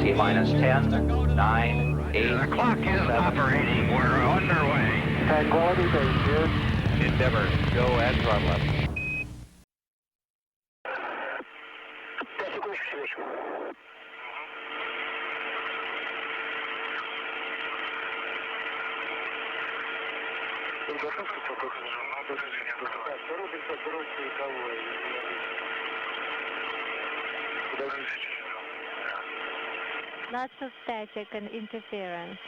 T-minus 10, 9, 8, The clock is 7. operating. We're underway. Tranquility Base here. Endeavor, go at throttle up. Lots of static and interference.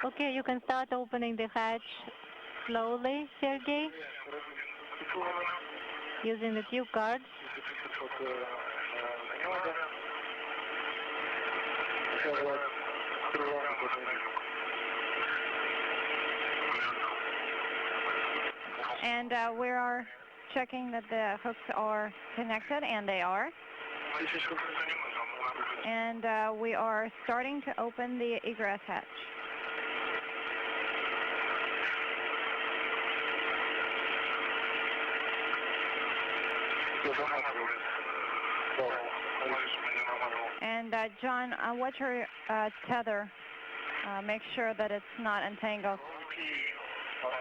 Okay, you can start opening the hatch slowly, Sergey, using the cue cards. And we are checking that the hooks are connected, and they are. And we are starting to open the egress hatch. And John, watch your tether. Make sure that it's not entangled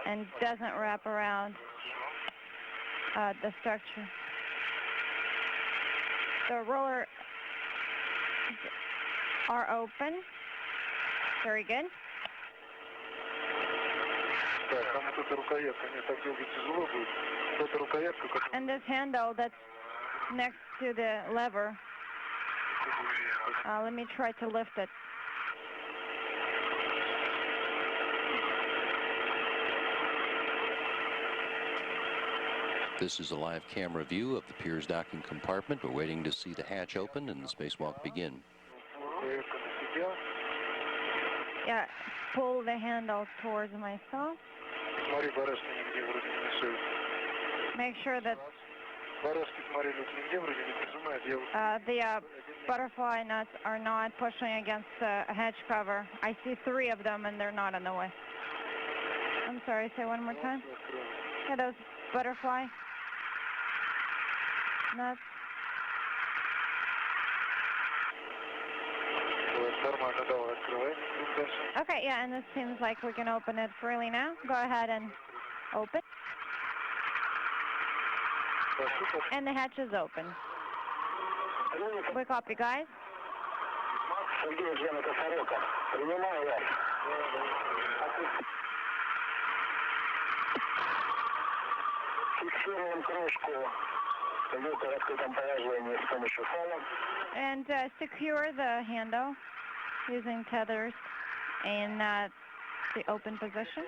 and doesn't wrap around the structure. The rollers are open. Very good. And this handle that's next to the lever, let me try to lift it. This is a live camera view of the Piers docking compartment. We're waiting to see the hatch open and the spacewalk begin. Yeah, pull the handle towards myself. Make sure that the butterfly nuts are not pushing against the hatch cover. I see 3 of them and they're not in the way. I'm sorry, say one more time. Yeah, those butterfly nuts. Okay, yeah, and it seems like we can open it freely now. Go ahead and open. And the hatch is open. We copy, guys. And secure the handle using tethers in the open position.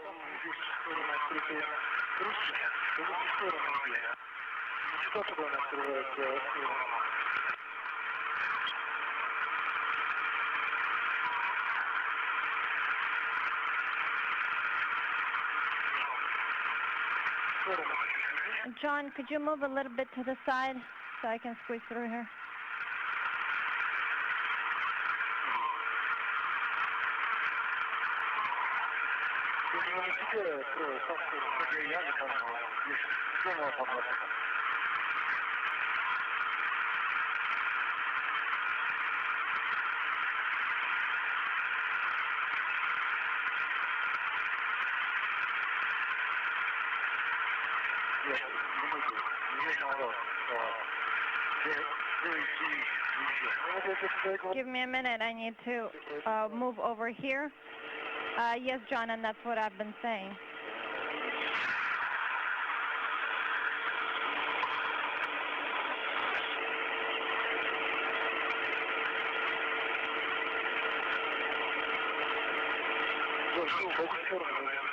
John, could you move a little bit to the side so I can squeeze through here? Give me a minute. I need to move over here. Yes, John, and that's what I've been saying.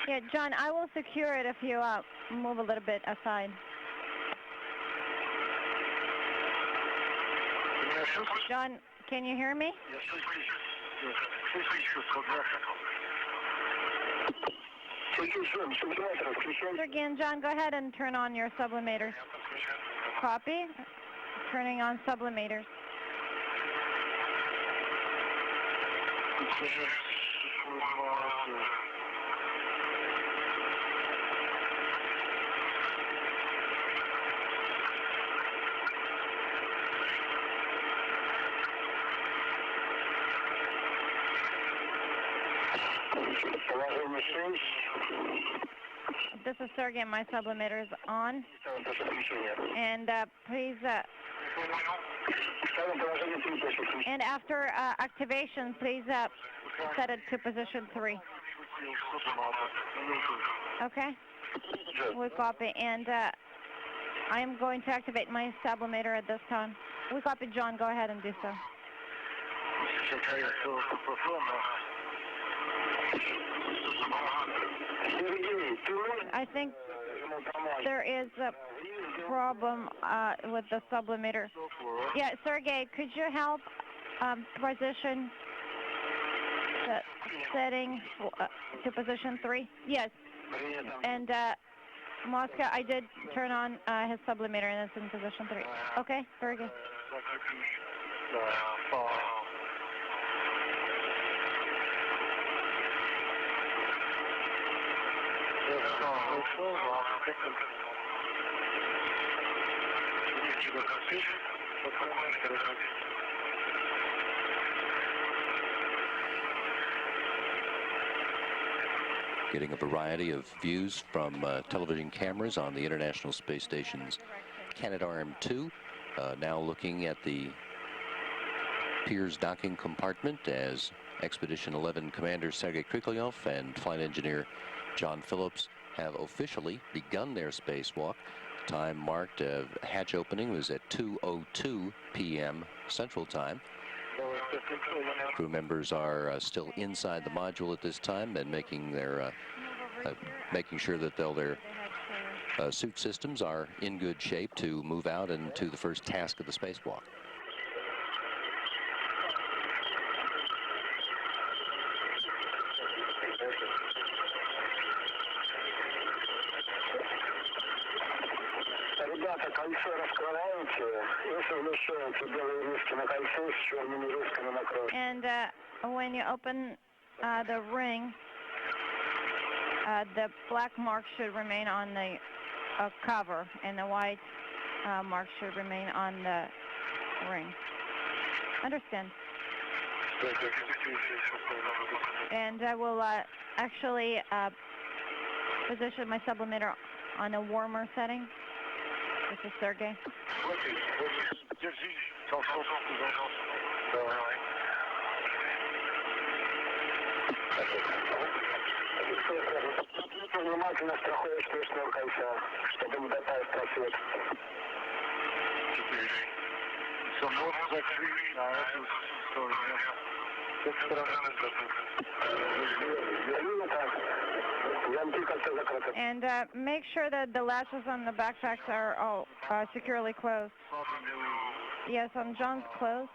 Yeah, John, I will secure it if you move a little bit aside. John, can you hear me? Again, John, go ahead and turn on your sublimators. Copy. Turning on sublimators. This is Sergey. My sublimeter is on. And please, and after activation, please set it to position 3. Okay? We copy. And I am going to activate my sublimeter at this time. We copy, John. Go ahead and do so. I think there is a problem with the sublimeter. Yeah, Sergey, could you help position the setting to position 3? Yes. And Moscow, I did turn on his sublimeter and it's in position 3. Okay, very good. Getting a variety of views from television cameras on the International Space Station's Canadarm2. Now looking at the Piers docking compartment as Expedition 11 Commander Sergei Kriklyov and Flight Engineer John Phillips have officially begun their spacewalk. Time marked hatch opening was at 2:02 p.m. Central Time. Crew members are still inside the module at this time and making their making sure that their suit systems are in good shape to move out into the first task of the spacewalk. And when you open the ring, the black mark should remain on the cover, and the white mark should remain on the ring. Understand? And I will actually position my sublimeter on a warmer setting. This is Sergey. And make sure that the latches on the backpacks are all securely closed. Yes, on John's closed.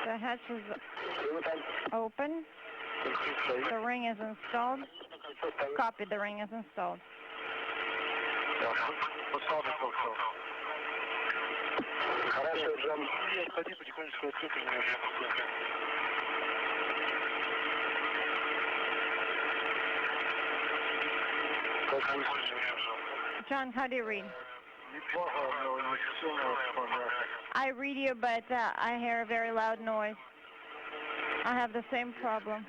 The hatch is open. The ring is installed. Copy, the ring is installed. John, how do you read? I read you, but I hear a very loud noise. I have the same problem.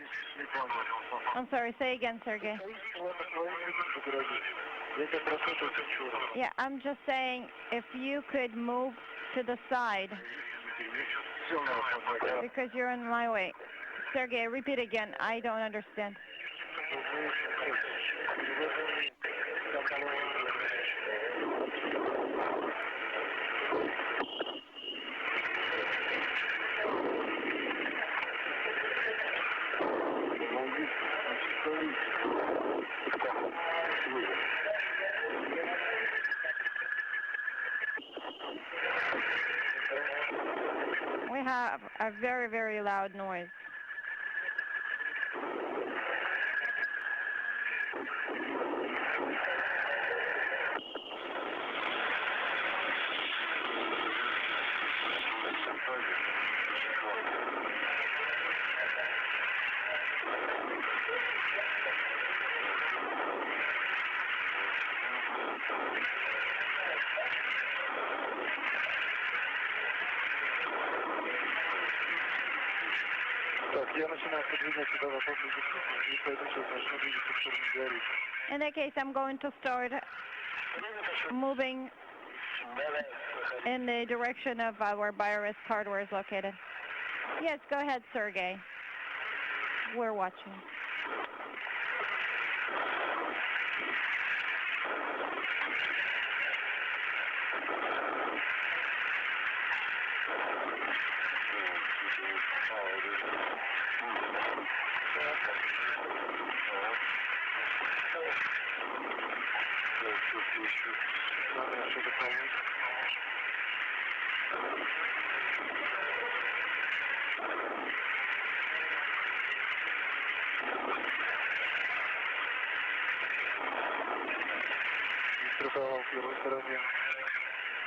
I'm sorry, say again, Sergey. Yeah, I'm just saying, if you could move to the side, because you're in my way. Sergey, repeat again. I don't understand. We have a very, very loud noise. Так, я начинаю подвигать сюда вокруг и поэтому сейчас начну двигаться в сторону Беларуси. In that case, I'm going to start moving in the direction of where Virus hardware is located. Yes, go ahead, Sergey. We're watching.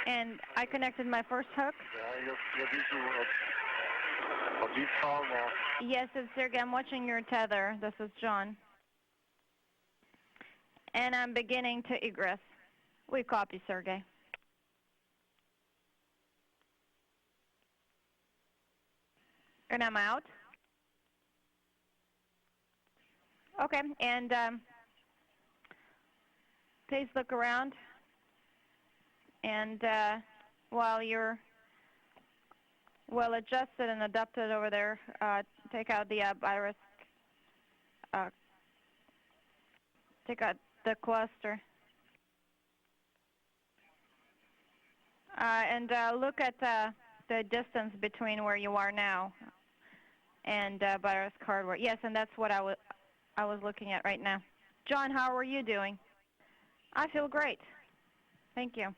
And I connected my first hook. Yes, it's Sergey. I'm watching your tether. This is John. And I'm beginning to egress. We copy, Sergey. And I'm out. Okay, and please look around. And while you're well adjusted and adapted over there, take out the virus, take out the cluster. And look at the distance between where you are now and virus hardware. Yes, and that's what I was looking at right now. John, how are you doing? I feel great. Thank you.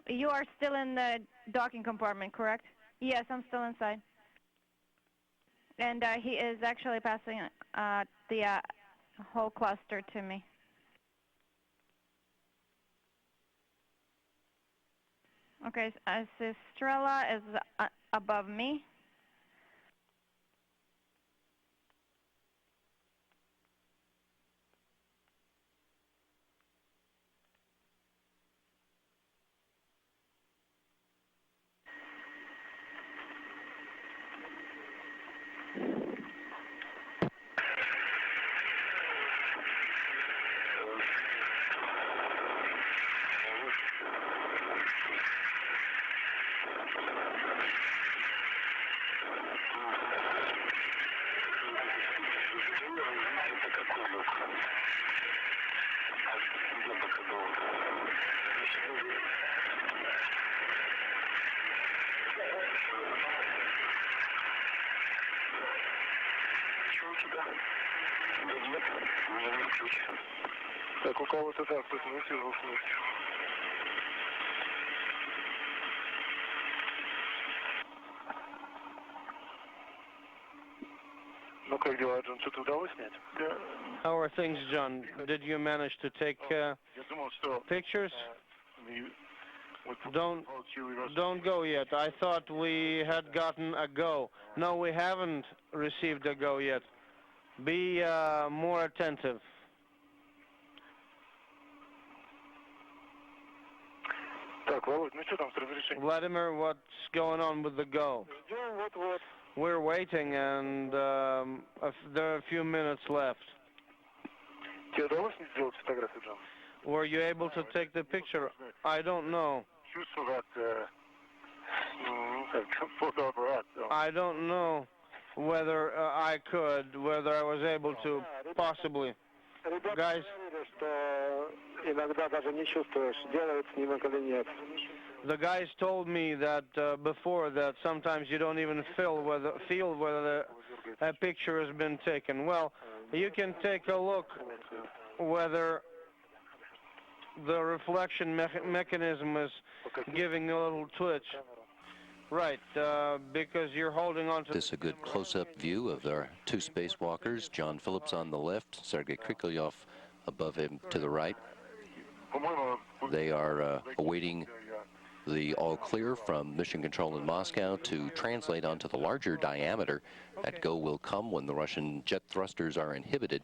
You are still in the docking compartment, correct? Yes, I'm still inside. And he is actually passing the whole cluster to me. Okay, Estrella is above me. Так, у кого-то да, кто-то высел. Ну как дела, Джон, что-то удалось снять? Да. How are things, John? Did you manage to take Я думал, что pictures? Don't go yet. I thought we had gotten a go. No, we haven't received a go yet. Be more attentive. Так, Володь, ну что там с разрешением? Vladimir, what's going on with the go? Ждем, вот-вот. We're waiting, and there are a few minutes left. Тебе удалось не сделать фотографию, Джон? Were you able to take the picture? I don't know. Чувствую, как фотоаппарат. I don't know whether I could, whether I was able to, possibly. Guys, иногда даже не чувствуешь, делает снимок или нет. the guys told me that before that sometimes you don't even feel whether a picture has been taken. Well, you can take a look whether the reflection mechanism is giving a little twitch. Right, because you're holding on to... This is a good close-up view of our two spacewalkers, John Phillips on the left, Sergei Kriklyov above him to the right. They are awaiting the all-clear from Mission Control in Moscow to translate onto the larger diameter. That go will come when the Russian jet thrusters are inhibited.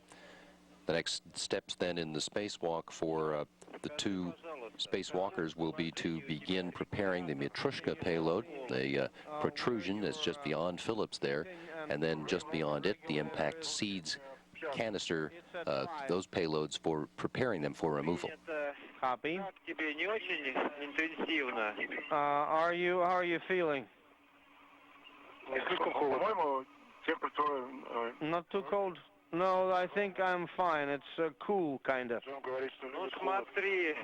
The next steps then in the spacewalk for the two spacewalkers will be to begin preparing the Matryoshka payload, the protrusion that's just beyond Phillips there, and then just beyond it, the impact seeds canister, those payloads for preparing them for removal. Copy. How are you feeling? Not too cold? No, I think I'm fine. It's cool, kind of.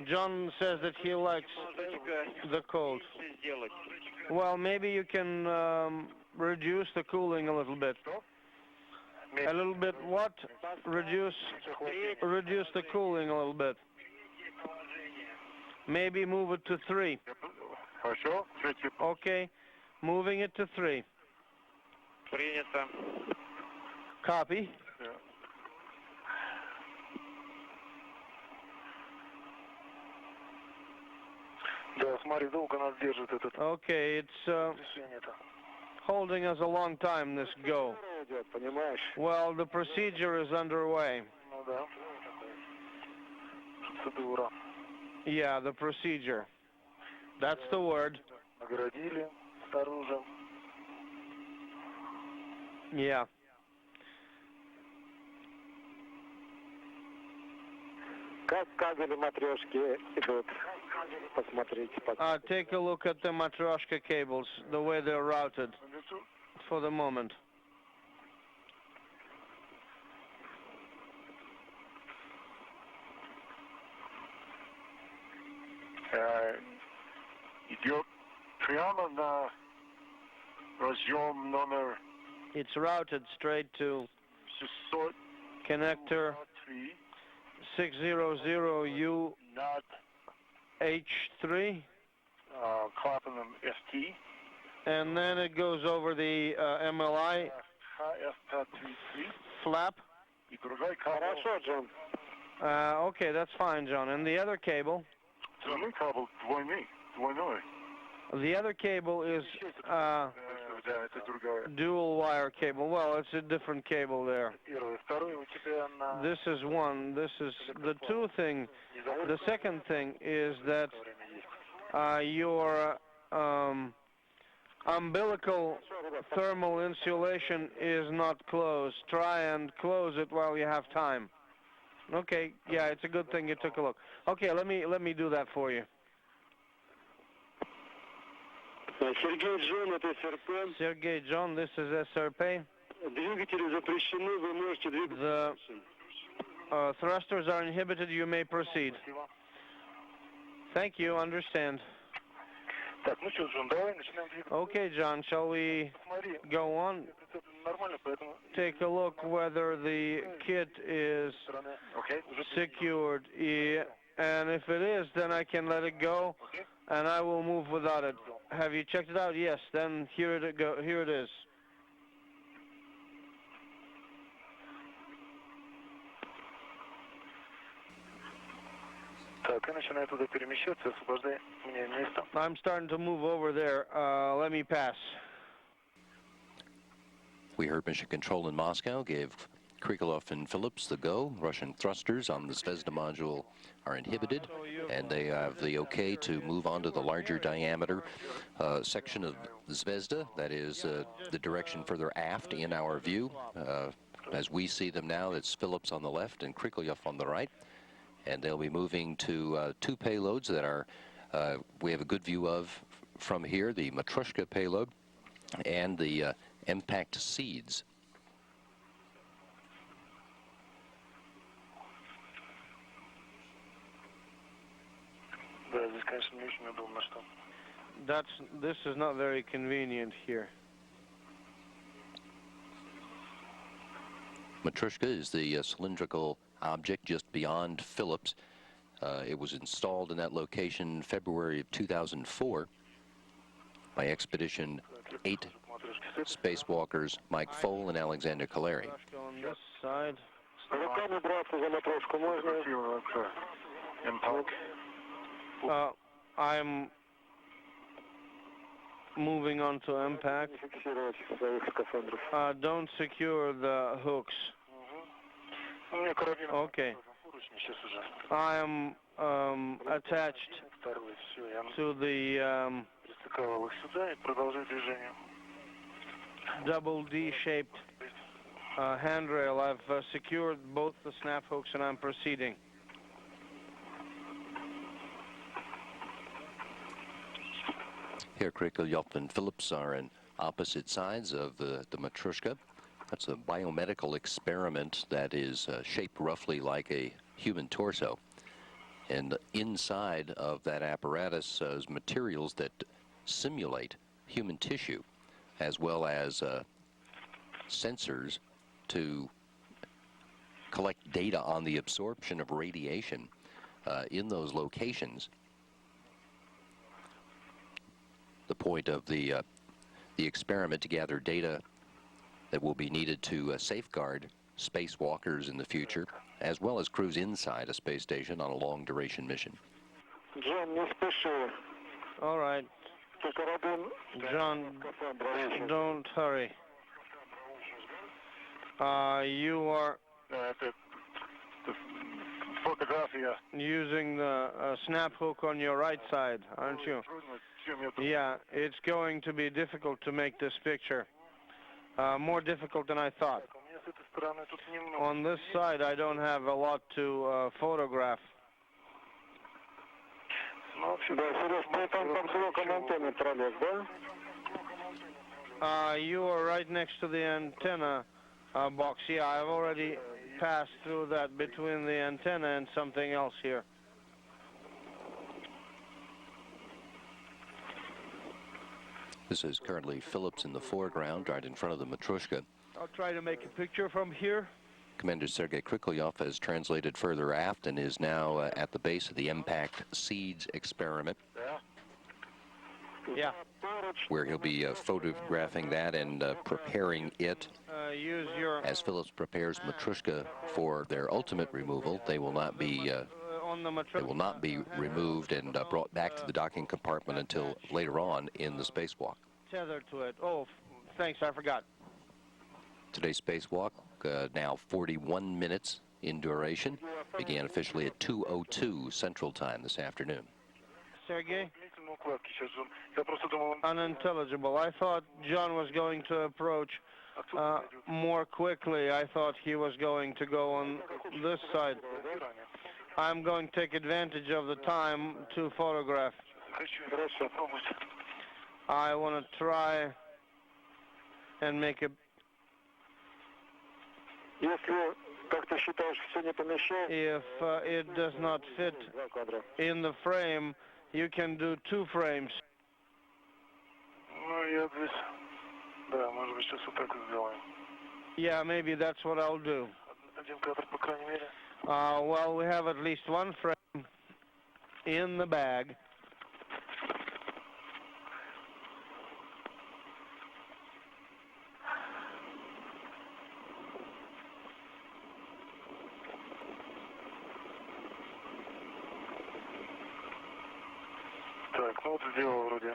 John says that he likes the cold. Well, maybe you can reduce the cooling a little bit. A little bit what? Reduce the cooling a little bit. Maybe move it to 3. Okay, moving it to 3. Copy. Okay, it's holding us a long time, this go. Well, the procedure is underway. Yeah, the procedure. That's the word. Yeah. Take a look at the Matryoshka cables, the way they're routed for the moment. It's routed straight to connector 600U H3, and then it goes over the MLI flap. Okay, that's fine, John. And the other cable? The other cable is dual wire cable. Well, it's a different cable there. This is one. This is the two thing. The second thing is that your umbilical thermal insulation is not closed. Try and close it while you have time. Okay, yeah, it's a good thing you took a look. Okay, let me do that for you. Sergey John, this is SRP. The thrusters are inhibited. You may proceed. Thank you. Understand. Okay, John, shall we go on? Take a look whether the kit is secured. And if it is, then I can let it go, and I will move without it. Have you checked it out? Yes. Then here it is. I'm starting to move over there. Let me pass. We heard Mission Control in Moscow gave Krikalev and Phillips the go. Russian thrusters on the Zvezda module are inhibited, and they have the okay to move on to the larger diameter section of the Zvezda. That is the direction further aft in our view. As we see them now, it's Phillips on the left and Krikalev on the right. And they'll be moving to two payloads that are we have a good view of from here, the Matryoshka payload and the impact seeds. This is not very convenient here. Matryoshka is the cylindrical object just beyond Phillips. It was installed in that location in February of 2004 by Expedition 8 spacewalkers Mike Foale and Alexander Kaleri. On this side. I'm moving on to impact. Don't secure the hooks. Не, карабин. Okay. Поручни сейчас уже. I am attached Второй, все, я to the пристыковал их сюда и продолжаю движение. double D-shaped handrail. I've secured both the snap hooks and I'm proceeding. Here, Krikolyov and Phillips are on opposite sides of the Matryoshka. That's a biomedical experiment that is shaped roughly like a human torso. And inside of that apparatus is materials that simulate human tissue, as well as sensors to collect data on the absorption of radiation in those locations. The point of the experiment to gather data that will be needed to safeguard spacewalkers in the future, as well as crews inside a space station on a long-duration mission. Джон, не спеши. All right, Ты карабин. John, don't hurry. You are Это фотография. using the snap hook on your right side, aren't you? Yeah, it's going to be difficult to make this picture. More difficult than I thought. On this side, I don't have a lot to photograph. Да, Сереж, ты там под блоком антенны пролез, да? You are right next to the antenna box. Yeah, I've already passed through that between the antenna and something else here. This is currently Phillips in the foreground, right in front of the Matryoshka. I'll try to make a picture from here. Commander Sergei Krikolyov has translated further aft and is now at the base of the Impact Seeds experiment, Yeah. where he'll be photographing that and preparing it. Use your As Phillips prepares Matryoshka for their ultimate removal, they will not be on the They will not be removed and brought back to the docking compartment until later on in the spacewalk. tether to it. Oh, thanks, I forgot. Today's spacewalk, now 41 minutes in duration, began officially at 2:02 Central Time this afternoon. Sergey? Длительные укладки сейчас, Джон. Я просто думал, он Unintelligible. I thought John was going to approach more quickly. I thought he was going to go on this side. I'm going to take advantage of the time to photograph. Хорошо, пробуйте. I want to try and make a... Если, как ты считаешь, все не помещается, If it does not fit два кадра. in the frame, you can do 2 frames. Ну, я здесь, да, может быть, сейчас вот так и сделаем. Yeah, maybe that's what I'll do. Один кадр, по крайней мере. Well, we have at least 1 frame in the bag. Так, ну вот сделал вроде.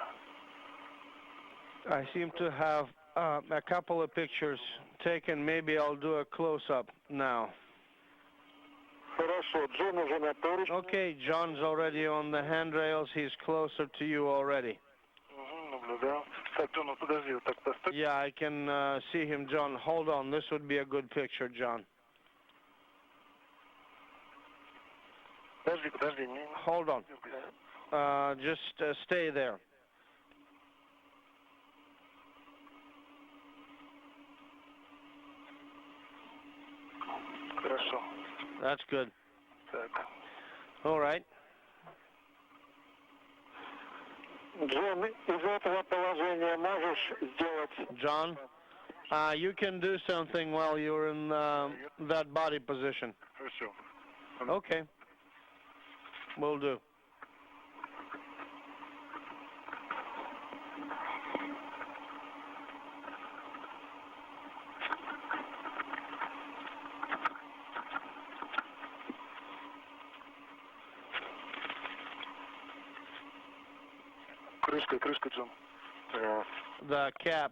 I seem to have a couple of pictures taken. Maybe I'll do a close-up now. Хорошо, Джон уже на поручне. Okay, John's already on the handrails. He's closer to you already. Наблюдаю. Так, Джон, ну подожди, вот так поставь. Yeah, I can see him, John. Hold on. This would be a good picture, John. Подожди, не... Hold on. Just stay there. Хорошо. That's good. Так. All right. Джон, из этого положения можешь сделать... John, you can do something while you're in that body position. Хорошо. Okay. Will do. Крышка, Джон. The cap,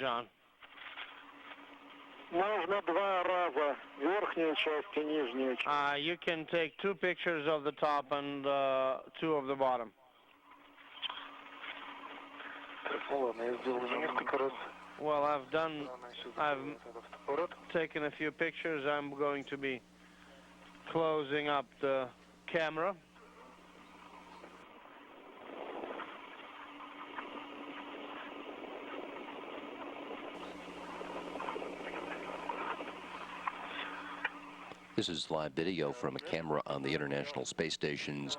John. Можно два раза, верхнюю часть и нижнюю часть. You can take 2 pictures of the top and 2 of the bottom. Ну ладно, я сделаю несколько раз. Well, I've taken a few pictures. I'm going to be closing up the camera. This is live video from a camera on the International Space Station's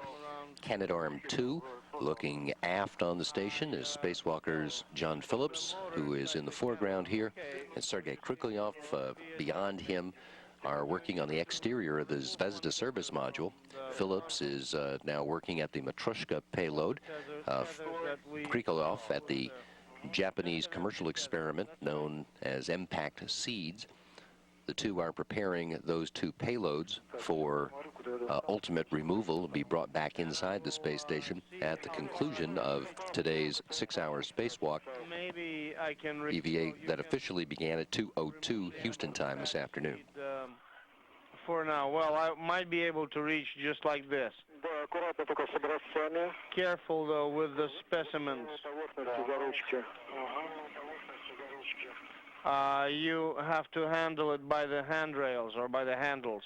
Canadarm2. Looking aft on the station is spacewalkers John Phillips, who is in the foreground here, and Sergei Kriklyov. Beyond him are working on the exterior of the Zvezda service module. Phillips is now working at the Matryoshka payload. Kriklyov at the Japanese commercial experiment known as Impact Seeds. The two are preparing those 2 payloads for ultimate removal to be brought back inside the space station at the conclusion of today's 6-hour spacewalk, Maybe I can EVA, that officially began at 2:02 Houston time this afternoon. For now, well, I might be able to reach just like this. Да, аккуратно только с образцами. Careful though with the specimens. Поверхностью за ручки. You have to handle it by the handrails or by the handles.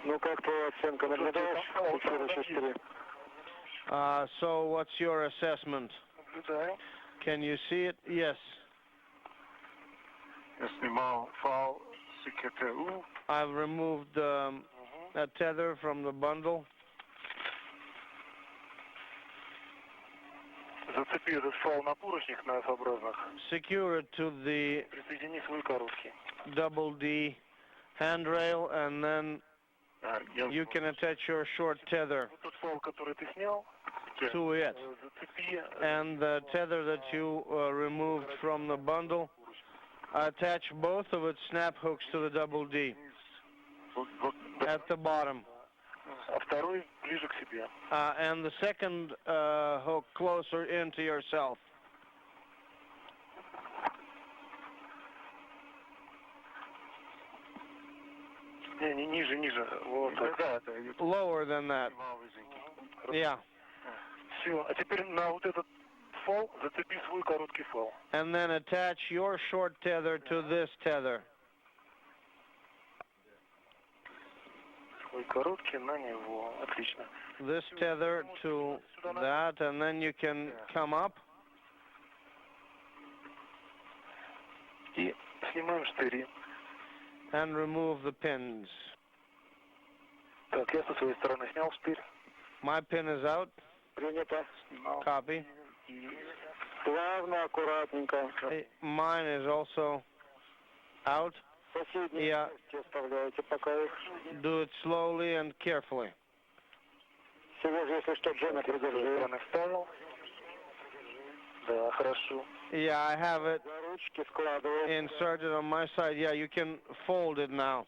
Ну как твоя оценка? Наблюдаешь? Фиксирующий 3. So what's your assessment? Наблюдаю. Can you see it? Yes. Я снимал файл с КТУ. I've removed a tether from the bundle. Зацепи этот файл на поручник на F-образных. Secure it to the Присоедини свой короткий. double D handrail, and then you can attach your short tether Вот тот файл, который ты снял, to it. зацепи. And the tether that you removed from the bundle, attach both of its snap hooks to the double D at the bottom. А второй ближе к себе. And the second hook closer into yourself. Не, ниже. Вот. Да, это Lower than that. Yeah. Все. А теперь на вот этот фал зацепи свой короткий фал. And then attach your short tether to this tether. Свой короткий на него. Отлично. This tether to that, and then you can come up. И снимаем штыри. And remove the pins. Так, я со своей стороны снял штырь. My pin is out. Принято. Снимал. Copy. Плавно, аккуратненько. Mine is also out. Соседние Yeah. части оставляете пока их. Do it slowly and carefully. Сегодня, если что, Джона придержи. Он вставил. Да, хорошо. Yeah, I have it За ручки складывай. inserted on my side. Yeah, you can fold it now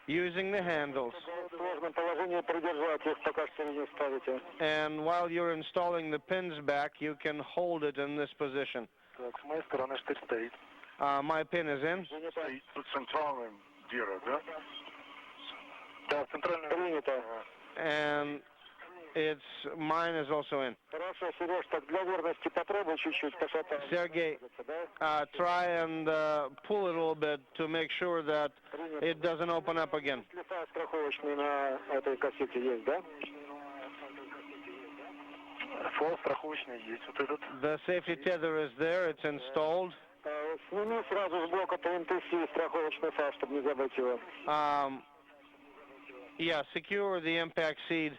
using the handles. В сложном положении придержать их, пока что не ставите. And while you're installing the pins back, you can hold it in this position. Так, с моей стороны штырь стоит. My pin is in. Стоит тут центральным дира, да? Да, центральным. Принято. And mine is also in. Хорошо, Сереж, так для верности попробуй чуть-чуть пошатать. Sergey, try and pull it a little bit to make sure that it doesn't open up again. Лифа страховочный на этой кассете есть, да? Фол страховочный есть, вот этот. The safety tether is there. It's installed. Сними сразу с блока ТНТ-С страховочный фал, чтобы не забыть его. Yeah, secure the impact seed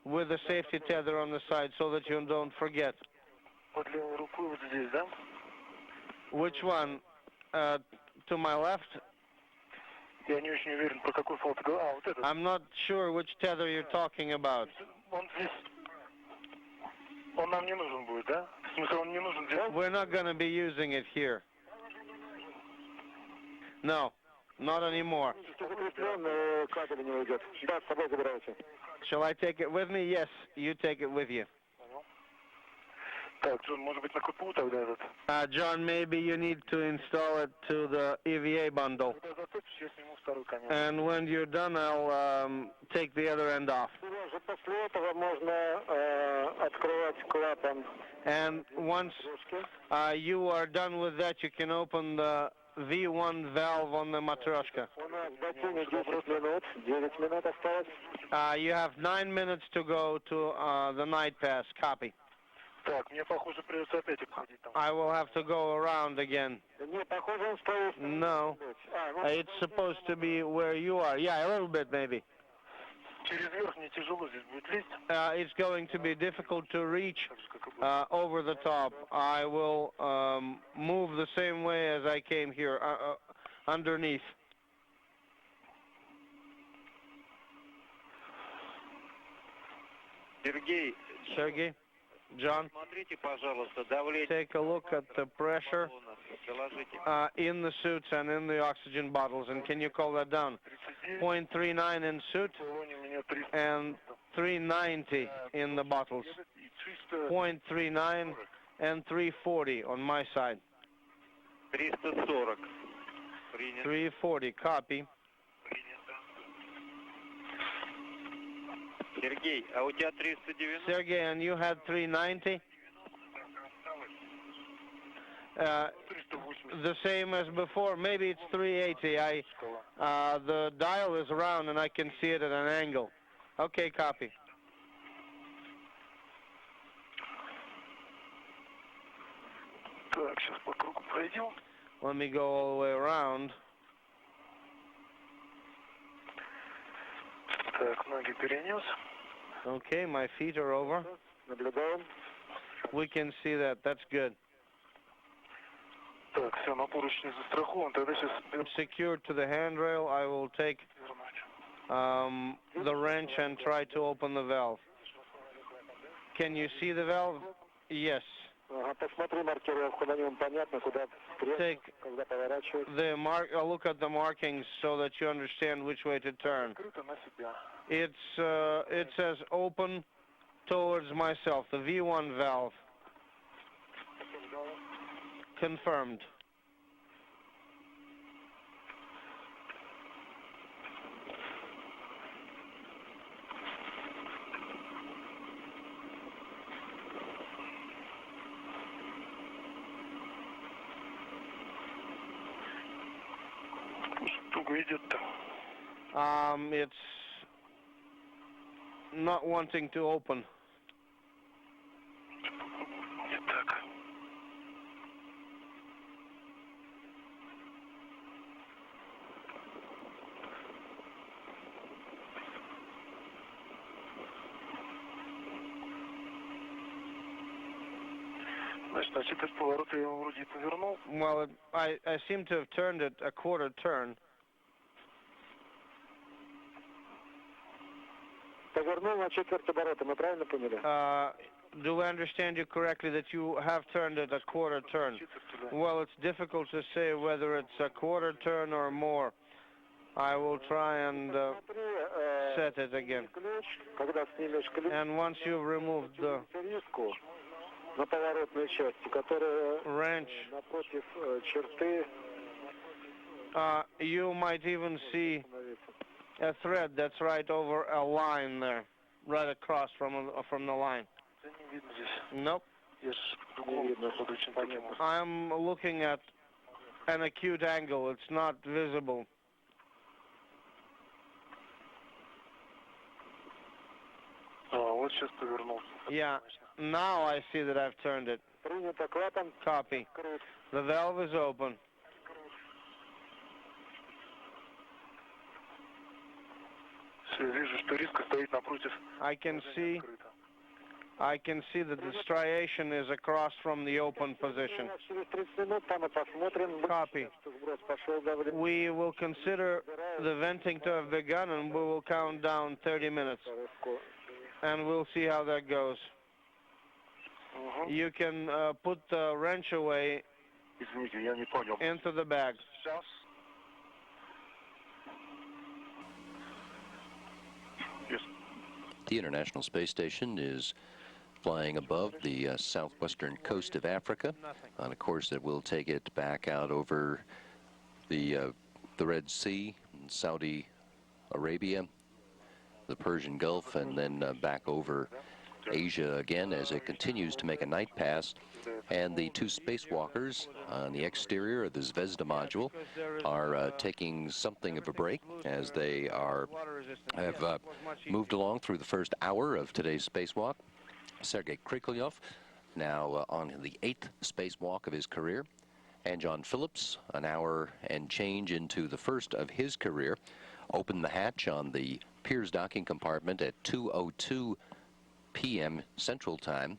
with the safety tether on the side so that you don't forget. Под левой рукой вот здесь, да? Which one? To my left? Я не очень уверен, про какой фол ты говорил. А, вот этот. I'm not sure which tether you're talking about. Он здесь. Он нам не нужен будет, да? В смысле, он не нужен здесь? We're not going to be using it here. No, not anymore. Закреплен, кабель не уйдет. Да, с собой забирайте. Shall I take it with me? Yes, you take it with you. Так, Джон, может быть, на КПУ тогда этот? John, maybe you need to install it to the EVA bundle. Когда затопишь, я сниму второй конец. And when you're done, I'll take the other end off. Сережа, после этого можно открывать клапан. And once you are done with that, you can open the V1 valve on the Matryoshka. У нас до тени 10 минут, 9 минут осталось. You have 9 minutes to go to the night pass. Copy. Так, мне, похоже, придется опять обходить там. I will have to go around again. Не, похоже, он стоит. No. It's supposed to be where you are. Yeah, a little bit maybe. Через верх мне тяжело здесь будет лезть. It's going to be difficult to reach over the top. I will move the same way as I came here, underneath. Сергей, Sergey, John, смотрите, пожалуйста, давление take a look at the pressure доложите. in the suits and in the oxygen bottles, and can you call that down? 0.39 in suit Сегодня у меня 300. and 390 in the bottles. 0.39 and 340 on my side. 340. Принято. 340, copy. Сергей, а у тебя 390? Sergey, and you had 390? The same as before. Maybe it's 380. The dial is around and I can see it at an angle. Okay, copy. Так, сейчас по кругу пройдем. Let me go all the way around. Так, ноги перенес. Okay, my feet are over. Наблюдаем. We can see that. That's good. Так, все, на поручне застрахован. Тогда сейчас Secured to the handrail, I will take the wrench and try to open the valve. Can you see the valve? Yes. Ага, посмотри маркировку, на нем понятно, куда Take когда поворачивать. look at the markings so that you understand which way to turn. Открыто на себя. It says open towards myself, the V1 valve. Confirmed. Туго идет-то. It's not wanting to open. Не так. Значит, этот поворот я его вроде повернул. Well, I seem to have turned it a quarter turn. Повернул на четверть оборота, мы правильно поняли? Do I understand you correctly that you have turned it a quarter turn? Well, it's difficult to say whether it's a quarter turn or more. I will try and set it again. Ключ, когда снимешь ключ, And once you've removed the риску на поворотной части, которая wrench, напротив черты, you might even see a thread that's right over a line there, right across from the line. это не видно здесь. Nope. Я ж не видно под очень таким. I'm looking at an acute angle. It's not visible. Вот сейчас повернулся. Yeah. Now I see that I've turned it. Принято, клапан Copy. открыт. The valve is open. Все, вижу, что риска стоит напротив. I can see that the striation is across from the open position. Через 30 минут там и посмотрим. Copy. Что сброс пошел, давление. We will consider the venting to have begun and we will count down 30 minutes and we'll see how that goes. You can put the wrench away Извините, я не понял. into the bag. Сейчас. The International Space Station is flying above the southwestern coast of Africa on a course that will take it back out over the Red Sea, Saudi Arabia, the Persian Gulf, and then back over Asia again as it continues to make a night pass. And the two spacewalkers on the exterior of the Zvezda module are taking something of a break as they have moved along through the first hour of today's spacewalk. Sergei Kriklyov now on the 8th spacewalk of his career, and John Phillips, an hour and change into the first of his career, opened the hatch on the Piers docking compartment at 2:02 p.m. Central Time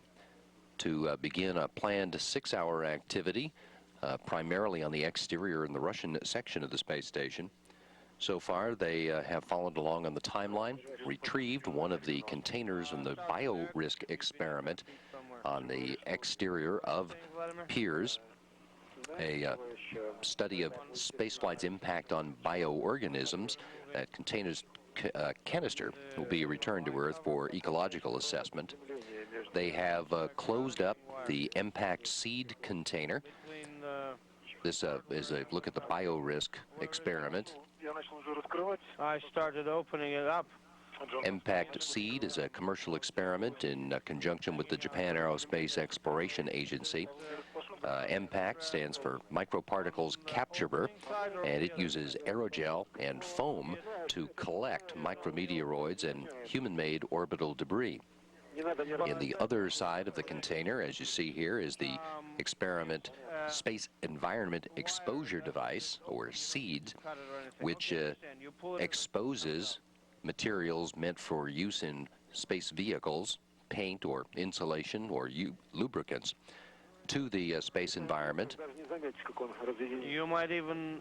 to begin a planned 6-hour activity, primarily on the exterior in the Russian section of the space station. So far, they have followed along on the timeline, retrieved one of the containers in the biorisk experiment on the exterior of Piers, a study of spaceflight's impact on bioorganisms. That containers canister will be returned to Earth for ecological assessment. They have closed up the impact seed container. This is a look at the biorisk experiment. I started opening it up. Impact Seed is a commercial experiment in conjunction with the Japan Aerospace Exploration Agency. Impact stands for Microparticles Capturer, and it uses aerogel and foam to collect micrometeoroids and human-made orbital debris. In the other side of the container, as you see here, is the experiment Space Environment Exposure Device, or SEED, which exposes materials meant for use in space vehicles, paint or insulation or lubricants, to the space environment. You might even...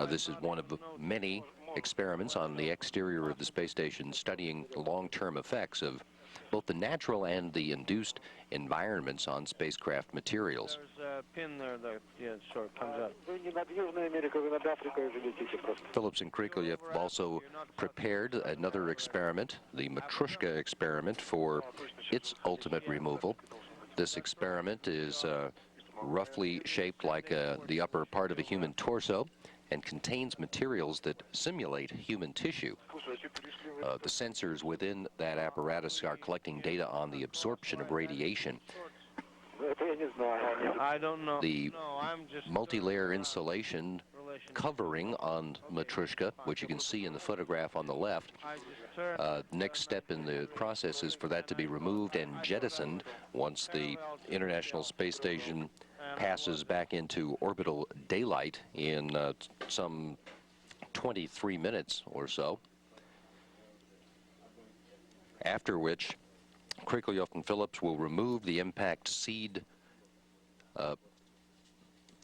this is one of the many experiments on the exterior of the space station studying the long-term effects of both the natural and the induced environments on spacecraft materials. There's a pin there that, yeah, sort of comes up. Phillips and Kriklyov have also prepared another experiment, the Matrushka experiment, for its ultimate removal. This experiment is roughly shaped like the upper part of a human torso and contains materials that simulate human tissue. The sensors within that apparatus are collecting data on the absorption of radiation. I don't know. The multi-layer insulation covering on Matrushka, which you can see in the photograph on the left, next step in the process is for that to be removed and jettisoned once the International Space Station passes back into orbital daylight in some 23 minutes or so. After which, Kriklyov and Phillips will remove the impact seed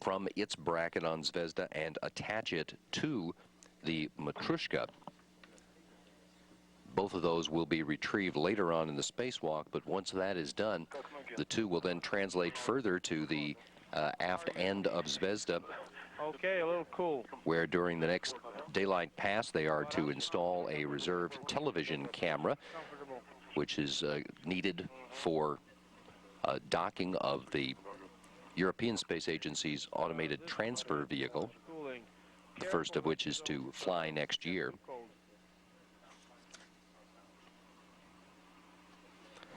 from its bracket on Zvezda and attach it to the Matrushka. Both of those will be retrieved later on in the spacewalk, but once that is done, the two will then translate further to the aft end of Zvezda. Okay, a little cool. Where during the next daylight pass, they are to install a reserved television camera, which is needed for docking of the European Space Agency's automated transfer vehicle, the first of which is to fly next year.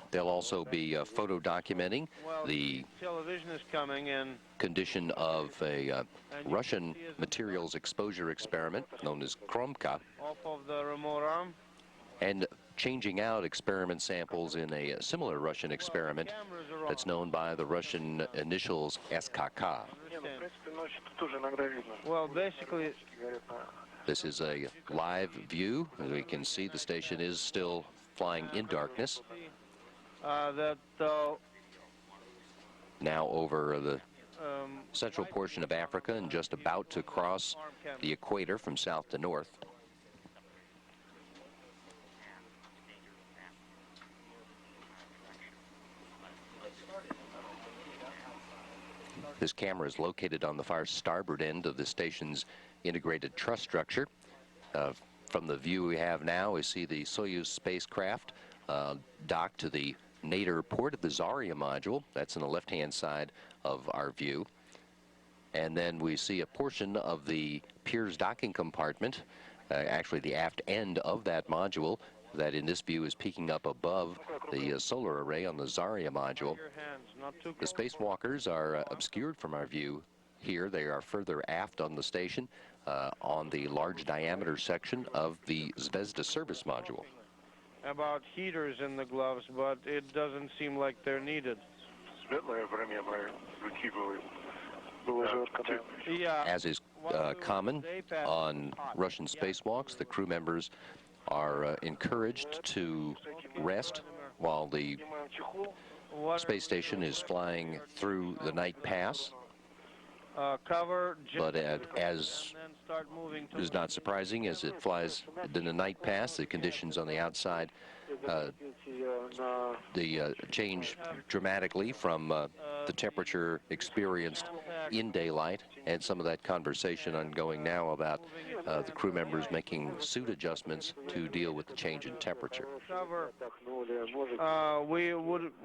They'll also be photo documenting the television is coming in. Condition of a Russian materials exposure experiment known as Kromka, Off of the remote arm. and changing out experiment samples in a similar Russian experiment that's known by the Russian initials SKK. Well, basically, This is a live view. As we can see, the station is still flying in darkness. that Now over the central portion of Africa and just about to cross the equator from south to north. This camera is located on the far starboard end of the station's integrated truss structure. From the view we have now, we see the Soyuz spacecraft docked to the nadir port of the Zarya module. That's on the left-hand side of our view. And then we see a portion of the Piers docking compartment, actually the aft end of that module, that in this view is peeking up above the solar array on the Zarya module. The spacewalkers are obscured from our view here. They are further aft on the station on the large diameter section of the Zvezda service module. About heaters in the gloves, but it doesn't seem like they're needed. Yeah. As is common on Russian spacewalks, the crew members are encouraged to rest while the space station is flying through the night pass. But as is not surprising, as it flies in the night pass, the conditions on the outside change dramatically from the temperature experienced in daylight, and some of that conversation ongoing now about the crew members making suit adjustments to deal with the change in temperature. We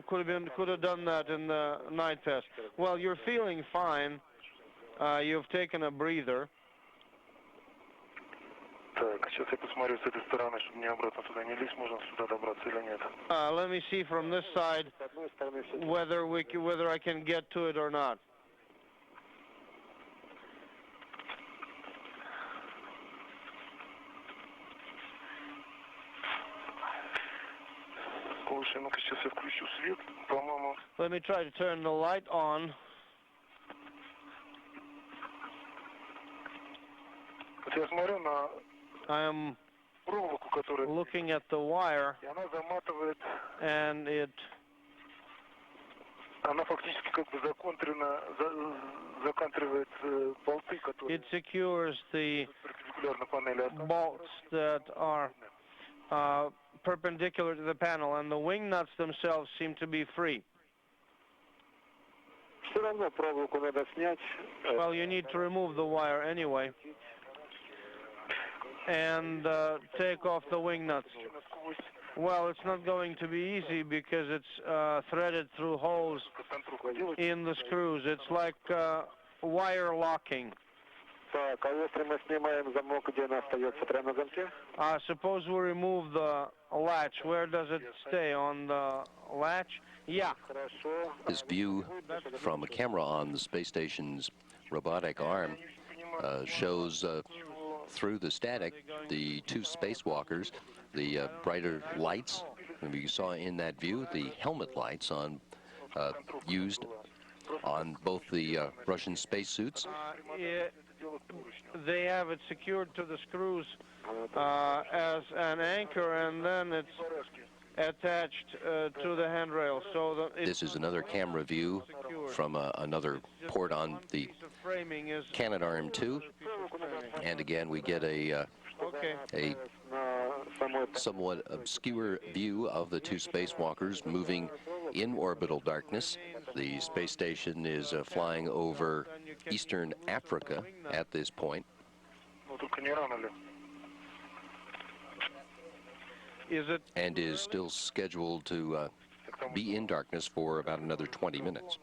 could have done that in the night pass. Well, you're feeling fine. You've taken a breather. Let me see from this side whether I can get to it or not. Let me try to turn the light on. I am looking at the wire, and it secures the bolts that are perpendicular to the panel, and the wing nuts themselves seem to be free. Well, you need to remove the wire anyway and take off the wing nuts. Well, it's not going to be easy because it's threaded through holes in the screws. It's like wire locking. Suppose we remove the latch. Where does it stay? On the latch? Yeah. This view from a camera on the space station's robotic arm shows through the static the two spacewalkers, the brighter lights. And you saw in that view the helmet lights on used on both the Russian spacesuits. They have it secured to the screws as an anchor, and then it's attached to the handrail. So this is another camera view from another port on the Canadarm2, and again we get a somewhat obscure view of the two spacewalkers moving in orbital darkness. The space station is flying over eastern Africa at this point. And is still scheduled to be in darkness for about another 20 minutes.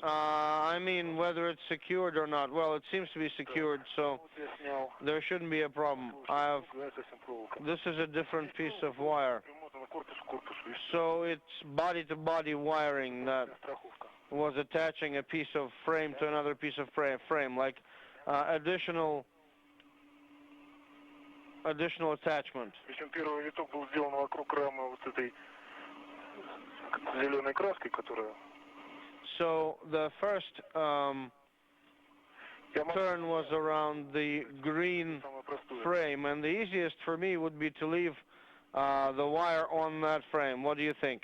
I mean, whether it's secured or not. Well, it seems to be secured, so there shouldn't be a problem. This is a different piece of wire. So it's body-to-body wiring that was attaching a piece of frame to another piece of frame, like additional attachment. So the first turn was around the green frame, and the easiest for me would be to leave the wire on that frame. What do you think?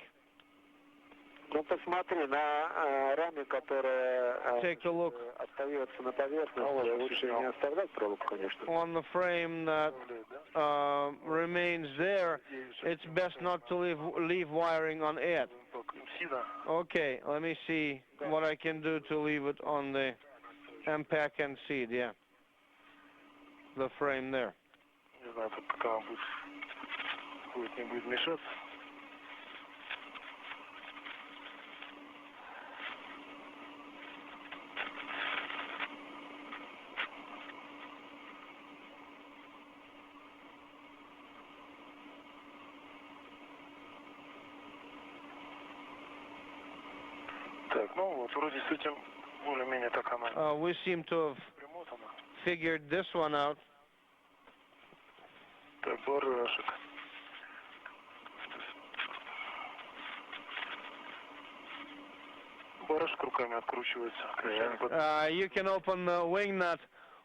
Take a look on the frame that remains there. It's best not to leave wiring on it. Okay, let me see what I can do to leave it on the MPAC and seed, yeah. The frame there. Так, ну вот, вроде с этим более-менее так она We seem to have примотана. figured this one out. Так, барашек. Барашек руками откручивается. You can open the wing nut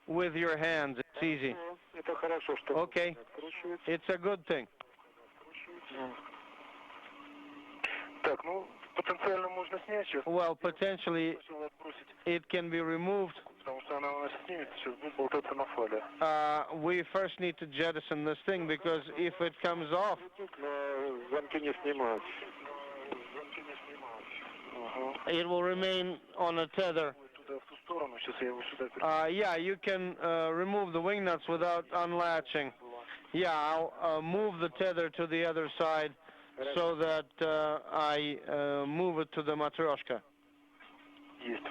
with your hands. It's easy. Это хорошо, что Okay. откручивается. It's a good thing. Так, ну, потенциально можно снять сейчас. Well, potentially Сначала отбросить, it can be removed. потому что она у нас снимется, сейчас будет болтаться на фале. We first need to jettison this thing because if it comes off, Замки не снимают. it will remain on a tether. Туда, в ту сторону, сейчас я его сюда Yeah, you can remove the wing nuts without unlatching. Yeah, I'll move the tether to the other side so that I move it to the matryoshka. Есть.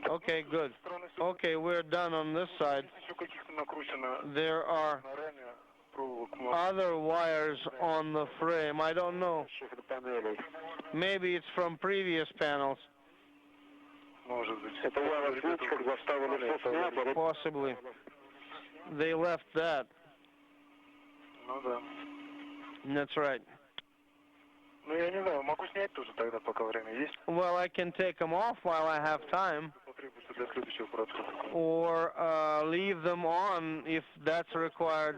Okay, good. Okay, we're done on this side. Еще каких-то накручено There are на раме проволок. other wires on the frame. I don't know. Панелей. Maybe it's from previous panels. Может быть. Это валок, когда вставили. Possibly. They left that. Ну да. That's right. Ну я не знаю, могу снять тоже тогда, пока время есть. Well, I can take them off while I have time, Потребуется для следующего процесса. or leave them on if that's required.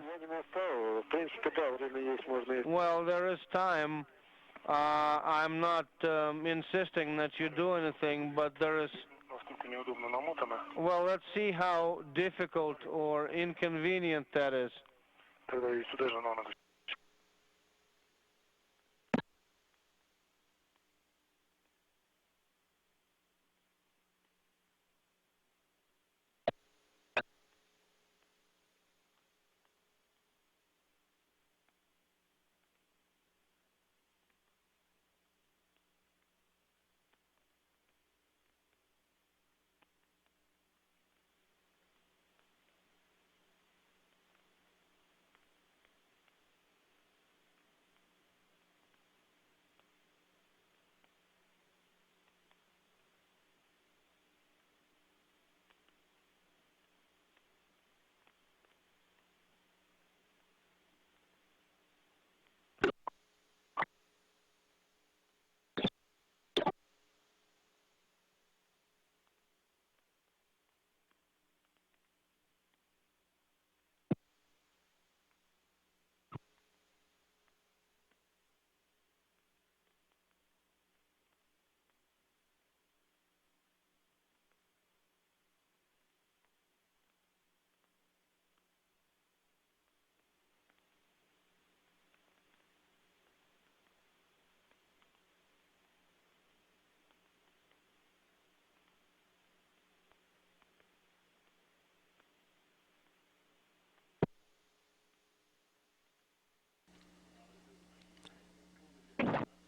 В принципе, да, время есть, можно. Well, there is time. I'm not insisting that you do anything, but there is... Насколько неудобно намотано. Well, let's see how difficult or inconvenient that is. Тогда и сюда же на ногу.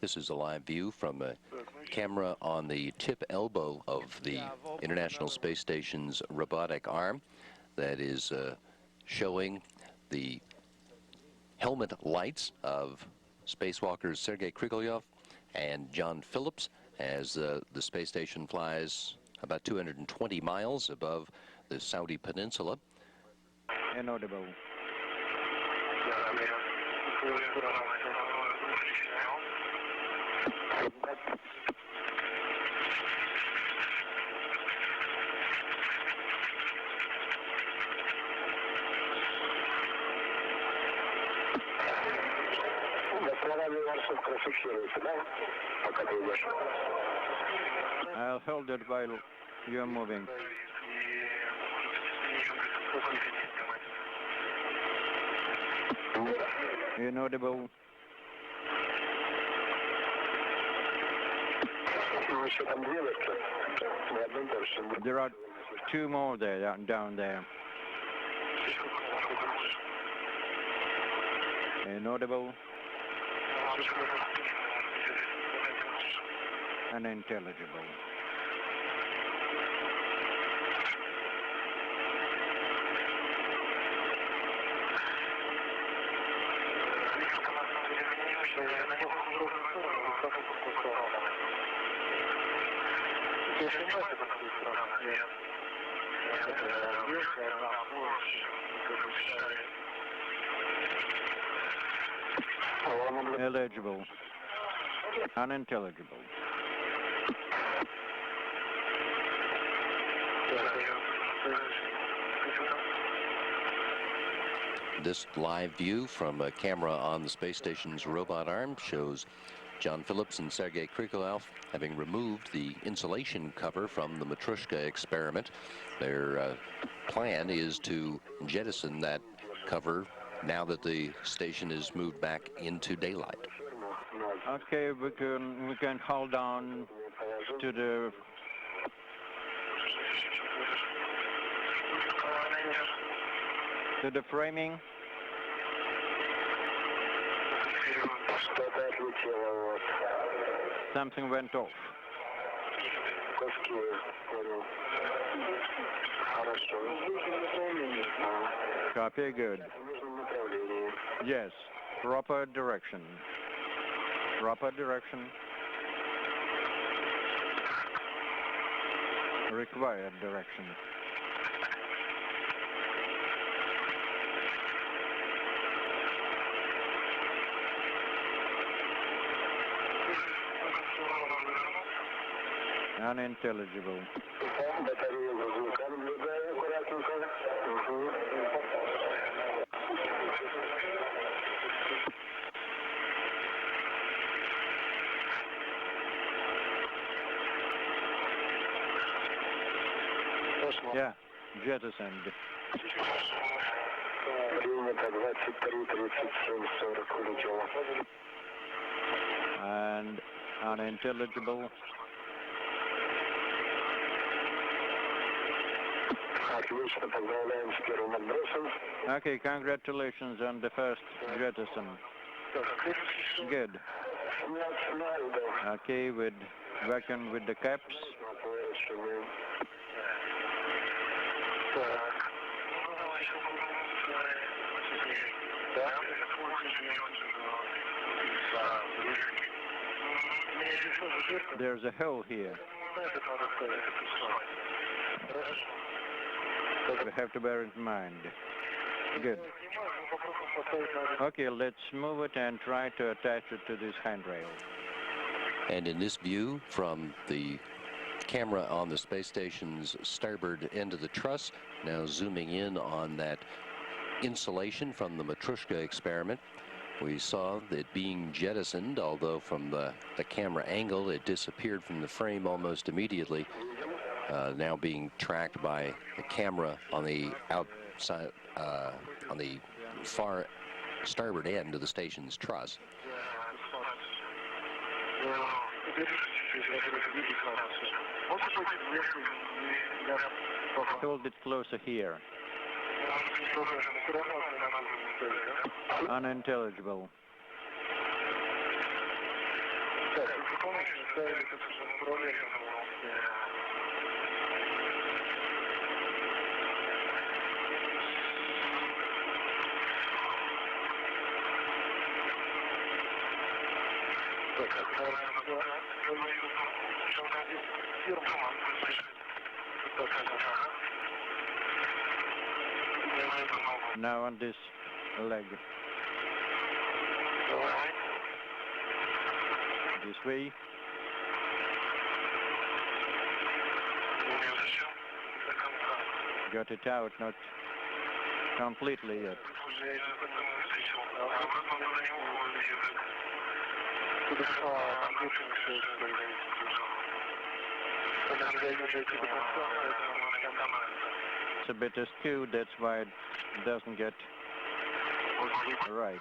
This is a live view from a camera on the tip elbow of the International Space Station's robotic arm that is showing the helmet lights of spacewalkers Sergei Krikalev and John Phillips as the space station flies about 220 miles above the Saudi peninsula. Inaudible. I'll hold it while you're moving. Inaudible. There are two more there, down there. Inaudible. Unintelligible. Illegible. Unintelligible. This live view from a camera on the space station's robot arm shows John Phillips and Sergei Krikalev having removed the insulation cover from the Matryoshka experiment. Their plan is to jettison that cover now that the station is moved back into daylight. Okay, we can hold on to the framing. Something went off. Copy, good. Yes, proper direction. Proper direction. Required direction. Unintelligible. Yeah, jettisoned. And unintelligible. Okay, congratulations on the first jettison. Good. Okay, working with the caps. There's a hole here. We have to bear it in mind. Good. Okay, let's move it and try to attach it to this handrail. And in this view from the camera on the space station's starboard end of the truss, now zooming in on that insulation from the Matryoshka experiment, we saw it being jettisoned, although from the camera angle it disappeared from the frame almost immediately. Now being tracked by the camera on the outside, on the far starboard end of the station's truss. Hold it closer here. Unintelligible. Now on this leg. This way. Got it out, not completely yet. It's a bit askew, that's why it doesn't get right.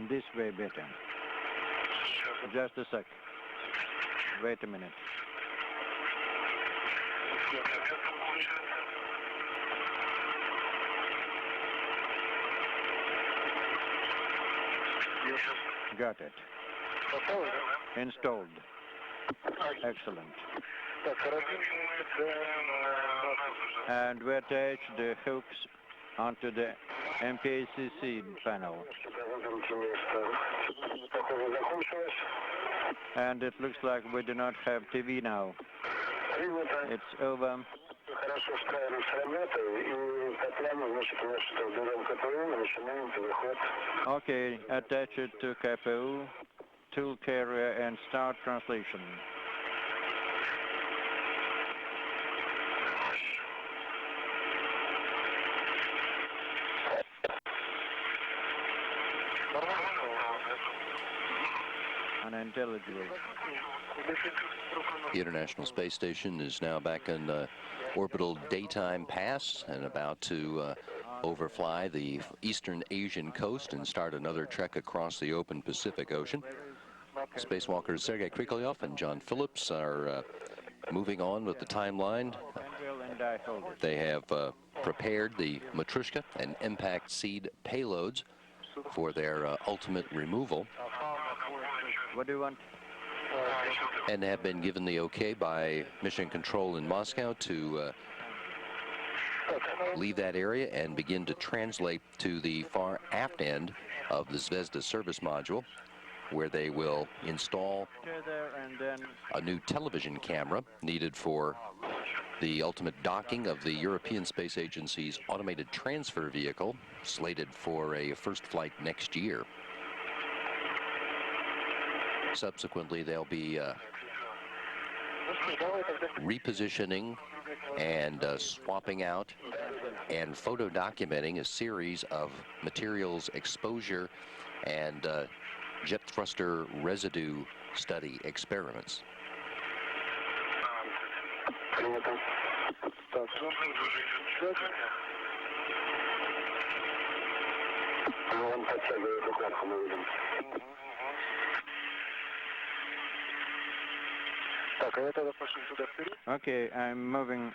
This way better. Just a sec. Wait a minute. Got it. Installed. Excellent. And we attach the hooks onto the MPACC panel. And it looks like we do not have TV now. It's over. Okay, attach it to KPU, tool carrier, and start translation. Unintelligible. The International Space Station is now back in orbital daytime pass and about to overfly the eastern Asian coast and start another trek across the open Pacific Ocean. Spacewalkers Sergei Krikalev and John Phillips are moving on with the timeline. They have prepared the Matryoshka and impact seed payloads for their ultimate removal. What do you want? And have been given the okay by Mission Control in Moscow to leave that area and begin to translate to the far aft end of the Zvezda service module, where they will install a new television camera needed for the ultimate docking of the European Space Agency's automated transfer vehicle, slated for a first flight next year. Subsequently, they'll be repositioning and swapping out and photo documenting a series of materials exposure and jet thruster residue study experiments. Okay, I'm moving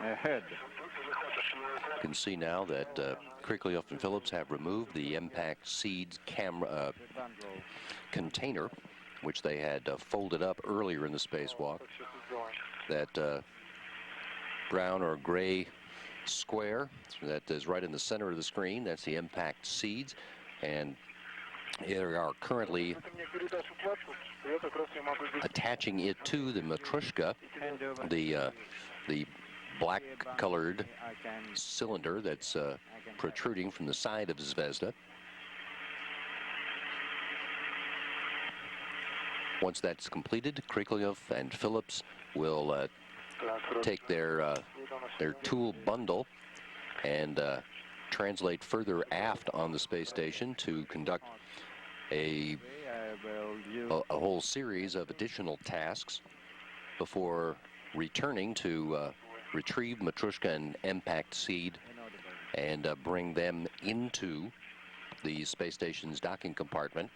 ahead. You can see now that Krikalev and Phillips have removed the impact seeds camera container, which they had folded up earlier in the spacewalk. That brown or gray square that is right in the center of the screen, that's the impact seeds, and they are currently attaching it to the Matryoshka, the black-colored cylinder that's protruding from the side of Zvezda. Once that's completed, Krikalev and Phillips will take their tool bundle and translate further aft on the space station to conduct a whole series of additional tasks before returning to retrieve Matryoshka and impact seed and bring them into the space station's docking compartment,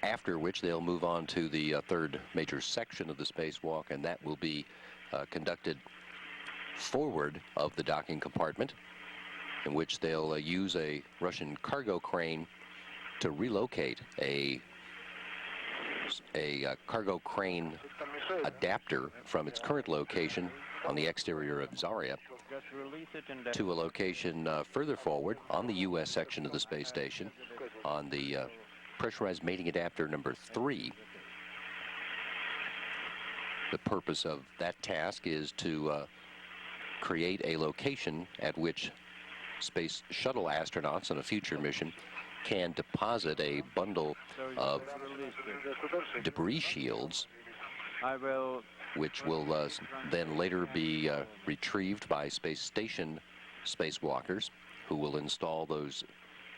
after which they'll move on to the third major section of the spacewalk, and that will be conducted forward of the docking compartment, in which they'll use a Russian cargo crane to relocate a cargo crane adapter from its current location on the exterior of Zarya to a location further forward on the U.S. section of the space station on the pressurized mating adapter number 3. The purpose of that task is to create a location at which space shuttle astronauts on a future mission can deposit a bundle of debris shields, which will then later be retrieved by space station spacewalkers, who will install those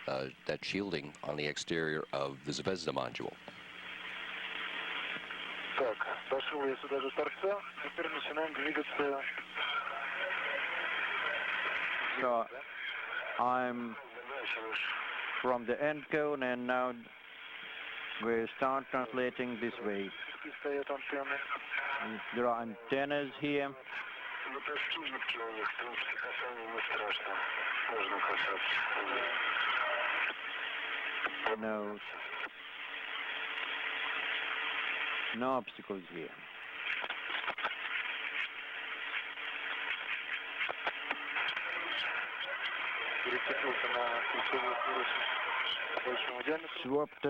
that shielding on the exterior of the Zvezda module. Так, пошел я сюда до торца, теперь начинаем двигаться. So I'm from the end cone, and now we start translating this way. Стоят антенны. And there are antennas here. Ну, достигнутки у них, в принципе, касание не страшно. Можно касаться. No obstacles here. Переключился на ключевую скорость. Swapped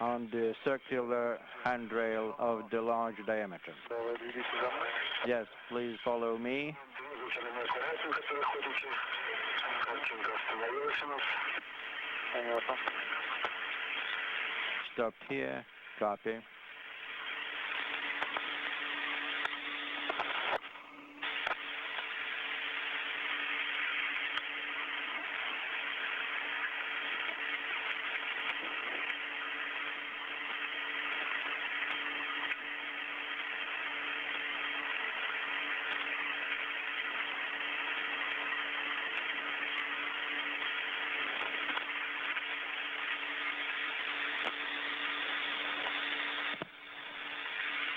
on the circular handrail of the large diameter. Yes, please follow me. Stop here. Copy.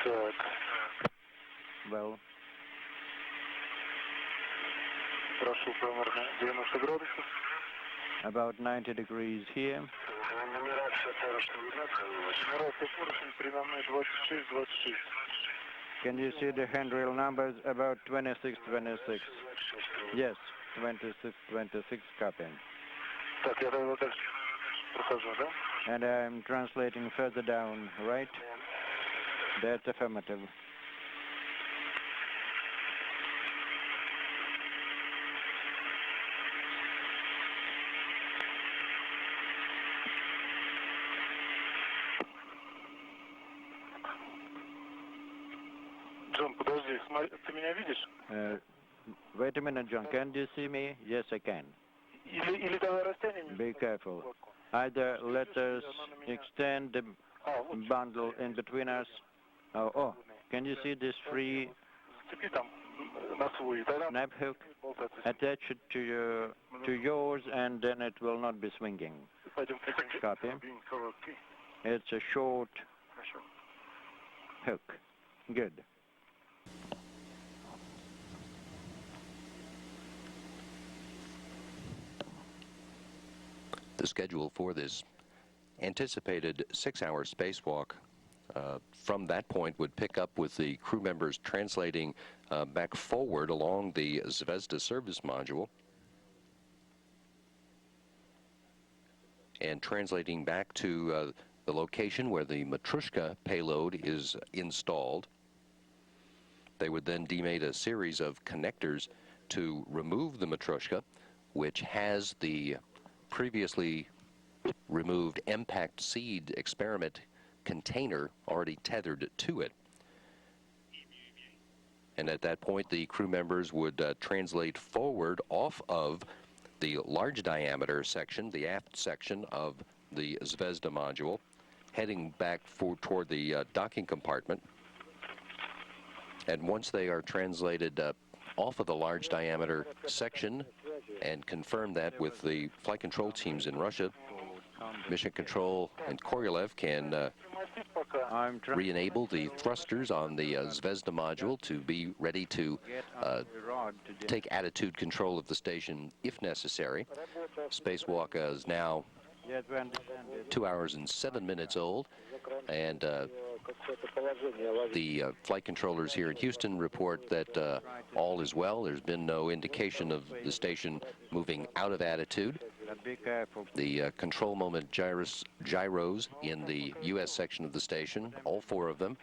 Так. Well, Прошу примерно 90 градусов. about 90 degrees here. Нумерация поручень передо мной 26-26. Can you see the handrail numbers? About 26-26. Yes, 26-26, copy. Так, я тогда дальше прохожу, да? And I'm translating further down, right? That's affirmative. Джон, подожди, смотри, ты меня видишь? Wait a minute, John. Can you see me? Yes, I can. Или давай растянем? Be careful. Either let us extend the bundle in between us. Oh, can you see this free Цепи там на свой, тогда snap hook? болтаться. Attach it to yours, and then it will not be swinging. Пойдем. Copy. Короткий. It's a short Хорошо. hook. Good. The schedule for this anticipated 6-hour spacewalk from that point would pick up with the crew members translating back forward along the Zvezda service module and translating back to the location where the Matryoshka payload is installed. They would then demate a series of connectors to remove the Matryoshka, which has the previously removed impact seed experiment container already tethered to it. And at that point, the crew members would translate forward off of the large diameter section, the aft section of the Zvezda module, heading back toward the docking compartment. And once they are translated off of the large diameter section and confirm that with the flight control teams in Russia, Mission Control and Korolev can re-enable the thrusters on the Zvezda module to be ready to take attitude control of the station if necessary. Spacewalk is now 2 hours and 7 minutes old, and the flight controllers here in Houston report that all is well. There's been no indication of the station moving out of attitude. The control moment gyros in the U.S. section of the station, all 4 of them,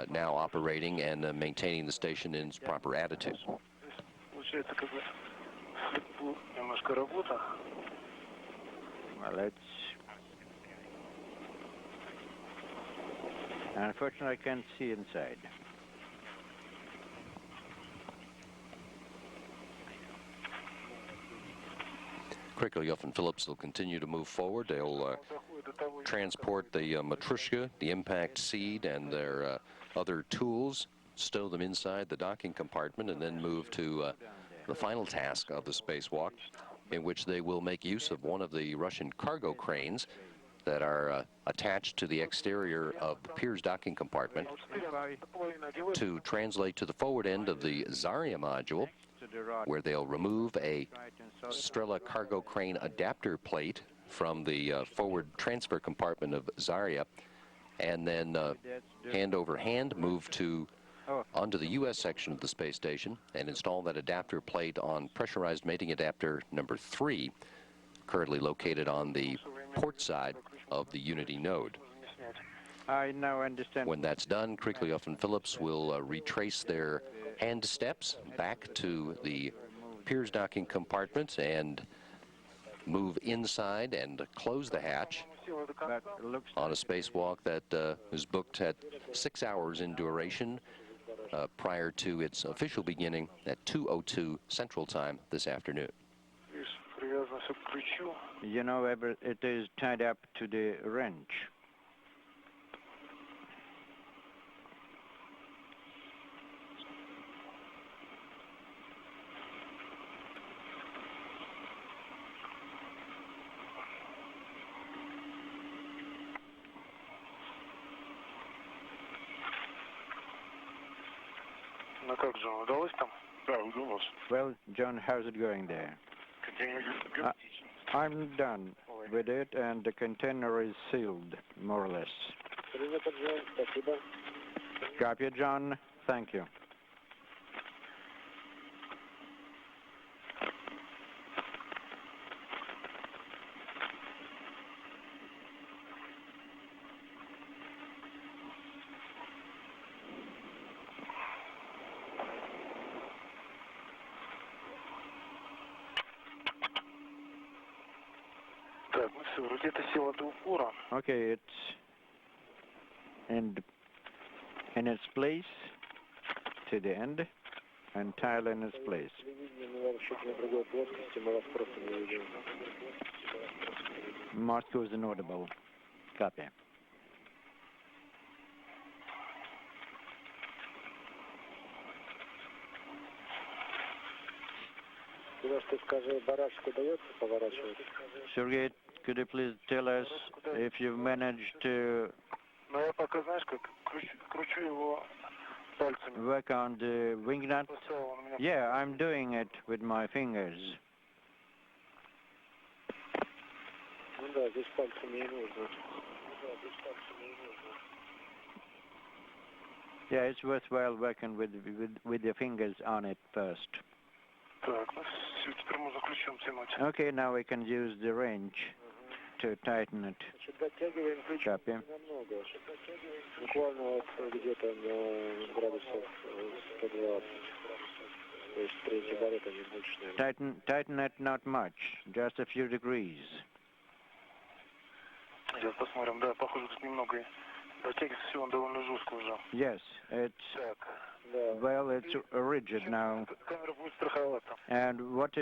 now operating and maintaining the station in its proper attitude. Well, unfortunately, I can't see inside. Krikolev and Phillips will continue to move forward. They'll transport the Matryoshka, the impact seed, and their other tools, stow them inside the docking compartment, and then move to the final task of the spacewalk, in which they will make use of one of the Russian cargo cranes that are attached to the exterior of the Pirs docking compartment to translate to the forward end of the Zarya module, where they'll remove a Strela cargo crane adapter plate from the forward transfer compartment of Zarya, and then hand over hand move onto the U.S. section of the space station and install that adapter plate on pressurized mating adapter number 3, currently located on the port side of the Unity node. I now understand. When that's done, Kriklev and Phillips will retrace their hand steps back to the Piers docking compartment and move inside and close the hatch on a spacewalk that is booked at 6 hours in duration prior to its official beginning at 2:02 Central Time this afternoon. You know, it is tied up to the wrench. Ну как, Джон, удалось там? Да, удалось. Well, John, how's it going there? I'm done with it, and the container is sealed, more or less. Copy, John. Thank you. Так, ну все, вроде это села до упора. Okay, it's in its place to the end, and tile in its place. Moscow is inaudible. Copy. Sergey, could you please tell us if you've managed to Но я пока, знаешь, как кручу его пальцами. work on the wing nut? Поставил он меня. Yeah, I'm doing it with my fingers. Ну да, здесь пальцами не нужно. Yeah, it's worthwhile working with your fingers on it first. Так, ну все, теперь можно ключом тянуть. Okay, now we can use the wrench to tighten it. Дотягиваем ключом Copy. немного. Буквально вот где-то на градусов 120. То есть третий оборот, они больше, наверное. Tighten it not much, just a few degrees. Сейчас посмотрим, да, похоже, тут немного дотягивается, все, он довольно жестко уже. Yes, it's, Так, да. well, it's rigid now. Камера будет страховаться. And what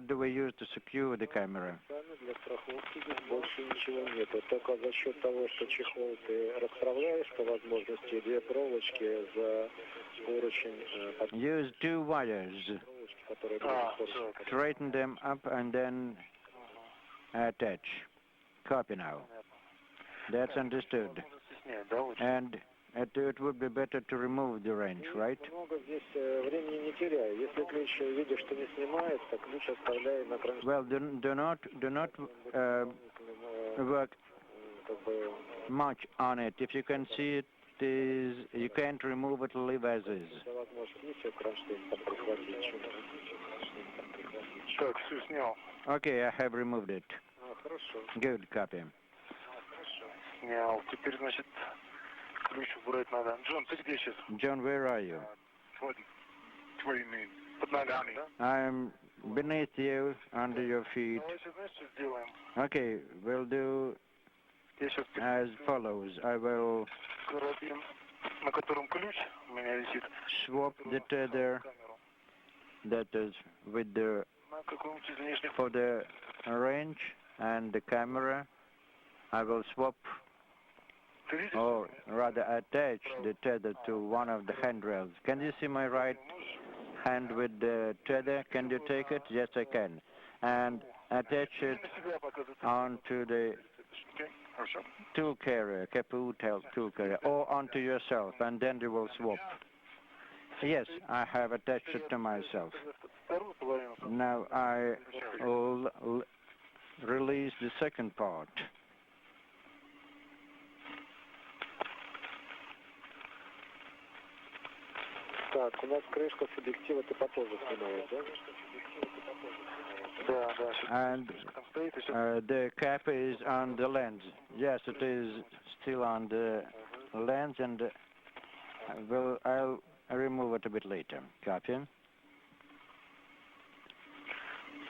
do we use to secure the camera? Для страховки здесь больше ничего нету. Только за счет того, что чехол ты расправляешь по возможности, две проволочки за поручень, Use 2 wires. которые Straighten them up and then attach. Copy now. That's understood. And it would be better to remove the wrench, right? Много здесь времени не теряй. Если ключ видишь, что не снимается, ключ оставляй на кронштейне. Well, do not work much on it. If you can see it is, you can't remove it, leave as is. Так, все снял. Okay, I have removed it. Хорошо. Good, copy. Снял. Теперь, значит, ключ убрать надо. Джон, ты где сейчас? John, where are you? Вот. Твоими под ногами, да? I'm beneath you, under your feet. Давай сейчас, знаешь, что сделаем? Okay, we'll do Я сейчас as follows. I will карабин, на котором ключ у меня висит. swap the tether that is with the На каком-нибудь из внешних. for the wrench and the camera. I will swap, Ты видишь? or rather attach the tether to one of the handrails. Can you see my right hand with the tether? Can you take it? Yes, I can. And attach it onto the Хорошо. tool carrier, KPU tool carrier, or onto yourself, and then you will swap. Yes, I have attached it to myself. Вторую половину. Now I will release the second part. Так, у нас крышка с объектива ты попозже снимаешь, да? And the cap is on the lens. Yes, it is still on the lens, and I'll remove it a bit later. Copy.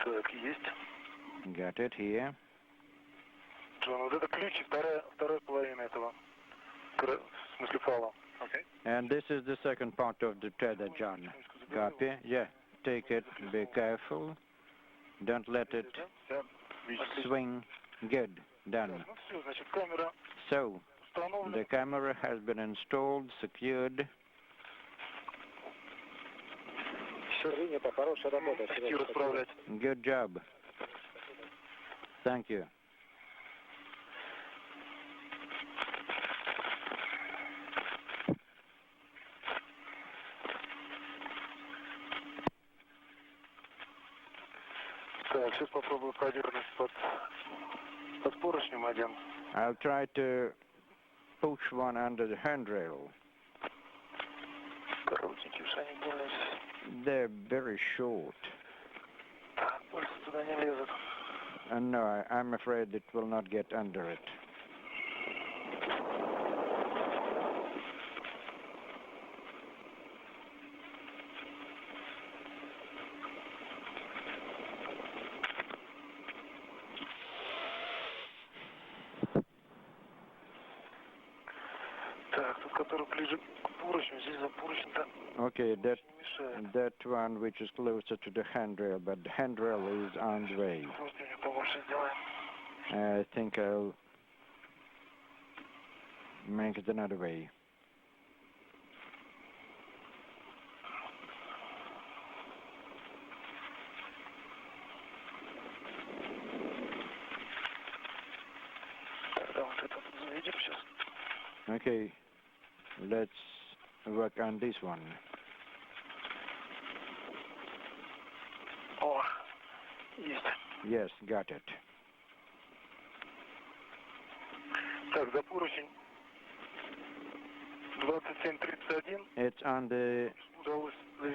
Так, есть. Got it here. Джон, вот это ключ, вторая половина этого, в смысле фала. Okay. And this is the second part of the tether, John. Copy. Yeah, take it, be careful. Don't let it swing. Good, done. So, the camera has been installed, secured. Good job. Thank you. Сейчас попробую подернуть под поручнем один. I'll try to push one under the handrail. Коротенькие уж они больно. They're very short. Пальцы туда не лезут. And no, I'm afraid it will not get under it. Okay, that one which is closer to the handrail, but the handrail is on the way. I think I'll make it another way. Okay, let's work on this one. О, есть. Yes, got it. Так, за поручень 2731. It's on the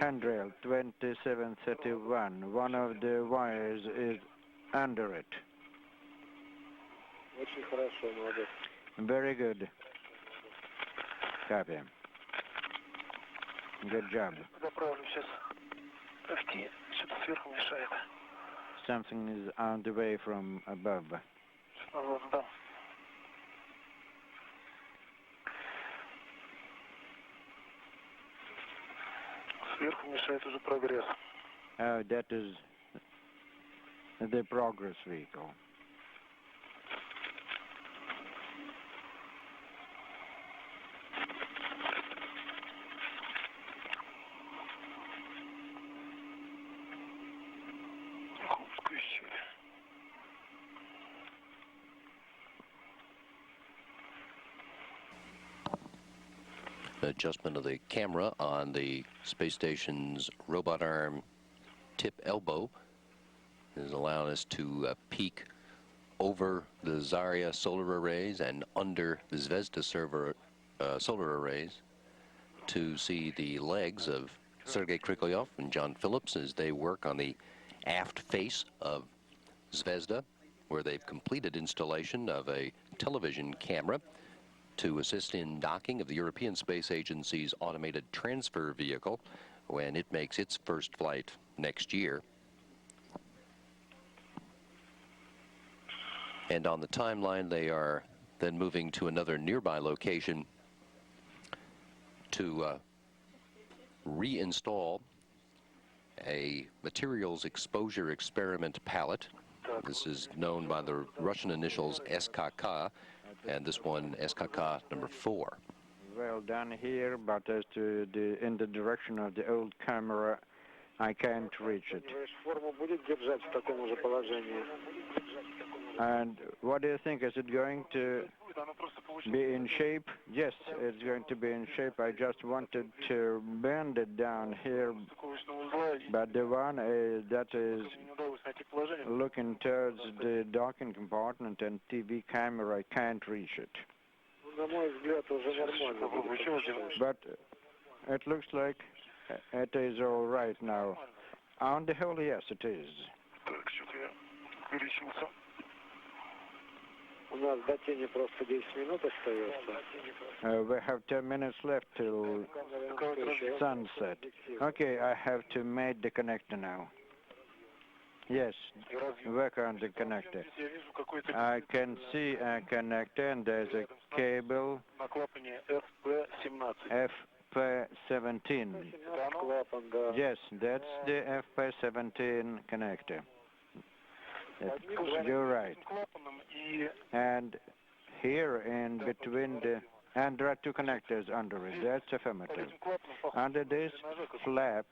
handrail 2731. One of the wires is under it. Очень хорошо, молодец. Very good. Copy. Good job. Заправлю сейчас. FT что-то сверху мешает. Something is on the way from above. Вот, да. Сверху мешает уже прогресс. Oh, that is the progress vehicle. Adjustment of the camera on the space station's robot arm tip elbow is allowing us to peek over the Zarya solar arrays and under the Zvezda solar arrays to see the legs of Sergei Kriklyov and John Phillips as they work on the aft face of Zvezda, where they've completed installation of a television camera to assist in docking of the European Space Agency's automated transfer vehicle when it makes its first flight next year. And on the timeline, they are then moving to another nearby location to reinstall a materials exposure experiment pallet. This is known by the Russian initials SKK, and this one SKK number 4. Well done here, but as to in the direction of the old camera, I can't reach it. And what do you think? Is it going to be in shape? Yes, it's going to be in shape. I just wanted to bend it down here, but the one that is looking towards the docking compartment and TV camera, I can't reach it. But it looks like it is all right now. On the whole, yes, it is. У нас до тени просто 10 минут остается. We have 10 minutes left till sunset. Okay, I have to make the connector now. Yes, work on the connector. I can see a connector and there's a cable На клапане FP17. FP17. Клапан, да. Yes, that's the FP17 connector. You're right. And here in between and there are two connectors under it. That's affirmative. Under this flap,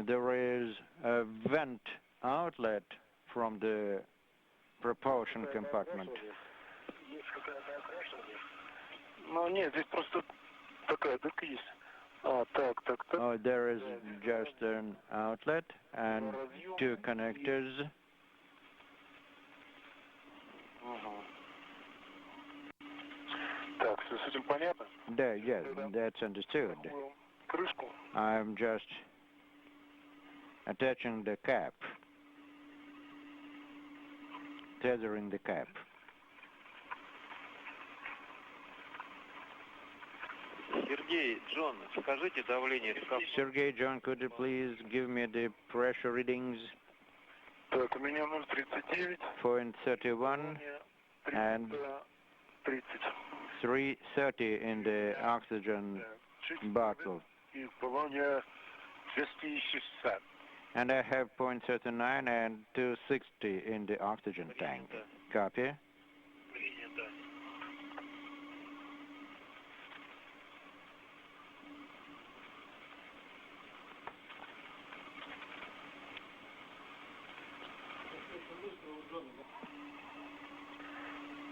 there is a vent outlet from the propulsion compartment. Ну нет, здесь просто такая дырка есть. Так. Oh, there is just an outlet and two connectors. Так, все с этим понятно? There, yes, that's understood. Крышку. I'm just attaching the cap, tethering the cap. Сергей, Джон, скажите давление рукав. Sergey, John, could you please give me the pressure readings? Так, у меня 0,39. 0.31 and 30. 330 in the oxygen bottle. И в баллоне 260. And I have 0.39 and 260 in the oxygen tank. Copy? Принято.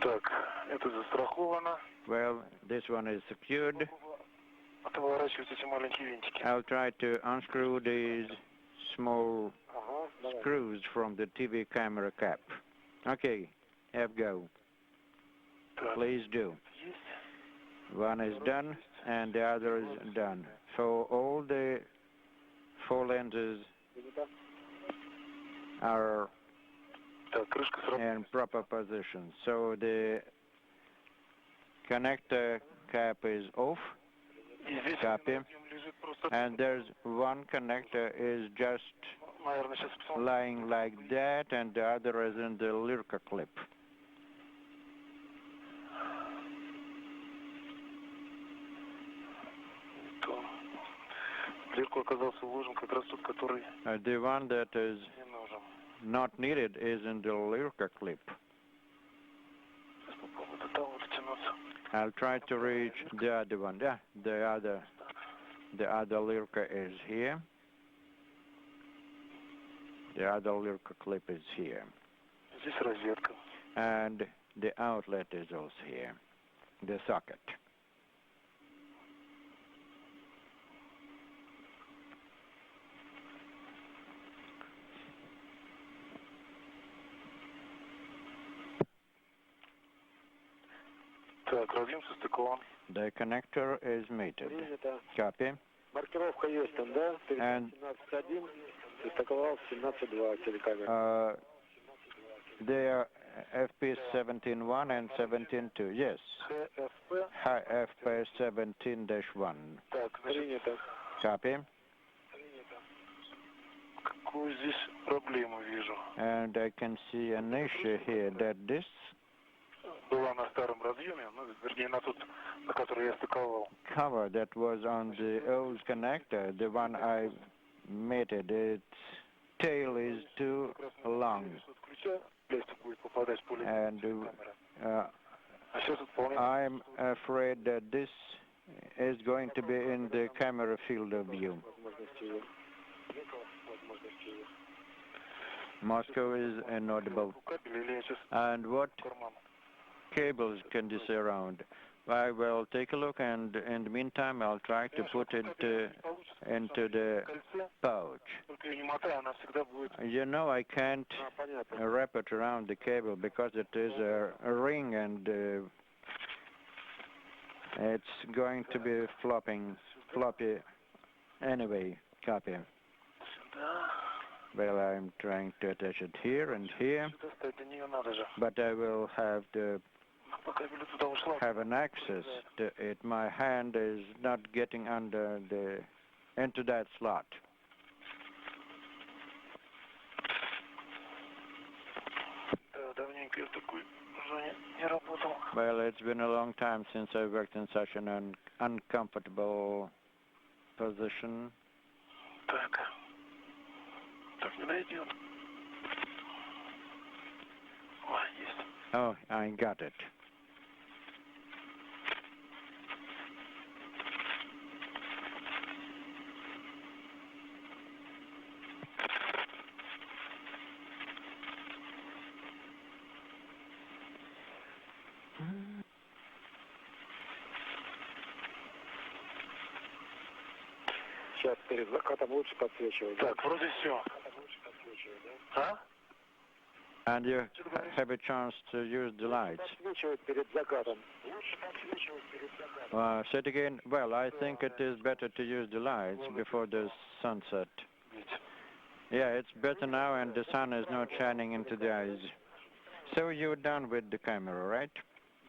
Так, это застраховано. Well, this one is secured. Отворачиваются эти маленькие винтики. I'll try to unscrew these small screws from the TV camera cap. Okay, have go. Так, Please do. есть. One is done and the other is done. So all the four lenses are Так, крышка сработала. in proper position. So the connector cap is off, И здесь copy, разъем лежит просто. and there's one connector is just Наверное, сейчас посмотрим. lying like that, and the other is in the Lyrka clip. То. Дырку оказался вложен как раз тот, который The one that is не нужен. not needed is in the Lyrka clip. Сейчас попробую до того дотянуться. I'll try to reach the other one. Yeah, the other Lyrka is here. The other Lyrka clip is here. Здесь розетка. And the outlet is also here, the socket. Так, разъем состыкован. The connector is mated. Принято. Copy. Маркировка есть там, да? And 17.1, состыковал 17.2 телекамера. they are FP 17.1 and 17.2. Yes. ХФП. High FP 17-1. Так, принято. Copy. Какую здесь проблему вижу? And I can see an issue here that this Была на старом разъеме, ну, вернее, на тот, на который я стыковал. cover that was on the old connector, the one I mated, its tail is too long. Включаю, лестик будет попадать в поле And камеры. uh, А сейчас отполняем. I'm afraid that this is going to be in the camera field of view. Moscow is inaudible. Кабель или я сейчас And what в карман. cables can you see around? I will take a look, and in the meantime, I'll try to put it into the Кольце, pouch. только ее не мотай, она всегда будет. You know, I can't Понятно. wrap it around the cable because it is a ring, and it's going to be floppy anyway. Copy. Сюда. Well, I'm trying to attach it here and here, До нее надо же. but I will have to По кабелю туда ушла. have an access to it. My hand is not getting into that slot. Да, давненько я в такой зоне не работал. Well, it's been a long time since I worked in such an uncomfortable position. Так. Так не найдет. О, есть. Oh, I got it. Сейчас перед закатом лучше подсвечивать. Так, вроде все. А? And you have a chance to use the lights. Подсвечивать перед закатом. Say it again. Well, I think it is better to use the lights before the sunset. Yeah, it's better now and the sun is not shining into the eyes. So you're done with the camera, right?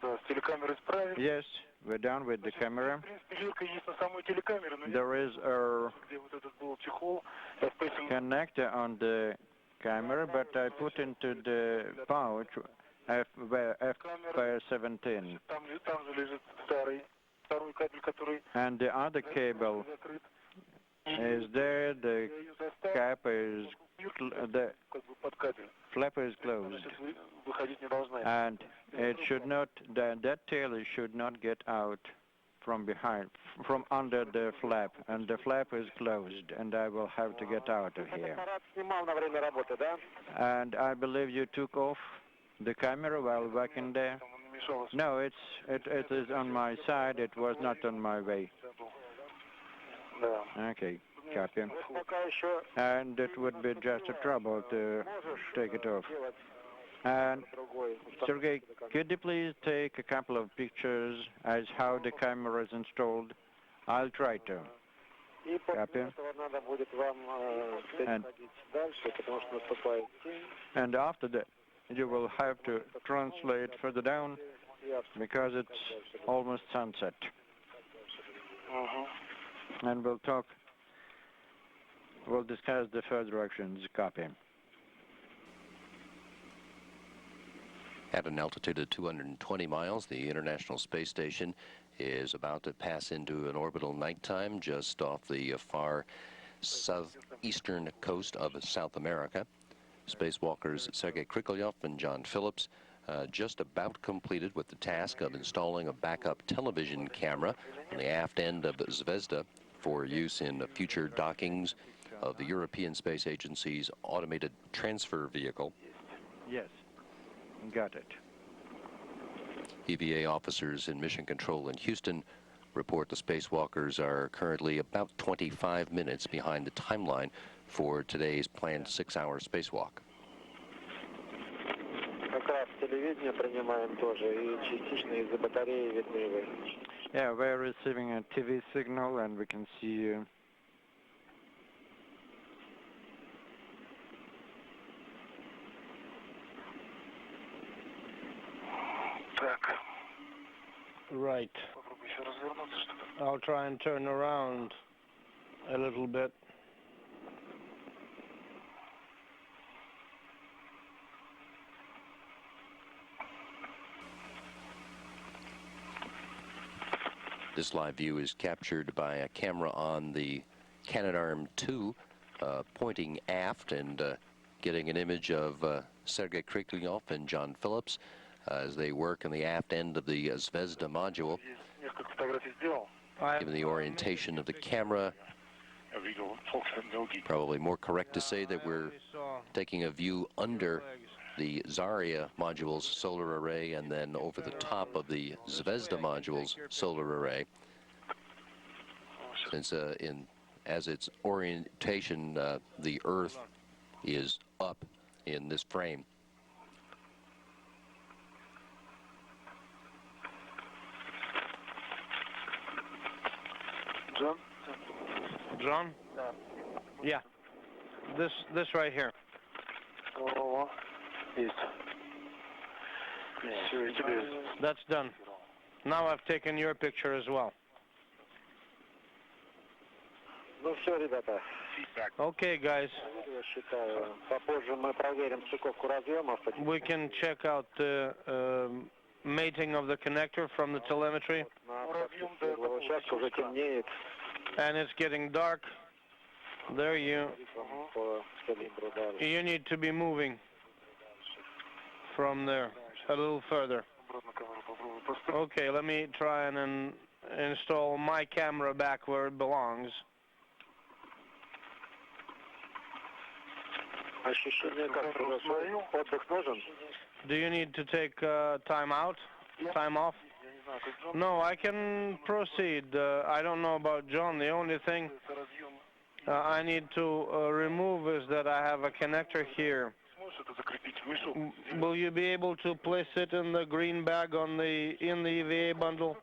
Да, с телекамерой справились. Yes, we're done with the camera. В принципе, дырка есть на самой телекамере, но There is a где вот этот был чехол, я спросил, connector on the camera, but I put into the pouch F17. там же лежит второй кабель, который And the other cable закрыт. is there, the cap is, the Как бы под кабель. flapper is closed. Значит, выходить не должна. And it should not, that tail should not get out from behind, from under the flap, and the flap is closed, and I will have to get out of here. Снимал на время работы, да? And I believe you took off the camera while working there? Там он мешался. No, it is on my side, it was not on my way. Да. Okay, copy. Пока еще And it would be just a trouble to take it off. And другой. Sergey, could you please take a couple of pictures as how the camera is installed? I'll try to. И после Copy. этого надо будет вам переходить дальше, потому что наступает день. And after that, you will have to translate further down because it's almost sunset. And we'll discuss the further actions. Copy. At an altitude of 220 miles, the International Space Station is about to pass into an orbital nighttime just off the far southeastern coast of South America. Spacewalkers Sergei Kriklev and John Phillips just about completed with the task of installing a backup television camera on the aft end of Zvezda for use in future dockings of the European Space Agency's automated transfer vehicle. Yes, got it. EVA officers in Mission Control in Houston report the spacewalkers are currently about 25 minutes behind the timeline for today's planned 6-hour spacewalk. Как раз телевидение принимаем тоже, и частично из-за батареи видны вы. Yeah, we're receiving a TV signal and we can see you. Так. Right. Попробуй еще развернуться, чтобы... I'll try and turn around a little bit. This live view is captured by a camera on the Canadarm2 pointing aft and getting an image of Sergei Kriklev and John Phillips as they work in the aft end of the Zvezda module. Несколько фотографий сделал. Given the orientation of the camera, Я видел ноги. probably more correct to say that we're taking a view under the Zarya module's solar array and then over the top of the Zvezda module's solar array. Since as its orientation, the Earth is up in this frame. John? Yeah. This right here. О, есть. Все, и теперь. That's done. Now I've taken your picture as well. Ну все, ребята. Okay, guys. Я считаю, попозже мы проверим стыковку разъемов. We can check out the mating of the connector from the telemetry. Участка уже темнеет. And it's getting dark. There you need to be moving from there a little further. Okay, let me try and install my camera back where it belongs. Ощущение как произошло? Отдых нужен? Do you need to take time out? Time off? No, I can proceed. I don't know about John. The only thing I need to remove is that I have a connector here. Will you be able to place it in the green bag in the EVA bundle?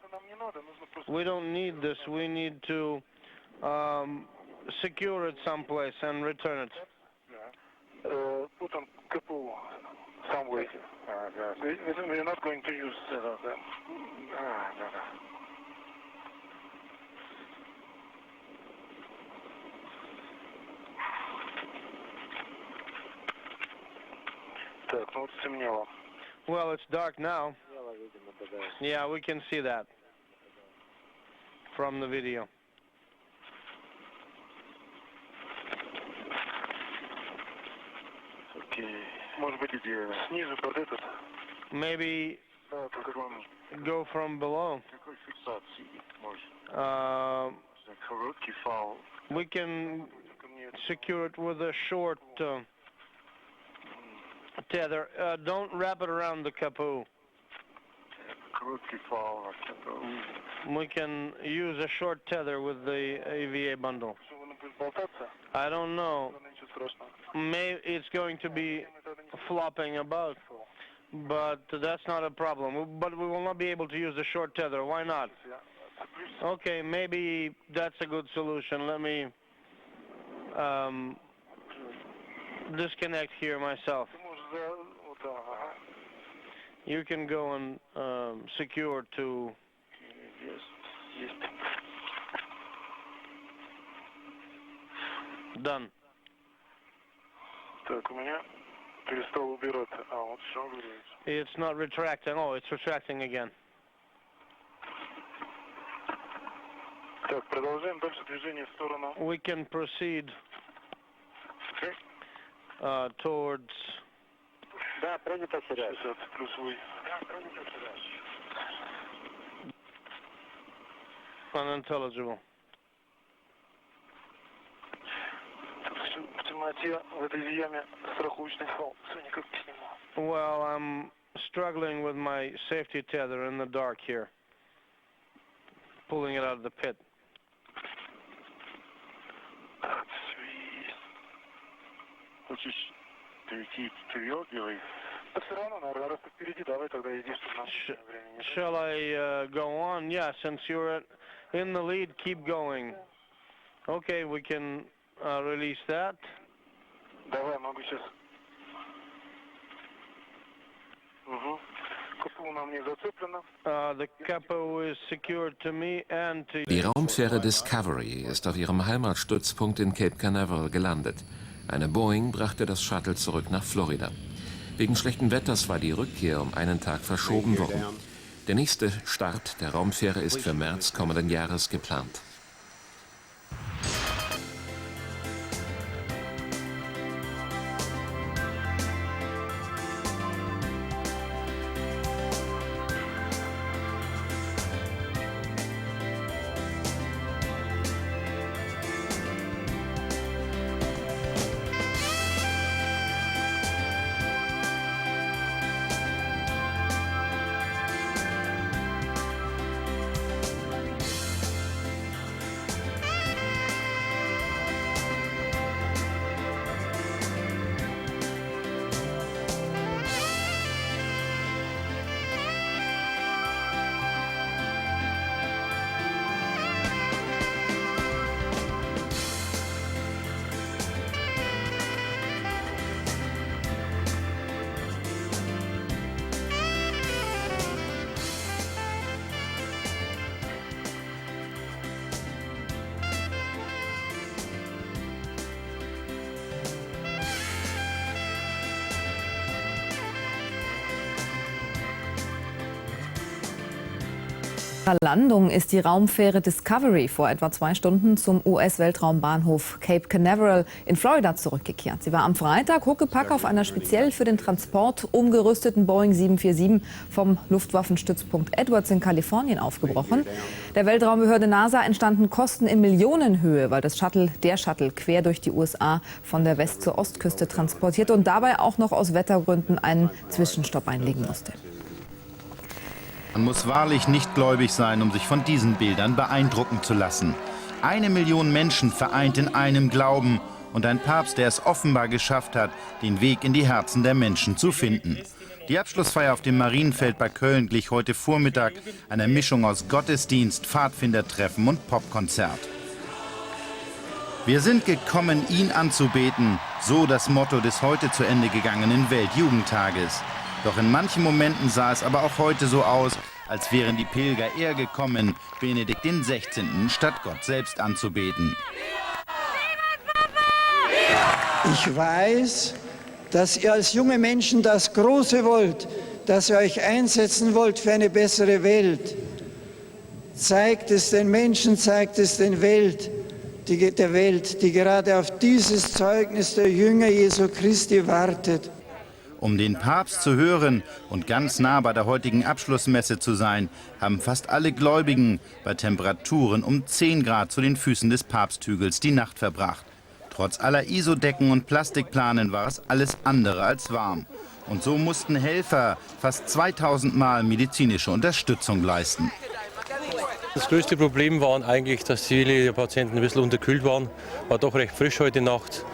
We don't need this. We need to secure it someplace and return it. Put on couple somewhere. We're not going to use them. Так, ну вот стемнело. Well, it's dark now. Yeah, we can see that from the video. Окей. Может быть, идея. Снизу под этот. Maybe Да, только вам go from below. какой фиксации можно? Короткий фал. We can secure it with a short tether. Don't wrap it around the capot. Короткий фал. We can use a short tether with the AVA bundle. Что, он будет болтаться? I don't know. Ничего страшного. It's going to be flopping about, but that's not a problem. But we will not be able to use the short tether. Why not? Okay, maybe that's a good solution. Let me disconnect here myself. You can go and secure to... Done. Так, у меня перестал убираться. А, вот все убирается. It's not retracting. Oh, it's retracting again. Так, продолжаем дальше движение в сторону. We can proceed towards... Да, принято, Сереж. 60 плюсовый. Unintelligible. В темноте, в этой яме страховочный фал. Все никак не сниму. Well, I'm struggling with my safety tether in the dark here. Pulling it out of the pit. Так, все есть. Хочешь перейти вперед, делай. Да все равно, наверное, раз ты впереди, давай тогда иди, чтобы нам времени. Shall I go on? Yeah, since you're in the lead, keep going. Okay, we can release that. Давай, могу сейчас. Угу. КПУ на мне зацеплено. The capo is secured to me and to... Die Raumfähre Discovery ist auf ihrem Heimatstützpunkt in Cape Canaveral gelandet. Eine Boeing brachte das Shuttle zurück nach Florida. Wegen schlechten Wetters war die Rückkehr um einen Tag verschoben worden. Der nächste Start der Raumfähre ist für März kommenden Jahres geplant. ihrer Landung ist die Raumfähre Discovery vor etwa 2 Stunden zum US-Weltraumbahnhof Cape Canaveral in Florida zurückgekehrt. Sie war am Freitag huckepack auf einer speziell für den Transport umgerüsteten Boeing 747 vom Luftwaffenstützpunkt Edwards in Kalifornien aufgebrochen. Der Weltraumbehörde NASA entstanden Kosten in Millionenhöhe, weil der Shuttle quer durch die USA von der West- zur Ostküste transportiert und dabei auch noch aus Wettergründen einen Zwischenstopp einlegen musste. Man muss wahrlich nicht gläubig sein, um sich von diesen Bildern beeindrucken zu lassen. 1 Million Menschen vereint in einem Glauben und ein Papst, der es offenbar geschafft hat, den Weg in die Herzen der Menschen zu finden. Die Abschlussfeier auf dem Marienfeld bei Köln glich heute Vormittag einer Mischung aus Gottesdienst, Pfadfindertreffen und Popkonzert. Wir sind gekommen, ihn anzubeten, so das Motto des heute zu Ende gegangenen Weltjugendtages. Doch in manchen Momenten sah es aber auch heute so aus, als wären die Pilger eher gekommen, Benedikt XVI. Statt Gott selbst anzubeten. Ich weiß, dass ihr als junge Menschen das Große wollt, dass ihr euch einsetzen wollt für eine bessere Welt. Zeigt es den Menschen, zeigt es der Welt, die gerade auf dieses Zeugnis der Jünger Jesu Christi wartet. Um den Papst zu hören und ganz nah bei der heutigen Abschlussmesse zu sein, haben fast alle Gläubigen bei Temperaturen um 10 Grad zu den Füßen des Papsthügels die Nacht verbracht. Trotz aller ISO-Decken und Plastikplanen war es alles andere als warm. Und so mussten Helfer fast 2000 Mal medizinische Unterstützung leisten. Das größte Problem war eigentlich, dass viele Patienten ein bisschen unterkühlt waren. War doch recht frisch heute Nacht.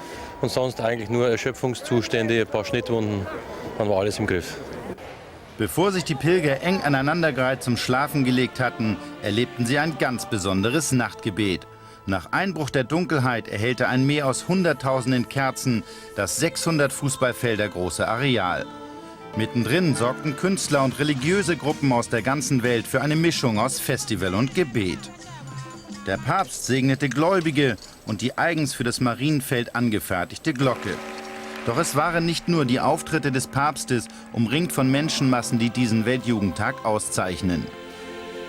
Und sonst eigentlich nur Erschöpfungszustände, ein paar Schnittwunden, dann war alles im Griff. Bevor sich die Pilger eng aneinandergereiht zum Schlafen gelegt hatten, erlebten sie ein ganz besonderes Nachtgebet. Nach Einbruch der Dunkelheit erhellte ein Meer aus Hunderttausenden Kerzen das 600 Fußballfelder große Areal. Mittendrin sorgten Künstler und religiöse Gruppen aus der ganzen Welt für eine Mischung aus Festival und Gebet. Der Papst segnete Gläubige und die eigens für das Marienfeld angefertigte Glocke. Doch es waren nicht nur die Auftritte des Papstes, umringt von Menschenmassen, die diesen Weltjugendtag auszeichnen.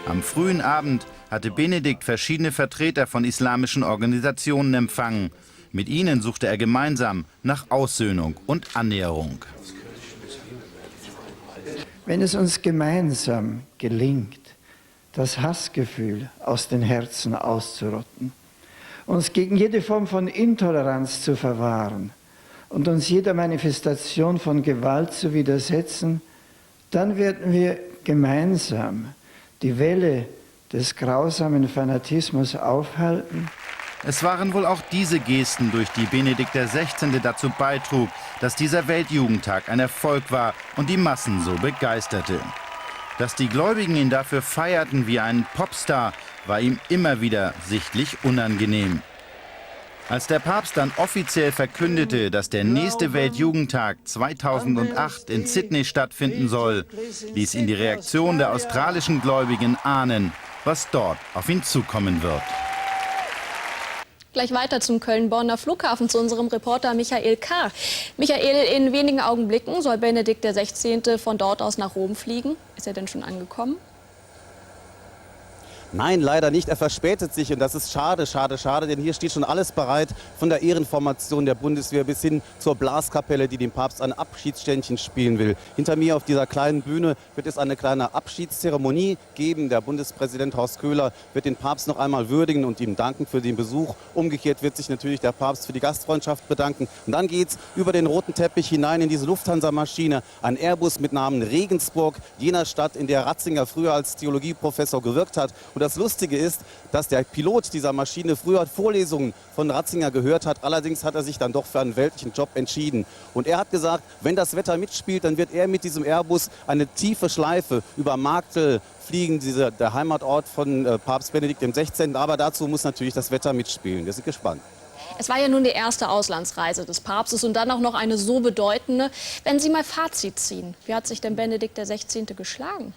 Am frühen Abend hatte Benedikt verschiedene Vertreter von islamischen Organisationen empfangen. Mit ihnen suchte er gemeinsam nach Aussöhnung und Annäherung. Wenn es uns gemeinsam gelingt, das Hassgefühl aus den Herzen auszurotten, uns gegen jede Form von Intoleranz zu verwahren und uns jeder Manifestation von Gewalt zu widersetzen, dann werden wir gemeinsam die Welle des grausamen Fanatismus aufhalten. Es waren wohl auch diese Gesten, durch die Benedikt XVI. Dazu beitrug, dass dieser Weltjugendtag ein Erfolg war und die Massen so begeisterte. Dass die Gläubigen ihn dafür feierten wie einen Popstar, war ihm immer wieder sichtlich unangenehm. Als der Papst dann offiziell verkündete, dass der nächste Weltjugendtag 2008 in Sydney stattfinden soll, ließ ihn die Reaktion der australischen Gläubigen ahnen, was dort auf ihn zukommen wird. Gleich weiter zum Köln-Bonner Flughafen zu unserem Reporter Michael K. Michael, in wenigen Augenblicken soll Benedikt XVI. Von dort aus nach Rom fliegen. Ist er denn schon angekommen? Nein, leider nicht. Er verspätet sich und das ist schade, schade, schade, denn hier steht schon alles bereit, von der Ehrenformation der Bundeswehr bis hin zur Blaskapelle, die dem Papst ein Abschiedsständchen spielen will. Hinter mir auf dieser kleinen Bühne wird es eine kleine Abschiedszeremonie geben. Der Bundespräsident Horst Köhler wird den Papst noch einmal würdigen und ihm danken für den Besuch. Umgekehrt wird sich natürlich der Papst für die Gastfreundschaft bedanken. Und dann geht es über den roten Teppich hinein in diese Lufthansa-Maschine. Ein Airbus mit Namen Regensburg, jener Stadt, in der Ratzinger früher als Theologieprofessor gewirkt hat. Und das Lustige ist, dass der Pilot dieser Maschine früher Vorlesungen von Ratzinger gehört hat. Allerdings hat er sich dann doch für einen weltlichen Job entschieden. Und er hat gesagt, wenn das Wetter mitspielt, dann wird er mit diesem Airbus eine tiefe Schleife über Marktl fliegen, der Heimatort von Papst Benedikt XVI. Aber dazu muss natürlich das Wetter mitspielen. Wir sind gespannt. Es war ja nun die erste Auslandsreise des Papstes und dann auch noch eine so bedeutende. Wenn Sie mal Fazit ziehen, wie hat sich denn Benedikt XVI. Geschlagen?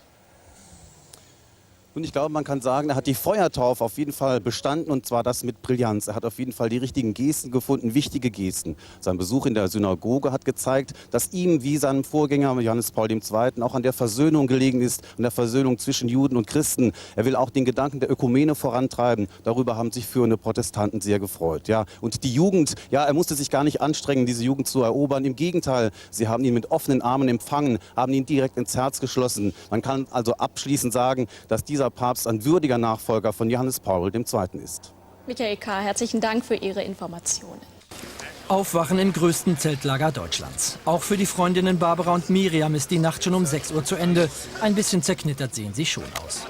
Und ich glaube, man kann sagen, er hat die Feuertaufe auf jeden Fall bestanden, und zwar das mit Brillanz. Er hat auf jeden Fall die richtigen Gesten gefunden, wichtige Gesten. Sein Besuch in der Synagoge hat gezeigt, dass ihm wie seinem Vorgänger Johannes Paul II. Auch an der Versöhnung gelegen ist, an der Versöhnung zwischen Juden und Christen. Er will auch den Gedanken der Ökumene vorantreiben. Darüber haben sich führende Protestanten sehr gefreut. Ja. Und die Jugend, ja, er musste sich gar nicht anstrengen, diese Jugend zu erobern. Im Gegenteil, sie haben ihn mit offenen Armen empfangen, haben ihn direkt ins Herz geschlossen. Man kann also abschließend sagen, dass dieser Papst ein würdiger Nachfolger von Johannes Paul II. Ist. Michael K., herzlichen Dank für Ihre Informationen. Aufwachen im größten Zeltlager Deutschlands. Auch für die Freundinnen Barbara und Miriam ist die Nacht schon um 6 Uhr zu Ende. Ein bisschen zerknittert sehen sie schon aus.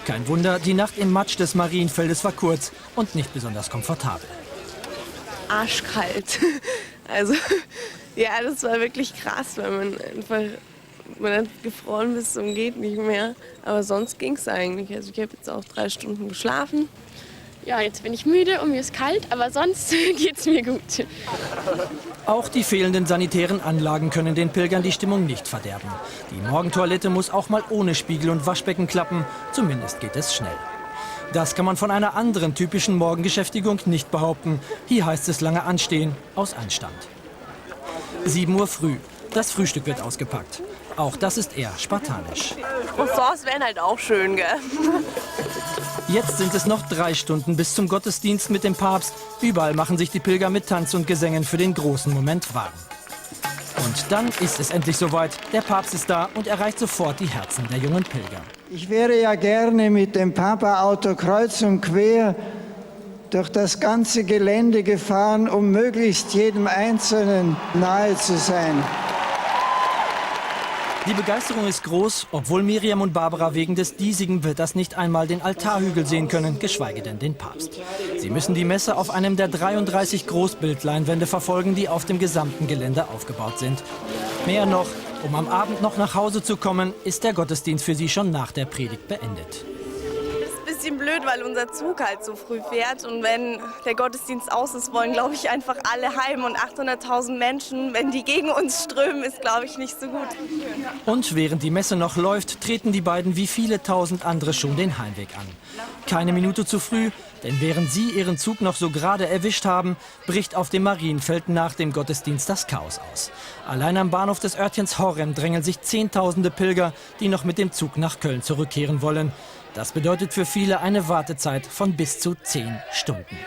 Kein Wunder, die Nacht im Matsch des Marienfeldes war kurz und nicht besonders komfortabel. Arschkalt. Also, ja, das war wirklich krass, weil man hat gefroren bis zum geht nicht mehr. Aber sonst ging es eigentlich. Also ich habe jetzt auch 3 Stunden geschlafen. Ja, jetzt bin ich müde und mir ist kalt, aber sonst geht's mir gut. Auch die fehlenden sanitären Anlagen können den Pilgern die Stimmung nicht verderben. Die Morgentoilette muss auch mal ohne Spiegel und Waschbecken klappen. Zumindest geht es schnell. Das kann man von einer anderen typischen Morgenbeschäftigung nicht behaupten. Hier heißt es lange anstehen, aus Anstand. 7 Uhr früh. Das Frühstück wird ausgepackt. Auch das ist eher spartanisch. Croissants wären halt auch schön, gell? Jetzt sind es noch 3 Stunden bis zum Gottesdienst mit dem Papst. Überall machen sich die Pilger mit Tanz und Gesängen für den großen Moment warm. Und dann ist es endlich soweit. Der Papst ist da und erreicht sofort die Herzen der jungen Pilger. Ich wäre ja gerne mit dem Papa-Auto kreuz und quer durch das ganze Gelände gefahren, um möglichst jedem Einzelnen nahe zu sein. Die Begeisterung ist groß, obwohl Miriam und Barbara wegen des diesigen Wetters nicht einmal den Altarhügel sehen können, geschweige denn den Papst. Sie müssen die Messe auf einem der 33 Großbildleinwände verfolgen, die auf dem gesamten Gelände aufgebaut sind. Mehr noch, um am Abend noch nach Hause zu kommen, ist der Gottesdienst für sie schon nach der Predigt beendet. Bisschen blöd, weil unser Zug halt so früh fährt, und wenn der Gottesdienst aus ist, wollen, glaube ich, einfach alle heim, und 800.000 Menschen, wenn die gegen uns strömen, ist, glaube ich, nicht so gut. Und während die Messe noch läuft, treten die beiden wie viele tausend andere schon den Heimweg an. Keine Minute zu früh, denn während sie ihren Zug noch so gerade erwischt haben, bricht auf dem Marienfeld nach dem Gottesdienst das Chaos aus. Allein am Bahnhof des Örtchens Horrem drängeln sich Zehntausende Pilger, die noch mit dem Zug nach Köln zurückkehren wollen. Das bedeutet für viele eine Wartezeit von bis zu 10 Stunden.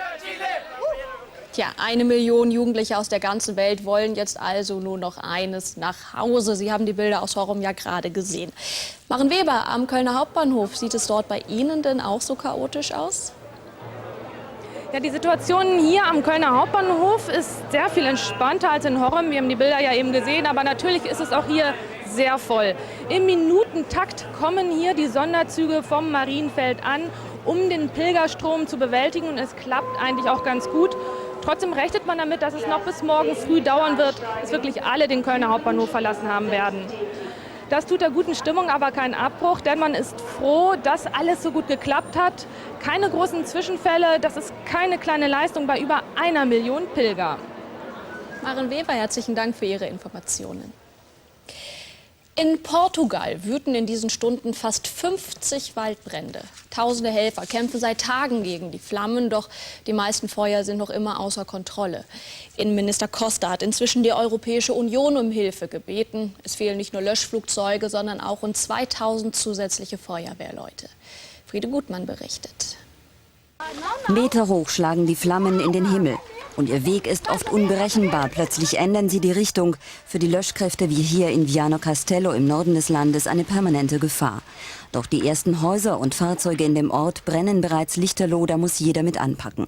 Tja, 1 Million Jugendliche aus der ganzen Welt wollen jetzt also nur noch eines: nach Hause. Sie haben die Bilder aus Horrem ja gerade gesehen. Maren Weber, am Kölner Hauptbahnhof, sieht es dort bei Ihnen denn auch so chaotisch aus? Ja, die Situation hier am Kölner Hauptbahnhof ist sehr viel entspannter als in Horrem. Wir haben die Bilder ja eben gesehen, aber natürlich ist es auch hier sehr voll. Im Minutentakt kommen hier die Sonderzüge vom Marienfeld an, um den Pilgerstrom zu bewältigen, und es klappt eigentlich auch ganz gut. Trotzdem rechnet man damit, dass es noch bis morgen früh dauern wird, bis wirklich alle den Kölner Hauptbahnhof verlassen haben werden. Das tut der guten Stimmung aber keinen Abbruch, denn man ist froh, dass alles so gut geklappt hat. Keine großen Zwischenfälle, das ist keine kleine Leistung bei über 1 Million Pilger. Maren Weber, herzlichen Dank für Ihre Informationen. In Portugal wüten in diesen Stunden fast 50 Waldbrände. Tausende Helfer kämpfen seit Tagen gegen die Flammen, doch die meisten Feuer sind noch immer außer Kontrolle. Innenminister Costa hat inzwischen die Europäische Union um Hilfe gebeten. Es fehlen nicht nur Löschflugzeuge, sondern auch rund 2000 zusätzliche Feuerwehrleute. Friede Gutmann berichtet. Meterhoch schlagen die Flammen in den Himmel. Und ihr Weg ist oft unberechenbar. Plötzlich ändern sie die Richtung. Für die Löschkräfte wie hier in Viano Castello im Norden des Landes eine permanente Gefahr. Doch die ersten Häuser und Fahrzeuge in dem Ort brennen bereits lichterloh, da muss jeder mit anpacken.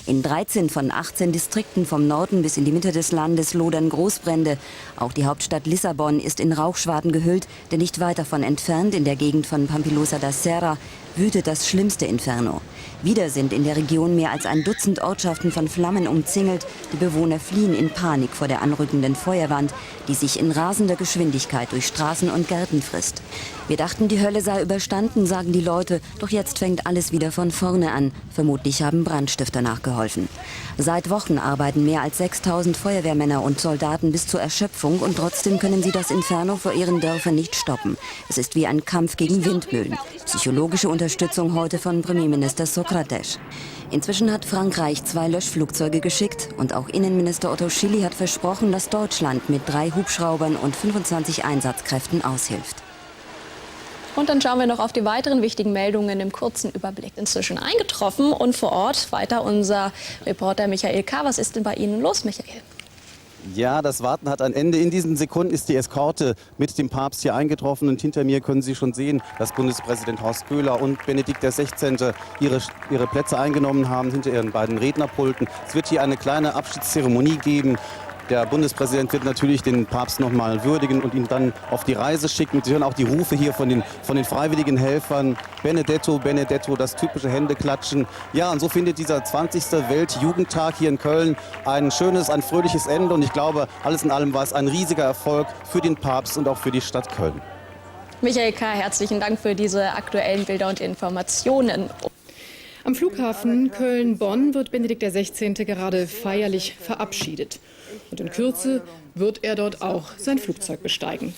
In 13 von 18 Distrikten vom Norden bis in die Mitte des Landes lodern Großbrände. Auch die Hauptstadt Lissabon ist in Rauchschwaden gehüllt, denn nicht weit davon entfernt, in der Gegend von Pampilosa da Serra, wütet das schlimmste Inferno. Wieder sind in der Region mehr als ein Dutzend Ortschaften von Flammen umzingelt. Die Bewohner fliehen in Panik vor der anrückenden Feuerwand, die sich in rasender Geschwindigkeit durch Straßen und Gärten frisst. Wir dachten, die Hölle sei überstanden, sagen die Leute. Doch jetzt fängt alles wieder von vorne an. Vermutlich haben Brandstifter nachgeholfen. Seit Wochen arbeiten mehr als 6000 Feuerwehrmänner und Soldaten bis zur Erschöpfung. Und trotzdem können sie das Inferno vor ihren Dörfern nicht stoppen. Es ist wie ein Kampf gegen Windmühlen. Psychologische Unterstützung heute von Premierminister Sokrates. Inzwischen hat Frankreich 2 Löschflugzeuge geschickt. Und auch Innenminister Otto Schily hat versprochen, dass Deutschland mit 3 Hubschraubern und 25 Einsatzkräften aushilft. Und dann schauen wir noch auf die weiteren wichtigen Meldungen im kurzen Überblick. Inzwischen eingetroffen und vor Ort weiter unser Reporter Michael K. Was ist denn bei Ihnen los, Michael? Ja, das Warten hat ein Ende. In diesen Sekunden ist die Eskorte mit dem Papst hier eingetroffen. Und hinter mir können Sie schon sehen, dass Bundespräsident Horst Köhler und Benedikt XVI. Ihre Plätze eingenommen haben, hinter ihren beiden Rednerpulten. Es wird hier eine kleine Abschiedszeremonie geben. Der Bundespräsident wird natürlich den Papst noch mal würdigen und ihn dann auf die Reise schicken. Sie hören auch die Rufe hier von den freiwilligen Helfern. Benedetto, Benedetto, das typische Händeklatschen. Ja, und so findet dieser 20. Weltjugendtag hier in Köln ein schönes, ein fröhliches Ende. Und ich glaube, alles in allem war es ein riesiger Erfolg für den Papst und auch für die Stadt Köln. Michael K., herzlichen Dank für diese aktuellen Bilder und Informationen. Am Flughafen Köln-Bonn wird Benedikt XVI. Gerade feierlich verabschiedet. Und in Kürze wird er dort auch sein Flugzeug besteigen.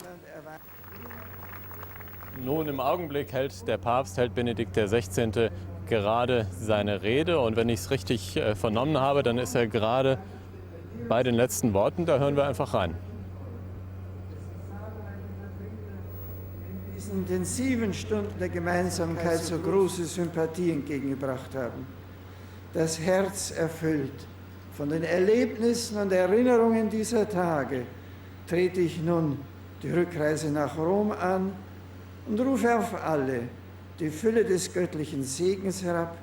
Nun, im Augenblick hält Benedikt XVI. Gerade seine Rede. Und wenn ich es richtig vernommen habe, dann ist er gerade bei den letzten Worten. Da hören wir einfach rein. Diesen intensiven Stunden der Gemeinsamkeit so große Sympathie entgegengebracht haben. Das Herz erfüllt. Von den Erlebnissen und Erinnerungen dieser Tage trete ich nun die Rückreise nach Rom an und rufe auf alle die Fülle des göttlichen Segens herab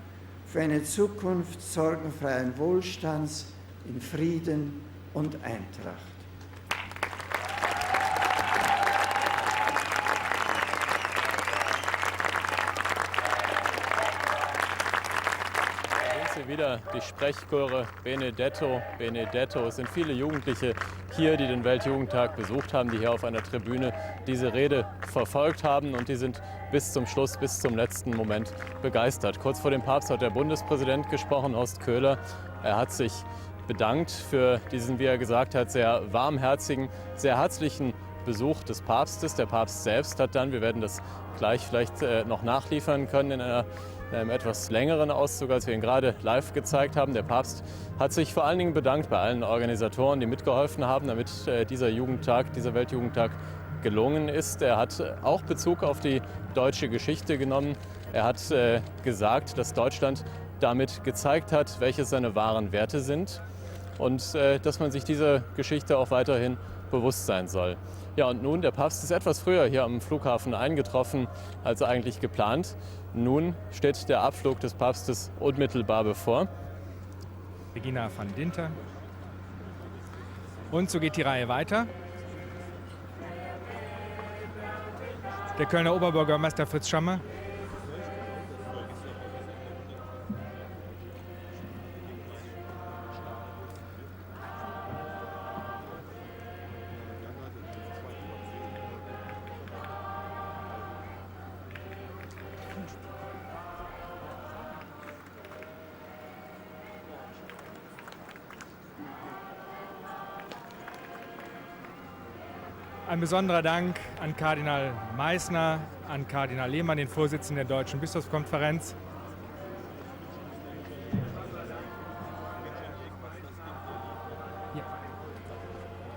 für eine Zukunft sorgenfreien Wohlstands in Frieden und Eintracht. Wieder die Sprechchöre Benedetto, Benedetto. Es sind viele Jugendliche hier, die den Weltjugendtag besucht haben, die hier auf einer Tribüne diese Rede verfolgt haben und die sind bis zum Schluss, bis zum letzten Moment begeistert. Kurz vor dem Papst hat der Bundespräsident gesprochen, Horst Köhler. Er hat sich bedankt für diesen, wie er gesagt hat, sehr warmherzigen, sehr herzlichen Besuch des Papstes. Der Papst selbst hat dann, wir werden das gleich vielleicht noch nachliefern können, in einem etwas längeren Auszug, als wir ihn gerade live gezeigt haben. Der Papst hat sich vor allen Dingen bedankt bei allen Organisatoren, die mitgeholfen haben, damit dieser Weltjugendtag gelungen ist. Er hat auch Bezug auf die deutsche Geschichte genommen. Er hat gesagt, dass Deutschland damit gezeigt hat, welche seine wahren Werte sind und dass man sich dieser Geschichte auch weiterhin bewusst sein soll. Ja, und nun, der Papst ist etwas früher hier am Flughafen eingetroffen als eigentlich geplant. Nun steht der Abflug des Papstes unmittelbar bevor. Regina van Dinter. Und so geht die Reihe weiter. Der Kölner Oberbürgermeister Fritz Schammer. Ein besonderer Dank an Kardinal Meissner, an Kardinal Lehmann, den Vorsitzenden der Deutschen Bischofskonferenz. Ja.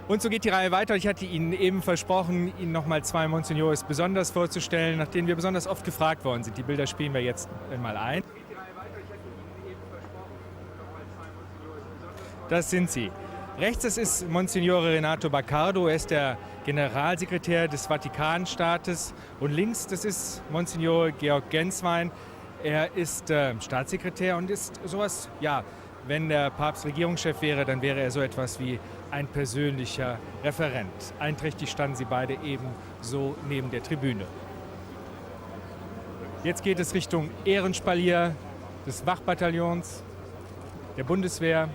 Und so geht die Reihe weiter. Ich hatte Ihnen eben versprochen, Ihnen noch mal 2 Monsignores besonders vorzustellen, nach denen wir besonders oft gefragt worden sind. Die Bilder spielen wir jetzt mal ein. Das sind sie. Rechts, das ist Monsignore Renato Baccardo, er ist der Generalsekretär des Vatikanstaates. Und links, das ist Monsignor Georg Genswein, er ist Staatssekretär und ist sowas, ja, wenn der Papst Regierungschef wäre, dann wäre er so etwas wie ein persönlicher Referent. Einträchtig standen sie beide eben so neben der Tribüne. Jetzt geht es Richtung Ehrenspalier des Wachbataillons der Bundeswehr.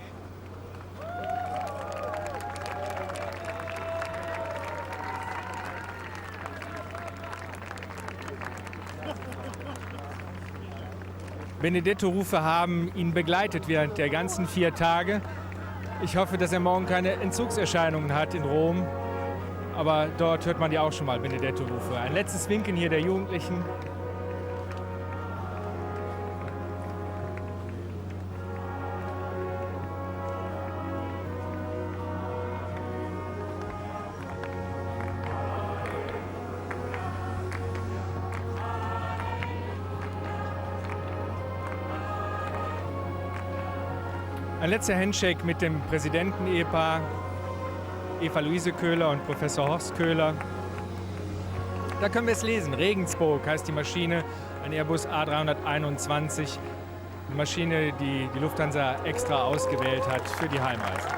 Benedetto-Rufe haben ihn begleitet während der ganzen 4 Tage. Ich hoffe, dass er morgen keine Entzugserscheinungen hat in Rom. Aber dort hört man ja auch schon mal Benedetto-Rufe. Ein letztes Winken hier der Jugendlichen. Ein letzter Handshake mit dem Präsidenten-Ehepaar, Eva-Luise Köhler und Professor Horst Köhler. Da können wir es lesen. Regensburg heißt die Maschine, ein Airbus A321. Eine Maschine, die die Lufthansa extra ausgewählt hat für die Heimreise.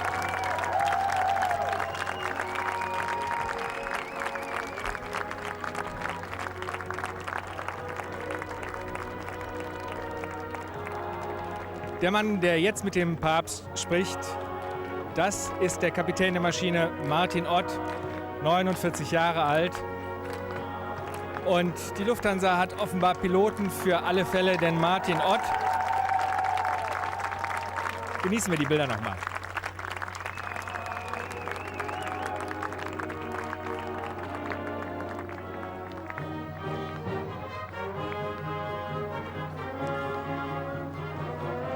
Der Mann, der jetzt mit dem Papst spricht, das ist der Kapitän der Maschine Martin Ott, 49 Jahre alt. Und die Lufthansa hat offenbar Piloten für alle Fälle, denn Martin Ott, genießen wir die Bilder nochmal.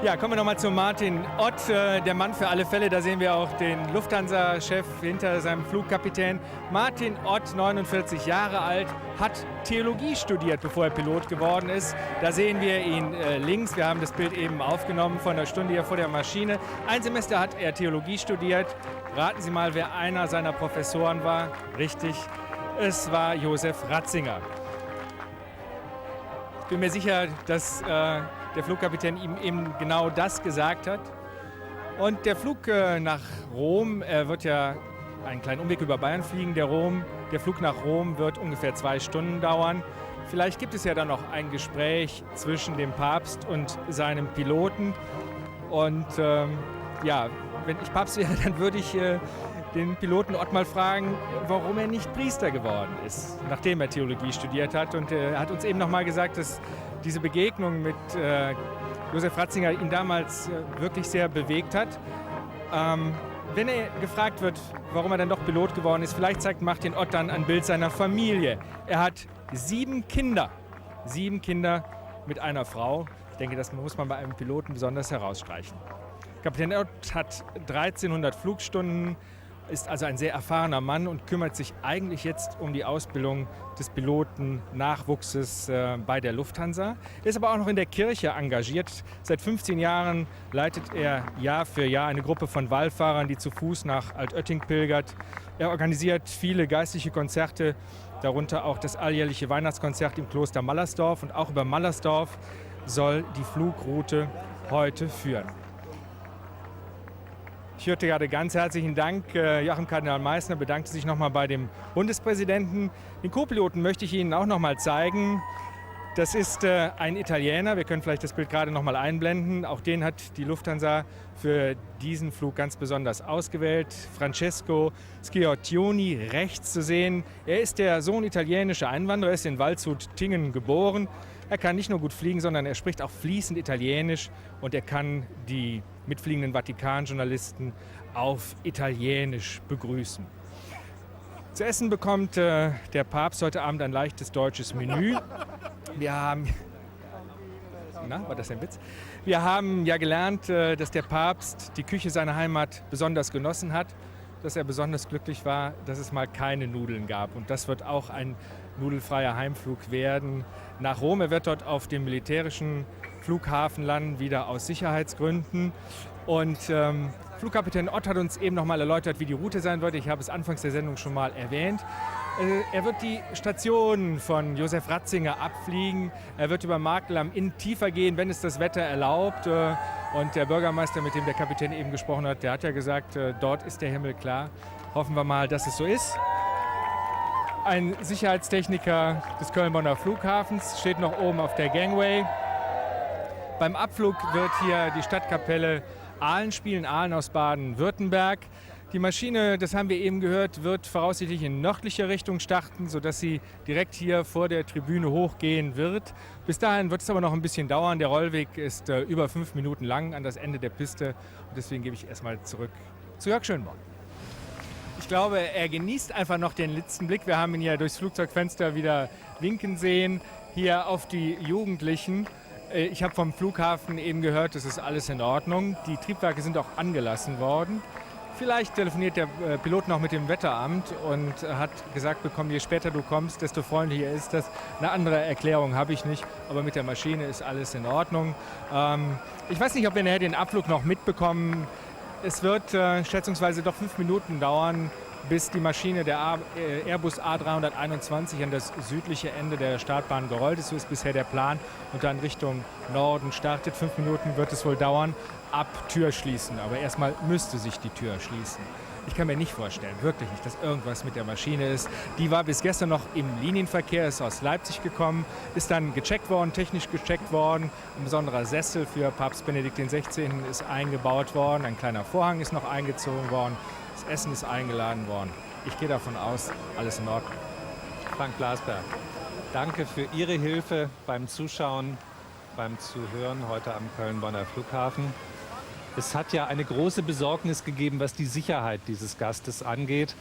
Ja, kommen wir nochmal zu Martin Ott, der Mann für alle Fälle. Da sehen wir auch den Lufthansa-Chef hinter seinem Flugkapitän. Martin Ott, 49 Jahre alt, hat Theologie studiert, bevor er Pilot geworden ist. Da sehen wir ihn links. Wir haben das Bild eben aufgenommen von der Stunde hier vor der Maschine. Ein Semester hat er Theologie studiert. Raten Sie mal, wer einer seiner Professoren war. Richtig, es war Josef Ratzinger. Ich bin mir sicher, dass der Flugkapitän ihm eben genau das gesagt hat. Und der Flug nach Rom, er wird ja einen kleinen Umweg über Bayern fliegen, der Flug nach Rom wird ungefähr 2 Stunden dauern. Vielleicht gibt es ja dann noch ein Gespräch zwischen dem Papst und seinem Piloten. Und ja, wenn ich Papst wäre, dann würde ich den Piloten Ott mal fragen, warum er nicht Priester geworden ist, nachdem er Theologie studiert hat. Und er hat uns eben noch mal gesagt, dass diese Begegnung mit Josef Ratzinger ihn damals wirklich sehr bewegt hat. Wenn er gefragt wird, warum er dann doch Pilot geworden ist, vielleicht zeigt Martin Ott dann ein Bild seiner Familie. Er hat 7 Kinder. 7 Kinder mit einer Frau. Ich denke, das muss man bei einem Piloten besonders herausstreichen. Kapitän Ott hat 1300 Flugstunden, ist also ein sehr erfahrener Mann und kümmert sich eigentlich jetzt um die Ausbildung des Pilotennachwuchses bei der Lufthansa. Er ist aber auch noch in der Kirche engagiert. Seit 15 Jahren leitet er Jahr für Jahr eine Gruppe von Wallfahrern, die zu Fuß nach Altötting pilgert. Er organisiert viele geistliche Konzerte, darunter auch das alljährliche Weihnachtskonzert im Kloster Mallersdorf. Und auch über Mallersdorf soll die Flugroute heute führen. Ich hörte gerade ganz herzlichen Dank. Joachim Kardinal Meissner bedankte sich nochmal bei dem Bundespräsidenten. Den Co-Piloten möchte ich Ihnen auch nochmal zeigen. Das ist ein Italiener. Wir können vielleicht das Bild gerade nochmal einblenden. Auch den hat die Lufthansa für diesen Flug ganz besonders ausgewählt. Francesco Schiottioni, rechts zu sehen. Er ist der Sohn italienischer Einwanderer, ist in Waldshut-Tingen geboren. Er kann nicht nur gut fliegen, sondern er spricht auch fließend Italienisch und er kann die mitfliegenden Vatikan-Journalisten auf Italienisch begrüßen. Zu essen bekommt der Papst heute Abend ein leichtes deutsches Menü. Wir haben... Na, war das ein Witz? Wir haben ja gelernt, dass der Papst die Küche seiner Heimat besonders genossen hat, dass er besonders glücklich war, dass es mal keine Nudeln gab. Und das wird auch ein nudelfreier Heimflug werden nach Rom. Er wird dort auf dem militärischen Flughafen landen, wieder aus Sicherheitsgründen. Und Flugkapitän Ott hat uns eben noch mal erläutert, wie die Route sein wird. Ich habe es anfangs der Sendung schon mal erwähnt. Er wird die Station von Josef Ratzinger abfliegen. Er wird über Markel am Inn tiefer gehen, wenn es das Wetter erlaubt. Und der Bürgermeister, mit dem der Kapitän eben gesprochen hat, der hat ja gesagt, dort ist der Himmel klar. Hoffen wir mal, dass es so ist. Ein Sicherheitstechniker des Köln-Bonner Flughafens steht noch oben auf der Gangway. Beim Abflug wird hier die Stadtkapelle Aalen spielen, Aalen aus Baden-Württemberg. Die Maschine, das haben wir eben gehört, wird voraussichtlich in nördlicher Richtung starten, sodass sie direkt hier vor der Tribüne hochgehen wird. Bis dahin wird es aber noch ein bisschen dauern. Der Rollweg ist über 5 Minuten lang an das Ende der Piste. Und deswegen gebe ich erstmal zurück zu Jörg Schönborn. Ich glaube, er genießt einfach noch den letzten Blick. Wir haben ihn ja durchs Flugzeugfenster wieder winken sehen, hier auf die Jugendlichen. Ich habe vom Flughafen eben gehört, das ist alles in Ordnung. Die Triebwerke sind auch angelassen worden. Vielleicht telefoniert der Pilot noch mit dem Wetteramt und hat gesagt bekommen, je später du kommst, desto freundlicher ist das. Eine andere Erklärung habe ich nicht, aber mit der Maschine ist alles in Ordnung. Ich weiß nicht, ob wir nachher den Abflug noch mitbekommen. Es wird schätzungsweise doch 5 Minuten dauern, bis die Maschine, der Airbus A321, an das südliche Ende der Startbahn gerollt ist. So ist bisher der Plan und dann Richtung Norden startet. 5 Minuten wird es wohl dauern, ab Tür schließen. Aber erstmal müsste sich die Tür schließen. Ich kann mir nicht vorstellen, wirklich nicht, dass irgendwas mit der Maschine ist. Die war bis gestern noch im Linienverkehr, ist aus Leipzig gekommen, ist dann gecheckt worden, technisch gecheckt worden. Ein besonderer Sessel für Papst Benedikt XVI. Ist eingebaut worden, ein kleiner Vorhang ist noch eingezogen worden. Das Essen ist eingeladen worden. Ich gehe davon aus, alles in Ordnung. Frank Blasberg, danke für Ihre Hilfe beim Zuschauen, beim Zuhören heute am Köln-Bonner Flughafen. Es hat ja eine große Besorgnis gegeben, was die Sicherheit dieses Gastes angeht.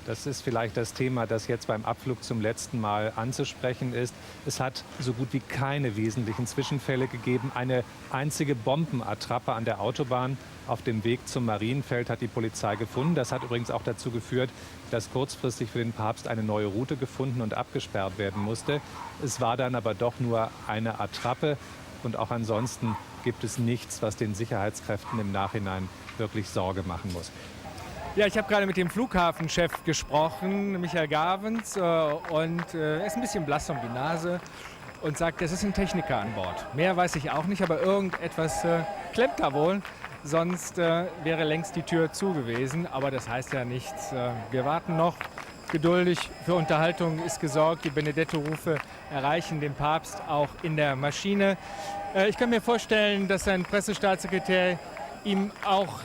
Das ist vielleicht das Thema, das jetzt beim Abflug zum letzten Mal anzusprechen ist. Es hat so gut wie keine wesentlichen Zwischenfälle gegeben. Eine einzige Bombenattrappe an der Autobahn auf dem Weg zum Marienfeld hat die Polizei gefunden. Das hat übrigens auch dazu geführt, dass kurzfristig für den Papst eine neue Route gefunden und abgesperrt werden musste. Es war dann aber doch nur eine Attrappe und auch ansonsten gibt es nichts, was den Sicherheitskräften im Nachhinein wirklich Sorge machen muss. Ja, ich habe gerade mit dem Flughafenchef gesprochen, Michael Gavens, und er ist ein bisschen blass um die Nase und sagt, es ist ein Techniker an Bord. Mehr weiß ich auch nicht, aber irgendetwas klemmt da wohl, sonst wäre längst die Tür zu gewesen, aber das heißt ja nichts. Wir warten noch geduldig, für Unterhaltung ist gesorgt, die Benedetto-Rufe erreichen den Papst auch in der Maschine. Ich kann mir vorstellen, dass sein Pressestaatssekretär ihm auch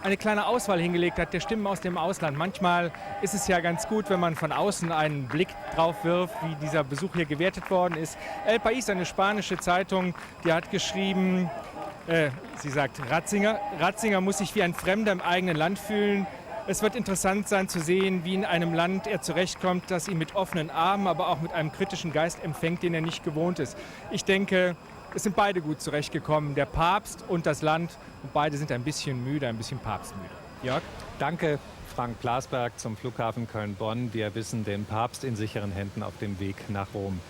eine kleine Auswahl hingelegt hat der Stimmen aus dem Ausland. Manchmal ist es ja ganz gut, wenn man von außen einen Blick drauf wirft, wie dieser Besuch hier gewertet worden ist. El País, eine spanische Zeitung, die hat geschrieben, sie sagt, Ratzinger muss sich wie ein Fremder im eigenen Land fühlen. Es wird interessant sein zu sehen, wie in einem Land er zurechtkommt, das ihn mit offenen Armen, aber auch mit einem kritischen Geist empfängt, den er nicht gewohnt ist. Ich denke, es sind beide gut zurechtgekommen, der Papst und das Land. Und beide sind ein bisschen müde, ein bisschen papstmüde. Jörg? Danke, Frank Blasberg zum Flughafen Köln-Bonn. Wir wissen den Papst in sicheren Händen auf dem Weg nach Rom.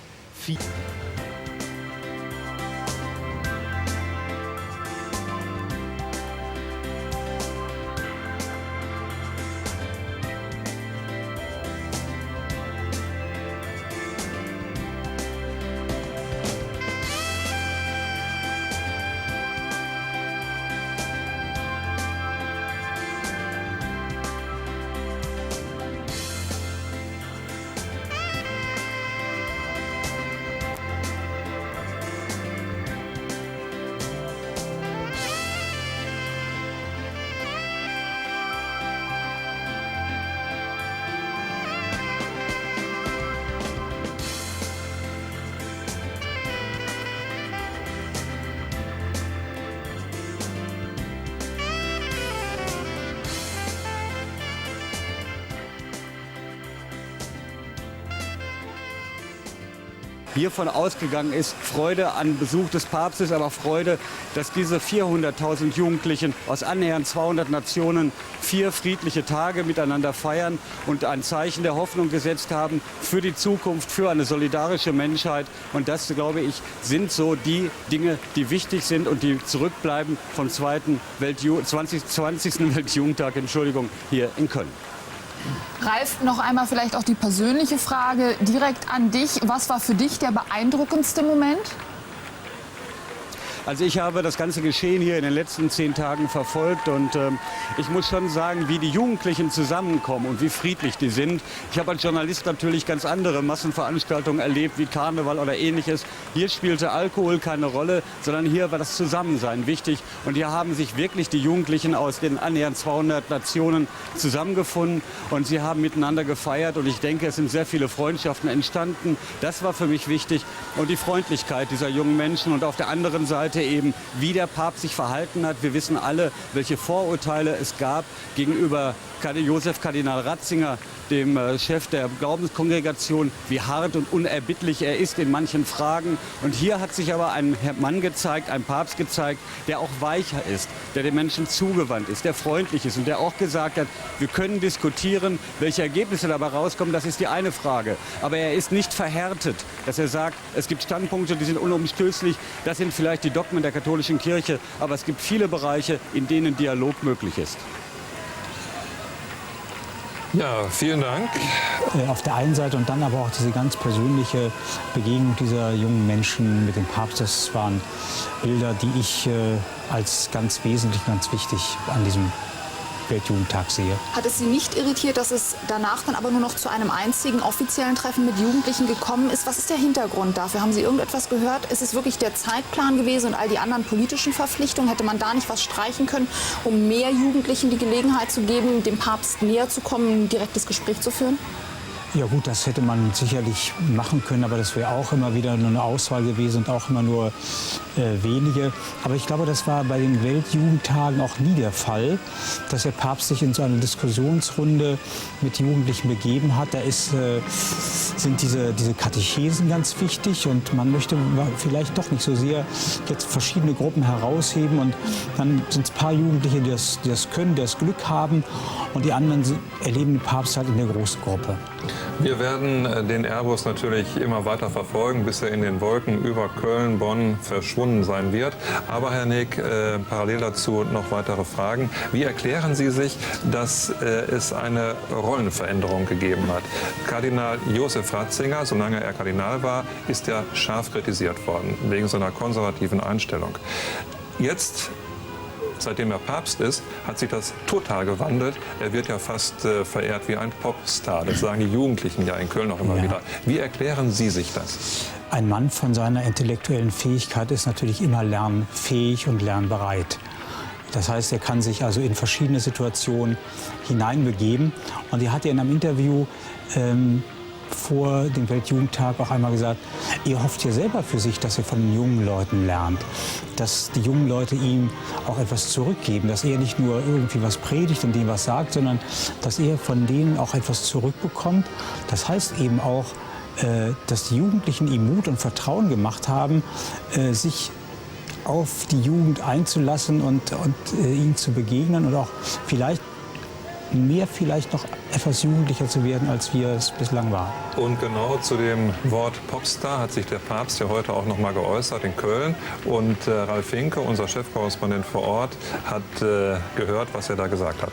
hiervon ausgegangen ist, Freude an Besuch des Papstes, aber Freude, dass diese 400.000 Jugendlichen aus annähernd 200 Nationen 4 friedliche Tage miteinander feiern und ein Zeichen der Hoffnung gesetzt haben für die Zukunft, für eine solidarische Menschheit. Und das, glaube ich, sind so die Dinge, die wichtig sind und die zurückbleiben vom 20. Weltjugendtag hier in Köln. Ralf, noch einmal vielleicht auch die persönliche Frage direkt an dich. Was war für dich der beeindruckendste Moment? Also ich habe das ganze Geschehen hier in den letzten 10 Tagen verfolgt und ich muss schon sagen, wie die Jugendlichen zusammenkommen und wie friedlich die sind. Ich habe als Journalist natürlich ganz andere Massenveranstaltungen erlebt, wie Karneval oder Ähnliches. Hier spielte Alkohol keine Rolle, sondern hier war das Zusammensein wichtig. Und hier haben sich wirklich die Jugendlichen aus den annähernd 200 Nationen zusammengefunden und sie haben miteinander gefeiert. Und ich denke, es sind sehr viele Freundschaften entstanden. Das war für mich wichtig. Und die Freundlichkeit dieser jungen Menschen und auf der anderen Seite eben, wie der Papst sich verhalten hat. Wir wissen alle, welche Vorurteile es gab gegenüber Josef Kardinal Ratzinger, dem Chef der Glaubenskongregation, wie hart und unerbittlich er ist in manchen Fragen. Und hier hat sich aber ein Mann gezeigt, ein Papst gezeigt, der auch weicher ist, der den Menschen zugewandt ist, der freundlich ist und der auch gesagt hat, wir können diskutieren, welche Ergebnisse dabei rauskommen, das ist die eine Frage. Aber er ist nicht verhärtet, dass er sagt, es gibt Standpunkte, die sind unumstößlich, das sind vielleicht die Dogmen der katholischen Kirche, aber es gibt viele Bereiche, in denen Dialog möglich ist. Ja, vielen Dank. Auf der einen Seite und dann aber auch diese ganz persönliche Begegnung dieser jungen Menschen mit dem Papst. Das waren Bilder, die ich als ganz wesentlich, ganz wichtig an diesem Weltjugendtag sehe. Hat es Sie nicht irritiert, dass es danach dann aber nur noch zu einem einzigen offiziellen Treffen mit Jugendlichen gekommen ist? Was ist der Hintergrund dafür? Haben Sie irgendetwas gehört? Ist es wirklich der Zeitplan gewesen und all die anderen politischen Verpflichtungen? Hätte man da nicht was streichen können, um mehr Jugendlichen die Gelegenheit zu geben, dem Papst näher zu kommen, ein direktes Gespräch zu führen? Ja gut, das hätte man sicherlich machen können, aber das wäre auch immer wieder nur eine Auswahl gewesen und auch immer nur wenige. Aber ich glaube, das war bei den Weltjugendtagen auch nie der Fall, dass der Papst sich in so eine Diskussionsrunde mit Jugendlichen begeben hat. Da sind diese Katechesen ganz wichtig und man möchte vielleicht doch nicht so sehr jetzt verschiedene Gruppen herausheben und dann sind es ein paar Jugendliche, die das können, die das Glück haben und die anderen erleben den Papst halt in der großen Gruppe. Wir werden den Airbus natürlich immer weiter verfolgen, bis er in den Wolken über Köln, Bonn verschwunden sein wird. Aber Herr Nick, parallel dazu noch weitere Fragen. Wie erklären Sie sich, dass es eine Rollenveränderung gegeben hat? Kardinal Josef Ratzinger, solange er Kardinal war, ist ja scharf kritisiert worden, wegen seiner konservativen Einstellung. Jetzt, seitdem er Papst ist, hat sich das total gewandelt. Er wird ja fast verehrt wie ein Popstar. Das sagen die Jugendlichen ja in Köln auch immer wieder. Wie erklären Sie sich das? Ein Mann von seiner intellektuellen Fähigkeit ist natürlich immer lernfähig und lernbereit. Das heißt, er kann sich also in verschiedene Situationen hineinbegeben. Und er hat ja in einem Interview vor dem Weltjugendtag auch einmal gesagt, ihr hofft ja selber für sich, dass ihr von den jungen Leuten lernt, dass die jungen Leute ihm auch etwas zurückgeben, dass er nicht nur irgendwie was predigt und denen was sagt, sondern dass er von denen auch etwas zurückbekommt. Das heißt eben auch, dass die Jugendlichen ihm Mut und Vertrauen gemacht haben, sich auf die Jugend einzulassen und ihnen zu begegnen und auch vielleicht noch etwas jugendlicher zu werden, als wir es bislang waren. Und genau zu dem Wort Popstar hat sich der Papst ja heute auch noch mal geäußert in Köln. Und Ralf Finke, unser Chefkorrespondent vor Ort, hat gehört, was er da gesagt hat.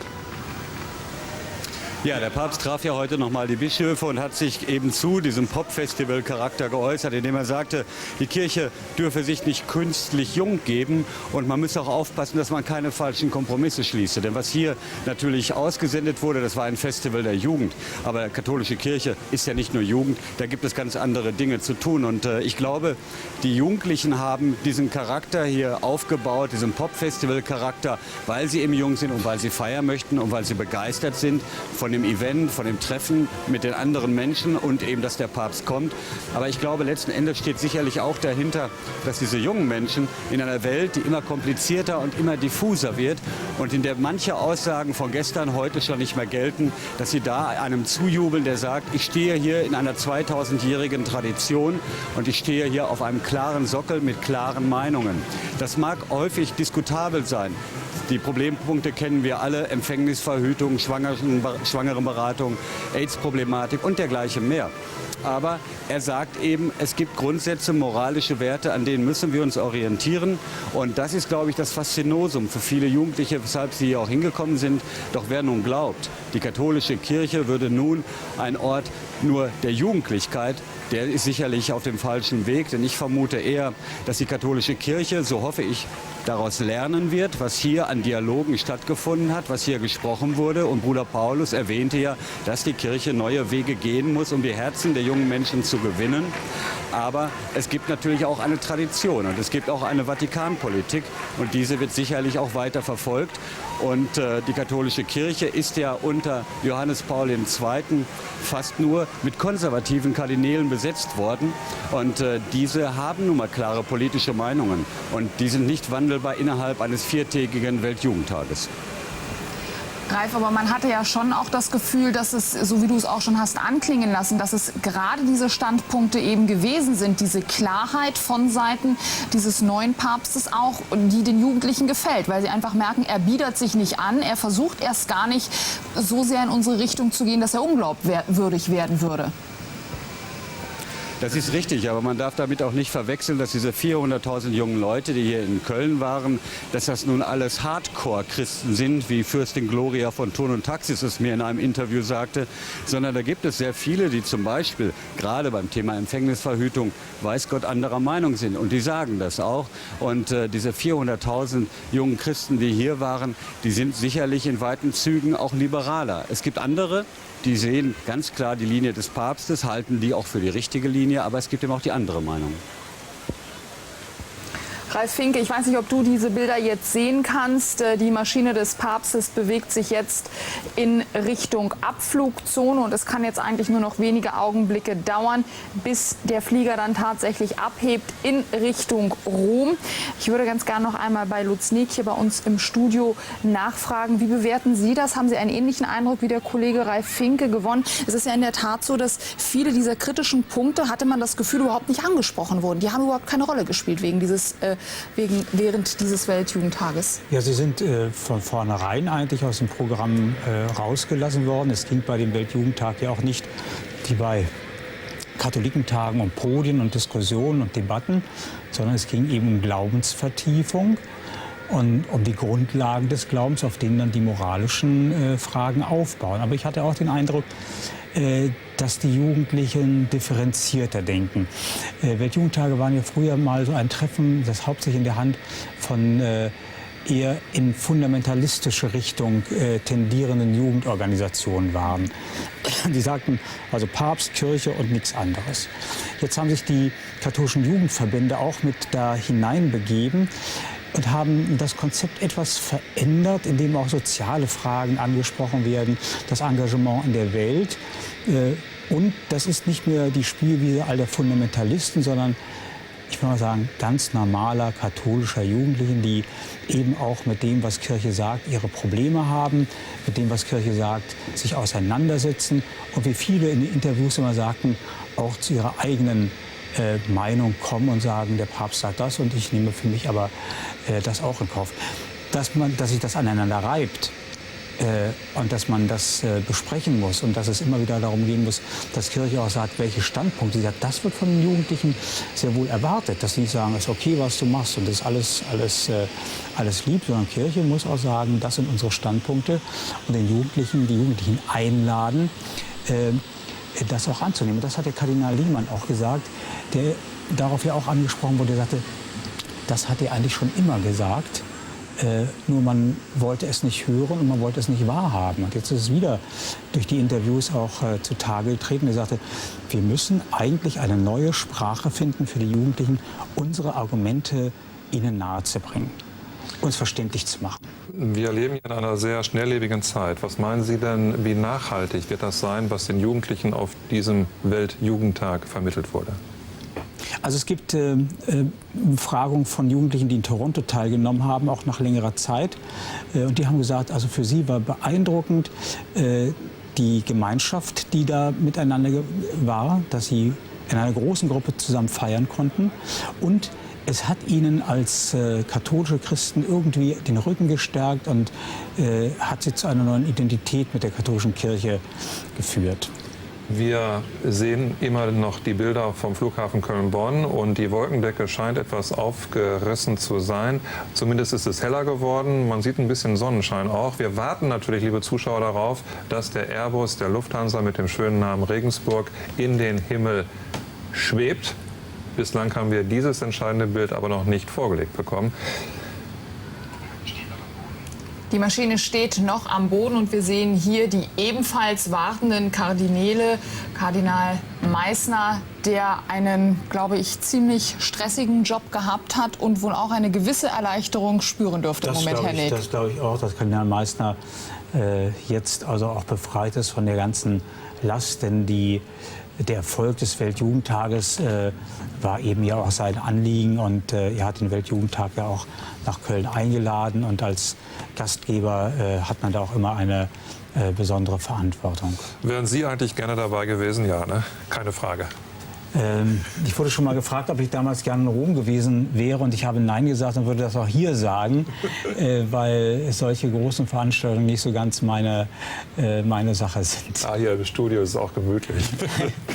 Ja, der Papst traf ja heute noch mal die Bischöfe und hat sich eben zu diesem Pop-Festival-Charakter geäußert, indem er sagte, die Kirche dürfe sich nicht künstlich jung geben und man müsse auch aufpassen, dass man keine falschen Kompromisse schließe. Denn was hier natürlich ausgesendet wurde, das war ein Festival der Jugend. Aber die katholische Kirche ist ja nicht nur Jugend, da gibt es ganz andere Dinge zu tun. Und ich glaube, die Jugendlichen haben diesen Charakter hier aufgebaut, diesen Pop-Festival-Charakter, weil sie eben jung sind und weil sie feiern möchten und weil sie begeistert sind von dem Event, von dem Treffen mit den anderen Menschen und eben, dass der Papst kommt. Aber ich glaube, letzten Endes steht sicherlich auch dahinter, dass diese jungen Menschen in einer Welt, die immer komplizierter und immer diffuser wird und in der manche Aussagen von gestern heute schon nicht mehr gelten, dass sie da einem zujubeln, der sagt, ich stehe hier in einer 2000-jährigen Tradition und ich stehe hier auf einem klaren Sockel mit klaren Meinungen. Das mag häufig diskutabel sein. Die Problempunkte kennen wir alle, Empfängnisverhütung, Schwangerenberatung, AIDS-Problematik und dergleichen mehr. Aber er sagt eben, es gibt Grundsätze, moralische Werte, an denen müssen wir uns orientieren. Und das ist, glaube ich, das Faszinosum für viele Jugendliche, weshalb sie hier auch hingekommen sind. Doch wer nun glaubt, die katholische Kirche würde nun ein Ort nur der Jugendlichkeit der ist sicherlich auf dem falschen Weg. Denn ich vermute eher, dass die katholische Kirche, so hoffe ich, daraus lernen wird, was hier an Dialogen stattgefunden hat, was hier gesprochen wurde. Und Bruder Paulus erwähnte ja, dass die Kirche neue Wege gehen muss, um die Herzen der jungen Menschen zu gewinnen. Aber es gibt natürlich auch eine Tradition und es gibt auch eine Vatikanpolitik. Und diese wird sicherlich auch weiter verfolgt. Und die katholische Kirche ist ja unter Johannes Paul II. Fast nur mit konservativen Kardinälen besetzt worden. Und diese haben nun mal klare politische Meinungen. Und die sind nicht wandelbar innerhalb eines 4-tägigen Weltjugendtages. Ralf, aber man hatte ja schon auch das Gefühl, dass es, so wie du es auch schon hast anklingen lassen, dass es gerade diese Standpunkte eben gewesen sind, diese Klarheit von Seiten dieses neuen Papstes auch, die den Jugendlichen gefällt, weil sie einfach merken, er biedert sich nicht an, er versucht erst gar nicht so sehr in unsere Richtung zu gehen, dass er unglaubwürdig werden würde. Das ist richtig, aber man darf damit auch nicht verwechseln, dass diese 400.000 jungen Leute, die hier in Köln waren, dass das nun alles Hardcore-Christen sind, wie Fürstin Gloria von Thurn und Taxis es mir in einem Interview sagte, sondern da gibt es sehr viele, die zum Beispiel gerade beim Thema Empfängnisverhütung, weiß Gott, anderer Meinung sind. Und die sagen das auch. Und diese 400.000 jungen Christen, die hier waren, die sind sicherlich in weiten Zügen auch liberaler. Es gibt andere, die sehen ganz klar die Linie des Papstes, halten die auch für die richtige Linie, aber es gibt eben auch die andere Meinung. Ralf Finke, ich weiß nicht, ob du diese Bilder jetzt sehen kannst. Die Maschine des Papstes bewegt sich jetzt in Richtung Abflugzone und es kann jetzt eigentlich nur noch wenige Augenblicke dauern, bis der Flieger dann tatsächlich abhebt in Richtung Rom. Ich würde ganz gerne noch einmal bei Lutz Nick hier bei uns im Studio nachfragen. Wie bewerten Sie das? Haben Sie einen ähnlichen Eindruck wie der Kollege Ralf Finke gewonnen? Es ist ja in der Tat so, dass viele dieser kritischen Punkte, hatte man das Gefühl, überhaupt nicht angesprochen wurden. Die haben überhaupt keine Rolle gespielt während dieses Weltjugendtages. Ja, sie sind von vornherein eigentlich aus dem Programm rausgelassen worden. Es ging bei dem Weltjugendtag ja auch nicht wie bei Katholikentagen um Podien und Diskussionen und Debatten, sondern es ging eben um Glaubensvertiefung und um die Grundlagen des Glaubens, auf denen dann die moralischen Fragen aufbauen. Aber ich hatte auch den Eindruck, dass die Jugendlichen differenzierter denken. Weltjugendtage waren ja früher mal so ein Treffen, das hauptsächlich in der Hand von eher in fundamentalistische Richtung tendierenden Jugendorganisationen waren. Die sagten also Papst, Kirche und nichts anderes. Jetzt haben sich die katholischen Jugendverbände auch mit da hineinbegeben und haben das Konzept etwas verändert, indem auch soziale Fragen angesprochen werden, das Engagement in der Welt. Und das ist nicht mehr die Spielwiese all der Fundamentalisten, sondern ich würde mal sagen, ganz normaler katholischer Jugendlichen, die eben auch mit dem, was Kirche sagt, ihre Probleme haben, mit dem, was Kirche sagt, sich auseinandersetzen und wie viele in den Interviews immer sagten, auch zu ihrer eigenen Meinung kommen und sagen, der Papst sagt das und ich nehme für mich aber das auch in Kauf. Dass sich das aneinander reibt und dass man das besprechen muss und dass es immer wieder darum gehen muss, dass Kirche auch sagt, welche Standpunkte sie hat. Das wird von den Jugendlichen sehr wohl erwartet, dass sie nicht sagen, es ist okay, was du machst und das ist alles lieb, sondern Kirche muss auch sagen, das sind unsere Standpunkte und die Jugendlichen einladen, das auch anzunehmen. Das hat der Kardinal Liemann auch gesagt, der darauf ja auch angesprochen wurde. Er sagte, das hat er eigentlich schon immer gesagt, nur man wollte es nicht hören und man wollte es nicht wahrhaben. Und jetzt ist es wieder durch die Interviews auch zutage getreten. Er sagte, wir müssen eigentlich eine neue Sprache finden für die Jugendlichen, unsere Argumente ihnen nahezubringen, uns verständlich zu machen. Wir leben in einer sehr schnelllebigen Zeit. Was meinen Sie denn, wie nachhaltig wird das sein, was den Jugendlichen auf diesem Weltjugendtag vermittelt wurde? Also es gibt Befragungen von Jugendlichen, die in Toronto teilgenommen haben, auch nach längerer Zeit. Und die haben gesagt, also für sie war beeindruckend die Gemeinschaft, die da miteinander war, dass sie in einer großen Gruppe zusammen feiern konnten. Und es hat ihnen als katholische Christen irgendwie den Rücken gestärkt und hat sie zu einer neuen Identität mit der katholischen Kirche geführt. Wir sehen immer noch die Bilder vom Flughafen Köln-Bonn und die Wolkendecke scheint etwas aufgerissen zu sein. Zumindest ist es heller geworden. Man sieht ein bisschen Sonnenschein auch. Wir warten natürlich, liebe Zuschauer, darauf, dass der Airbus der Lufthansa mit dem schönen Namen Regensburg in den Himmel schwebt. Bislang haben wir dieses entscheidende Bild aber noch nicht vorgelegt bekommen. Die Maschine steht noch am Boden und wir sehen hier die ebenfalls wartenden Kardinäle. Kardinal Meissner, der einen, glaube ich, ziemlich stressigen Job gehabt hat und wohl auch eine gewisse Erleichterung spüren dürfte im Moment, Herr Neg. Das glaube ich auch, dass Kardinal Meissner jetzt also auch befreit ist von der ganzen Last, denn der Erfolg des Weltjugendtages war eben ja auch sein Anliegen und er hat den Weltjugendtag ja auch nach Köln eingeladen und als Gastgeber hat man da auch immer eine besondere Verantwortung. Wären Sie eigentlich gerne dabei gewesen? Ja, ne? Keine Frage. Ich wurde schon mal gefragt, ob ich damals gerne in Rom gewesen wäre und ich habe Nein gesagt und würde das auch hier sagen, weil solche großen Veranstaltungen nicht so ganz meine Sache sind. Ah, hier im Studio ist es auch gemütlich.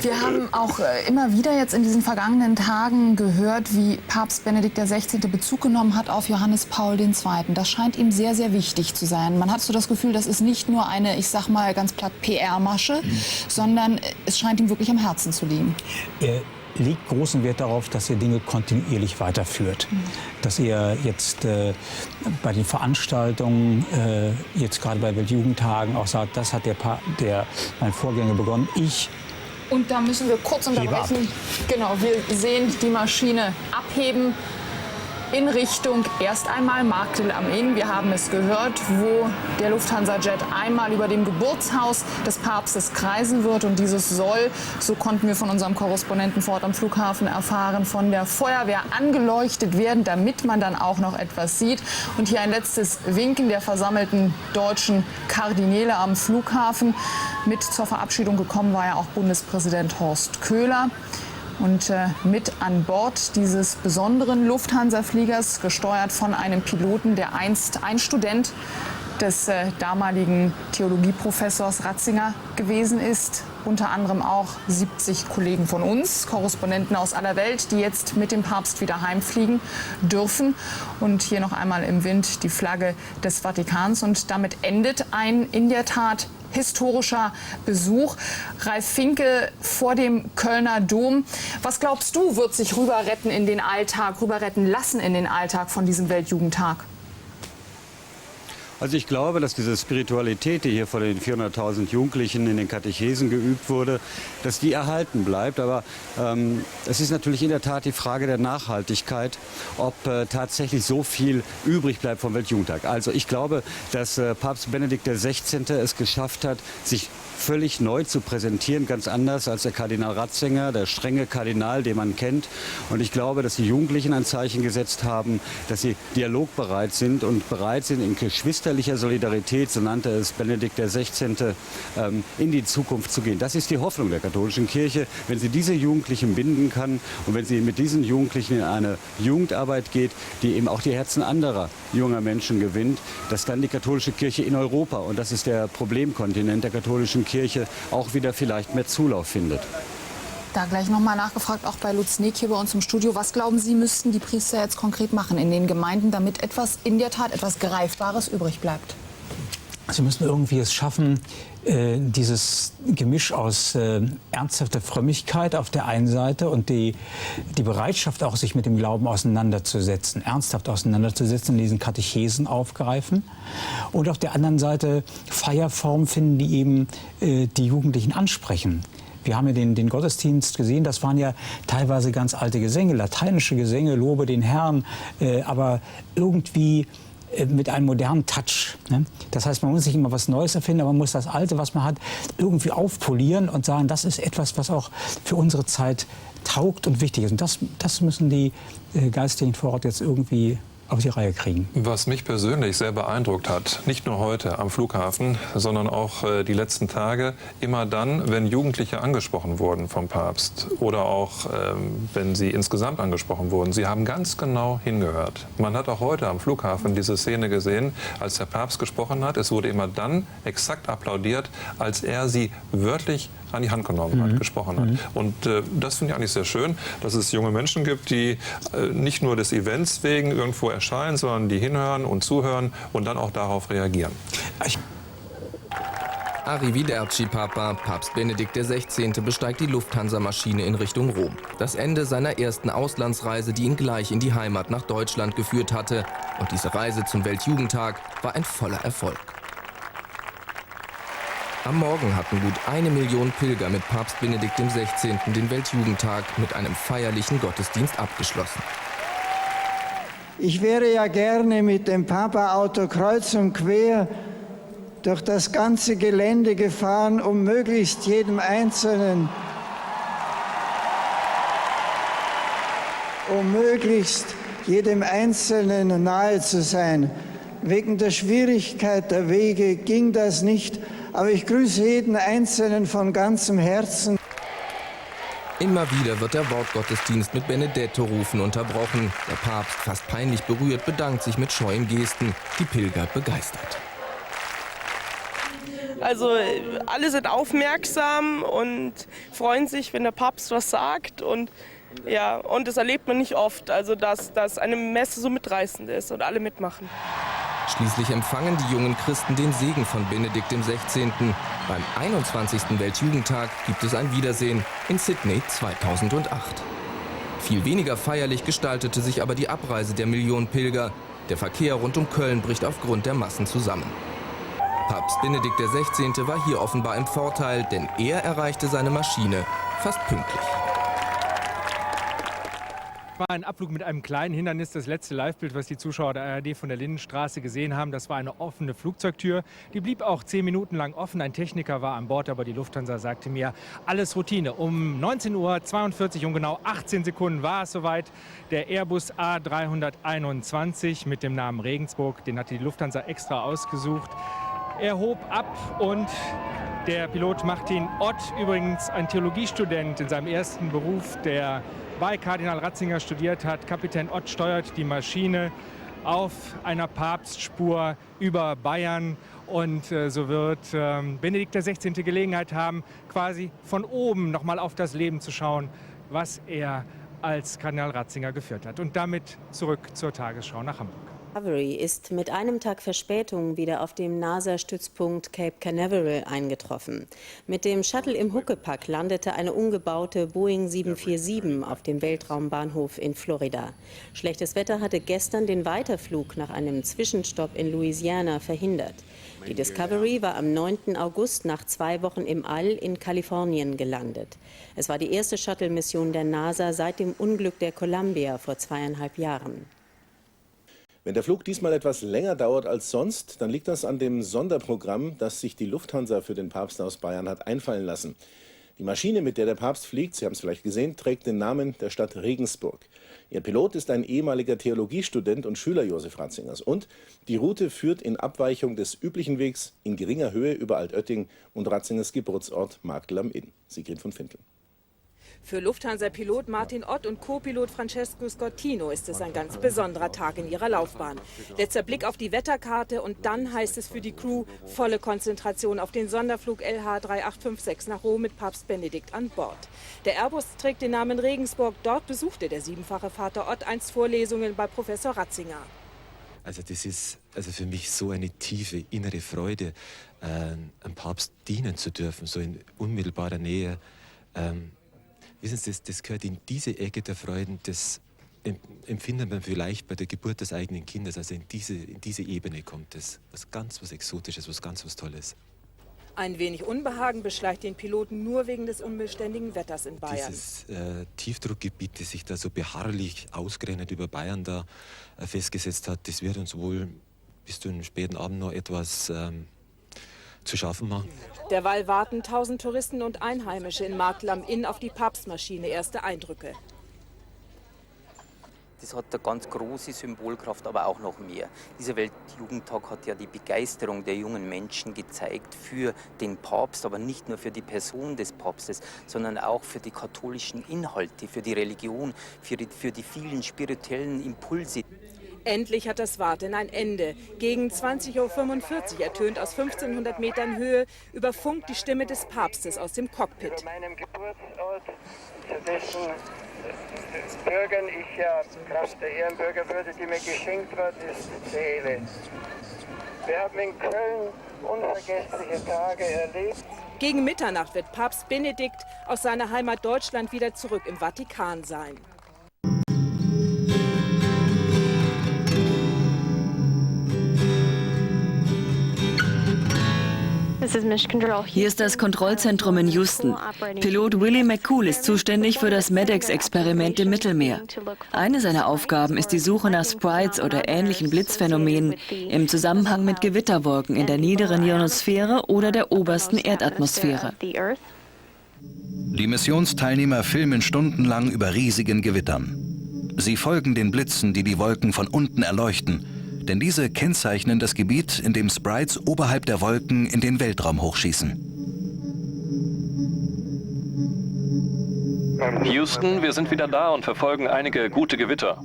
Wir haben auch immer wieder jetzt in diesen vergangenen Tagen gehört, wie Papst Benedikt XVI. Bezug genommen hat auf Johannes Paul II. Das scheint ihm sehr, sehr wichtig zu sein. Man hat so das Gefühl, das ist nicht nur eine, ich sag mal ganz platt, PR-Masche, sondern es scheint ihm wirklich am Herzen zu liegen. Er legt großen Wert darauf, dass er Dinge kontinuierlich weiterführt. Dass er jetzt bei den Veranstaltungen, jetzt gerade bei Weltjugendtagen, auch sagt, das hat mein Vorgänger begonnen. Und da müssen wir kurz unterbrechen. Genau, wir sehen die Maschine abheben in Richtung erst einmal Marktl am Inn. Wir haben es gehört, wo der Lufthansa-Jet einmal über dem Geburtshaus des Papstes kreisen wird. Und dieses soll, so konnten wir von unserem Korrespondenten vor Ort am Flughafen erfahren, von der Feuerwehr angeleuchtet werden, damit man dann auch noch etwas sieht. Und hier ein letztes Winken der versammelten deutschen Kardinäle am Flughafen. Mit zur Verabschiedung gekommen war ja auch Bundespräsident Horst Köhler. Und mit an Bord dieses besonderen Lufthansa-Fliegers, gesteuert von einem Piloten, der einst ein Student des damaligen Theologieprofessors Ratzinger gewesen ist. Unter anderem auch 70 Kollegen von uns, Korrespondenten aus aller Welt, die jetzt mit dem Papst wieder heimfliegen dürfen. Und hier noch einmal im Wind die Flagge des Vatikans. Und damit endet ein in der Tat historischer Besuch. Ralf Finke vor dem Kölner Dom. Was glaubst du, wird sich rüberretten lassen in den Alltag von diesem Weltjugendtag? Also ich glaube, dass diese Spiritualität, die hier von den 400.000 Jugendlichen in den Katechesen geübt wurde, dass die erhalten bleibt. Aber es ist natürlich in der Tat die Frage der Nachhaltigkeit, ob tatsächlich so viel übrig bleibt vom Weltjugendtag. Also ich glaube, dass Papst Benedikt XVI. Es geschafft hat, sich völlig neu zu präsentieren, ganz anders als der Kardinal Ratzinger, der strenge Kardinal, den man kennt. Und ich glaube, dass die Jugendlichen ein Zeichen gesetzt haben, dass sie dialogbereit sind und bereit sind, in geschwisterlicher Solidarität, so nannte es Benedikt XVI., in die Zukunft zu gehen. Das ist die Hoffnung der katholischen Kirche, wenn sie diese Jugendlichen binden kann und wenn sie mit diesen Jugendlichen in eine Jugendarbeit geht, die eben auch die Herzen anderer junger Menschen gewinnt, dass dann die katholische Kirche in Europa, und das ist der Problemkontinent der katholischen Kirche, auch wieder vielleicht mehr Zulauf findet. Da gleich noch mal nachgefragt, auch bei Lutz Neg hier bei uns im Studio. Was glauben Sie, müssten die Priester jetzt konkret machen in den Gemeinden, damit in der Tat etwas Greifbares übrig bleibt? Sie müssen irgendwie es schaffen, dieses Gemisch aus ernsthafter Frömmigkeit auf der einen Seite und die Bereitschaft auch, sich mit dem Glauben auseinanderzusetzen, ernsthaft auseinanderzusetzen, diesen Katechesen aufgreifen. Und auf der anderen Seite Feierformen finden, die eben die Jugendlichen ansprechen. Wir haben ja den Gottesdienst gesehen, das waren ja teilweise ganz alte Gesänge, lateinische Gesänge, Lobe den Herrn, aber irgendwie mit einem modernen Touch. Ne? Das heißt, man muss nicht immer was Neues erfinden, aber man muss das Alte, was man hat, irgendwie aufpolieren und sagen, das ist etwas, was auch für unsere Zeit taugt und wichtig ist. Und das müssen die Geistlichen vor Ort jetzt irgendwie auf die Reihe kriegen. Was mich persönlich sehr beeindruckt hat, nicht nur heute am Flughafen, sondern auch die letzten Tage, immer dann, wenn Jugendliche angesprochen wurden vom Papst oder auch wenn sie insgesamt angesprochen wurden, sie haben ganz genau hingehört. Man hat auch heute am Flughafen diese Szene gesehen, als der Papst gesprochen hat. Es wurde immer dann exakt applaudiert, als er sie wörtlich an die Hand genommen hat, gesprochen hat. Und das finde ich eigentlich sehr schön, dass es junge Menschen gibt, die nicht nur des Events wegen irgendwo erscheinen, sondern die hinhören und zuhören und dann auch darauf reagieren. Arrivederci, Papa. Papst Benedikt XVI. Besteigt die Lufthansa-Maschine in Richtung Rom. Das Ende seiner ersten Auslandsreise, die ihn gleich in die Heimat nach Deutschland geführt hatte. Und diese Reise zum Weltjugendtag war ein voller Erfolg. Am Morgen hatten gut 1 Million Pilger mit Papst Benedikt XVI. Den Weltjugendtag mit einem feierlichen Gottesdienst abgeschlossen. Ich wäre ja gerne mit dem Papa-Auto kreuz und quer durch das ganze Gelände gefahren, um möglichst jedem Einzelnen nahe zu sein. Wegen der Schwierigkeit der Wege ging das nicht, aber ich grüße jeden Einzelnen von ganzem Herzen. Immer wieder wird der Wortgottesdienst mit Benedetto-Rufen unterbrochen. Der Papst, fast peinlich berührt, bedankt sich mit scheuen Gesten. Die Pilger begeistert. Also alle sind aufmerksam und freuen sich, wenn der Papst was sagt. Und ja, und das erlebt man nicht oft, also dass eine Messe so mitreißend ist und alle mitmachen. Schließlich empfangen die jungen Christen den Segen von Benedikt XVI. Beim 21. Weltjugendtag gibt es ein Wiedersehen in Sydney 2008. Viel weniger feierlich gestaltete sich aber die Abreise der Millionen Pilger. Der Verkehr rund um Köln bricht aufgrund der Massen zusammen. Papst Benedikt XVI. War hier offenbar im Vorteil, denn er erreichte seine Maschine fast pünktlich. War ein Abflug mit einem kleinen Hindernis. Das letzte Livebild, was die Zuschauer der ARD von der Lindenstraße gesehen haben, das war eine offene Flugzeugtür. Die blieb auch 10 Minuten lang offen. Ein Techniker war an Bord, aber die Lufthansa sagte mir, alles Routine. Um 19:42 Uhr und genau 18 Sekunden war es soweit. Der Airbus A321 mit dem Namen Regensburg, den hatte die Lufthansa extra ausgesucht. Er hob ab und der Pilot Martin Ott, übrigens ein Theologiestudent in seinem ersten Beruf, der bei Kardinal Ratzinger studiert hat. Kapitän Ott steuert die Maschine auf einer Papstspur über Bayern. Und so wird Benedikt XVI. Gelegenheit haben, quasi von oben nochmal auf das Leben zu schauen, was er als Kardinal Ratzinger geführt hat. Und damit zurück zur Tagesschau nach Hamburg. Discovery ist mit einem Tag Verspätung wieder auf dem NASA-Stützpunkt Cape Canaveral eingetroffen. Mit dem Shuttle im Huckepack landete eine umgebaute Boeing 747 auf dem Weltraumbahnhof in Florida. Schlechtes Wetter hatte gestern den Weiterflug nach einem Zwischenstopp in Louisiana verhindert. Die Discovery war am 9. August nach 2 Wochen im All in Kalifornien gelandet. Es war die erste Shuttle-Mission der NASA seit dem Unglück der Columbia vor 2,5 Jahren. Wenn der Flug diesmal etwas länger dauert als sonst, dann liegt das an dem Sonderprogramm, das sich die Lufthansa für den Papst aus Bayern hat einfallen lassen. Die Maschine, mit der der Papst fliegt, Sie haben es vielleicht gesehen, trägt den Namen der Stadt Regensburg. Ihr Pilot ist ein ehemaliger Theologiestudent und Schüler Josef Ratzingers. Und die Route führt in Abweichung des üblichen Wegs in geringer Höhe über Altötting und Ratzingers Geburtsort Marktl am Inn. Sigrid von Fintel. Für Lufthansa-Pilot Martin Ott und Co-Pilot Francesco Scottino ist es ein ganz besonderer Tag in ihrer Laufbahn. Letzter Blick auf die Wetterkarte und dann heißt es für die Crew volle Konzentration auf den Sonderflug LH 3856 nach Rom mit Papst Benedikt an Bord. Der Airbus trägt den Namen Regensburg. Dort besuchte der 7-fache Vater Ott einst Vorlesungen bei Professor Ratzinger. Also das ist für mich so eine tiefe innere Freude, einem Papst dienen zu dürfen, so in unmittelbarer Nähe. Wissen Sie, das gehört in diese Ecke der Freuden, das empfindet man vielleicht bei der Geburt des eigenen Kindes. Also in diese Ebene kommt es. Was Exotisches, was Tolles. Ein wenig Unbehagen beschleicht den Piloten nur wegen des unbeständigen Wetters in Bayern. Dieses Tiefdruckgebiet, das sich da so beharrlich ausgerechnet über Bayern da festgesetzt hat, das wird uns wohl bis zu einem späten Abend noch etwas zu schaffen machen. Derweil warten 1000 Touristen und Einheimische in Marktl am Inn auf die Papstmaschine. Erste Eindrücke. Das hat eine ganz große Symbolkraft, aber auch noch mehr. Dieser Weltjugendtag hat ja die Begeisterung der jungen Menschen gezeigt für den Papst, aber nicht nur für die Person des Papstes, sondern auch für die katholischen Inhalte, für die Religion, für die vielen spirituellen Impulse. Endlich hat das Warten ein Ende. Gegen 20:45 Uhr ertönt aus 1500 Metern Höhe über Funk die Stimme des Papstes aus dem Cockpit. Zu meinem Geburtsort, zu dessen Bürgern ich ja Kraft der Ehrenbürgerwürde, die mir geschenkt worden ist, zähle. Wir haben in Köln unvergessliche Tage erlebt. Gegen Mitternacht wird Papst Benedikt aus seiner Heimat Deutschland wieder zurück im Vatikan sein. Hier ist das Kontrollzentrum in Houston. Pilot Willie McCool ist zuständig für das MEDEX-Experiment im Mittelmeer. Eine seiner Aufgaben ist die Suche nach Sprites oder ähnlichen Blitzphänomenen im Zusammenhang mit Gewitterwolken in der niederen Ionosphäre oder der obersten Erdatmosphäre. Die Missionsteilnehmer filmen stundenlang über riesigen Gewittern. Sie folgen den Blitzen, die die Wolken von unten erleuchten. Denn diese kennzeichnen das Gebiet, in dem Sprites oberhalb der Wolken in den Weltraum hochschießen. Houston, wir sind wieder da und verfolgen einige gute Gewitter.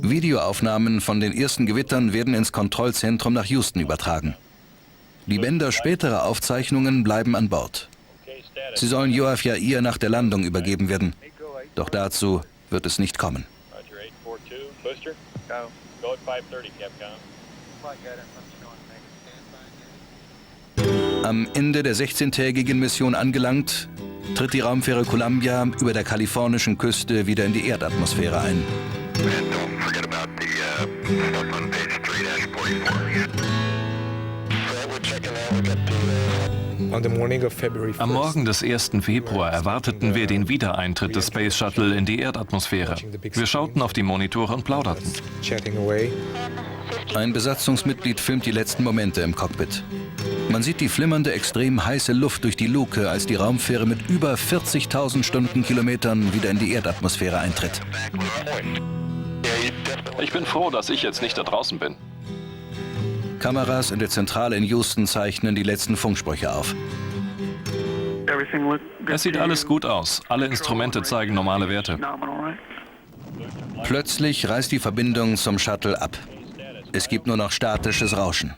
Videoaufnahmen von den ersten Gewittern werden ins Kontrollzentrum nach Houston übertragen. Die Bänder späterer Aufzeichnungen bleiben an Bord. Sie sollen Yoav Yair nach der Landung übergeben werden. Doch dazu wird es nicht kommen. Am Ende der 16-tägigen Mission angelangt, tritt die Raumfähre Columbia über der kalifornischen Küste wieder in die Erdatmosphäre ein. Am Morgen des 1. Februar erwarteten wir den Wiedereintritt des Space Shuttle in die Erdatmosphäre. Wir schauten auf die Monitore und plauderten. Ein Besatzungsmitglied filmt die letzten Momente im Cockpit. Man sieht die flimmernde, extrem heiße Luft durch die Luke, als die Raumfähre mit über 40.000 Stundenkilometern wieder in die Erdatmosphäre eintritt. Ich bin froh, dass ich jetzt nicht da draußen bin. Kameras in der Zentrale in Houston zeichnen die letzten Funksprüche auf. Es sieht alles gut aus. Alle Instrumente zeigen normale Werte. Plötzlich reißt die Verbindung zum Shuttle ab. Es gibt nur noch statisches Rauschen.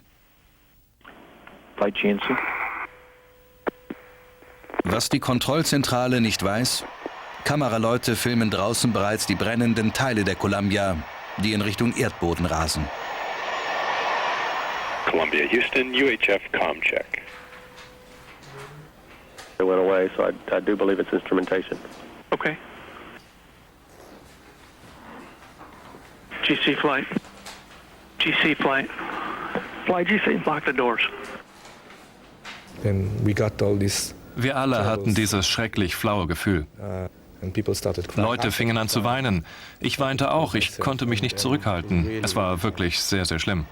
Was die Kontrollzentrale nicht weiß, Kameraleute filmen draußen bereits die brennenden Teile der Columbia, die in Richtung Erdboden rasen. Columbia, Houston, UHF, comm check. It went away, so I do believe it's instrumentation. Okay. GC flight. GC flight. Fly GC, lock the doors. Wir alle hatten dieses schrecklich flaue Gefühl. Leute fingen an zu weinen. Ich weinte auch, ich konnte mich nicht zurückhalten. Es war wirklich sehr, sehr schlimm.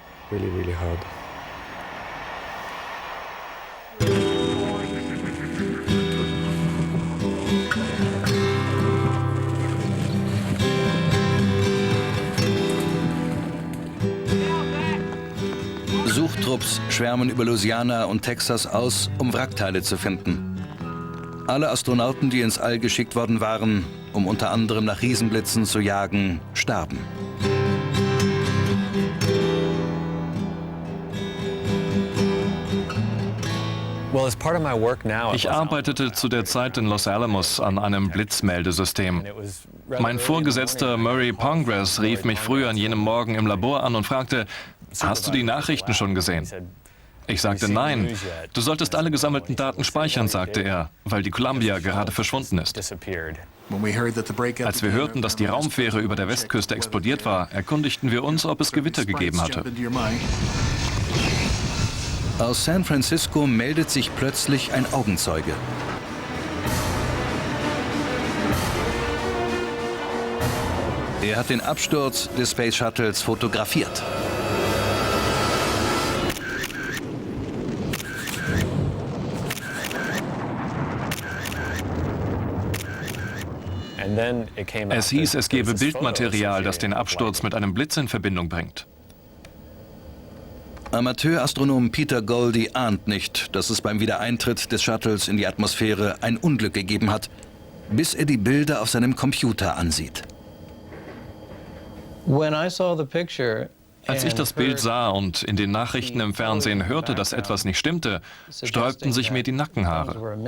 Suchtrupps schwärmen über Louisiana und Texas aus, um Wrackteile zu finden. Alle Astronauten, die ins All geschickt worden waren, um unter anderem nach Riesenblitzen zu jagen, starben. Ich arbeitete zu der Zeit in Los Alamos an einem Blitzmeldesystem. Mein Vorgesetzter Murray Pongrass rief mich früh an jenem Morgen im Labor an und fragte, hast du die Nachrichten schon gesehen? Ich sagte nein. Du solltest alle gesammelten Daten speichern, sagte er, weil die Columbia gerade verschwunden ist. Als wir hörten, dass die Raumfähre über der Westküste explodiert war, erkundigten wir uns, ob es Gewitter gegeben hatte. Aus San Francisco meldet sich plötzlich ein Augenzeuge. Er hat den Absturz des Space Shuttles fotografiert. Es hieß, es gebe Bildmaterial, das den Absturz mit einem Blitz in Verbindung bringt. Amateurastronom Peter Goldie ahnt nicht, dass es beim Wiedereintritt des Shuttles in die Atmosphäre ein Unglück gegeben hat, bis er die Bilder auf seinem Computer ansieht. Als ich das Bild sah und in den Nachrichten im Fernsehen hörte, dass etwas nicht stimmte, sträubten sich mir die Nackenhaare.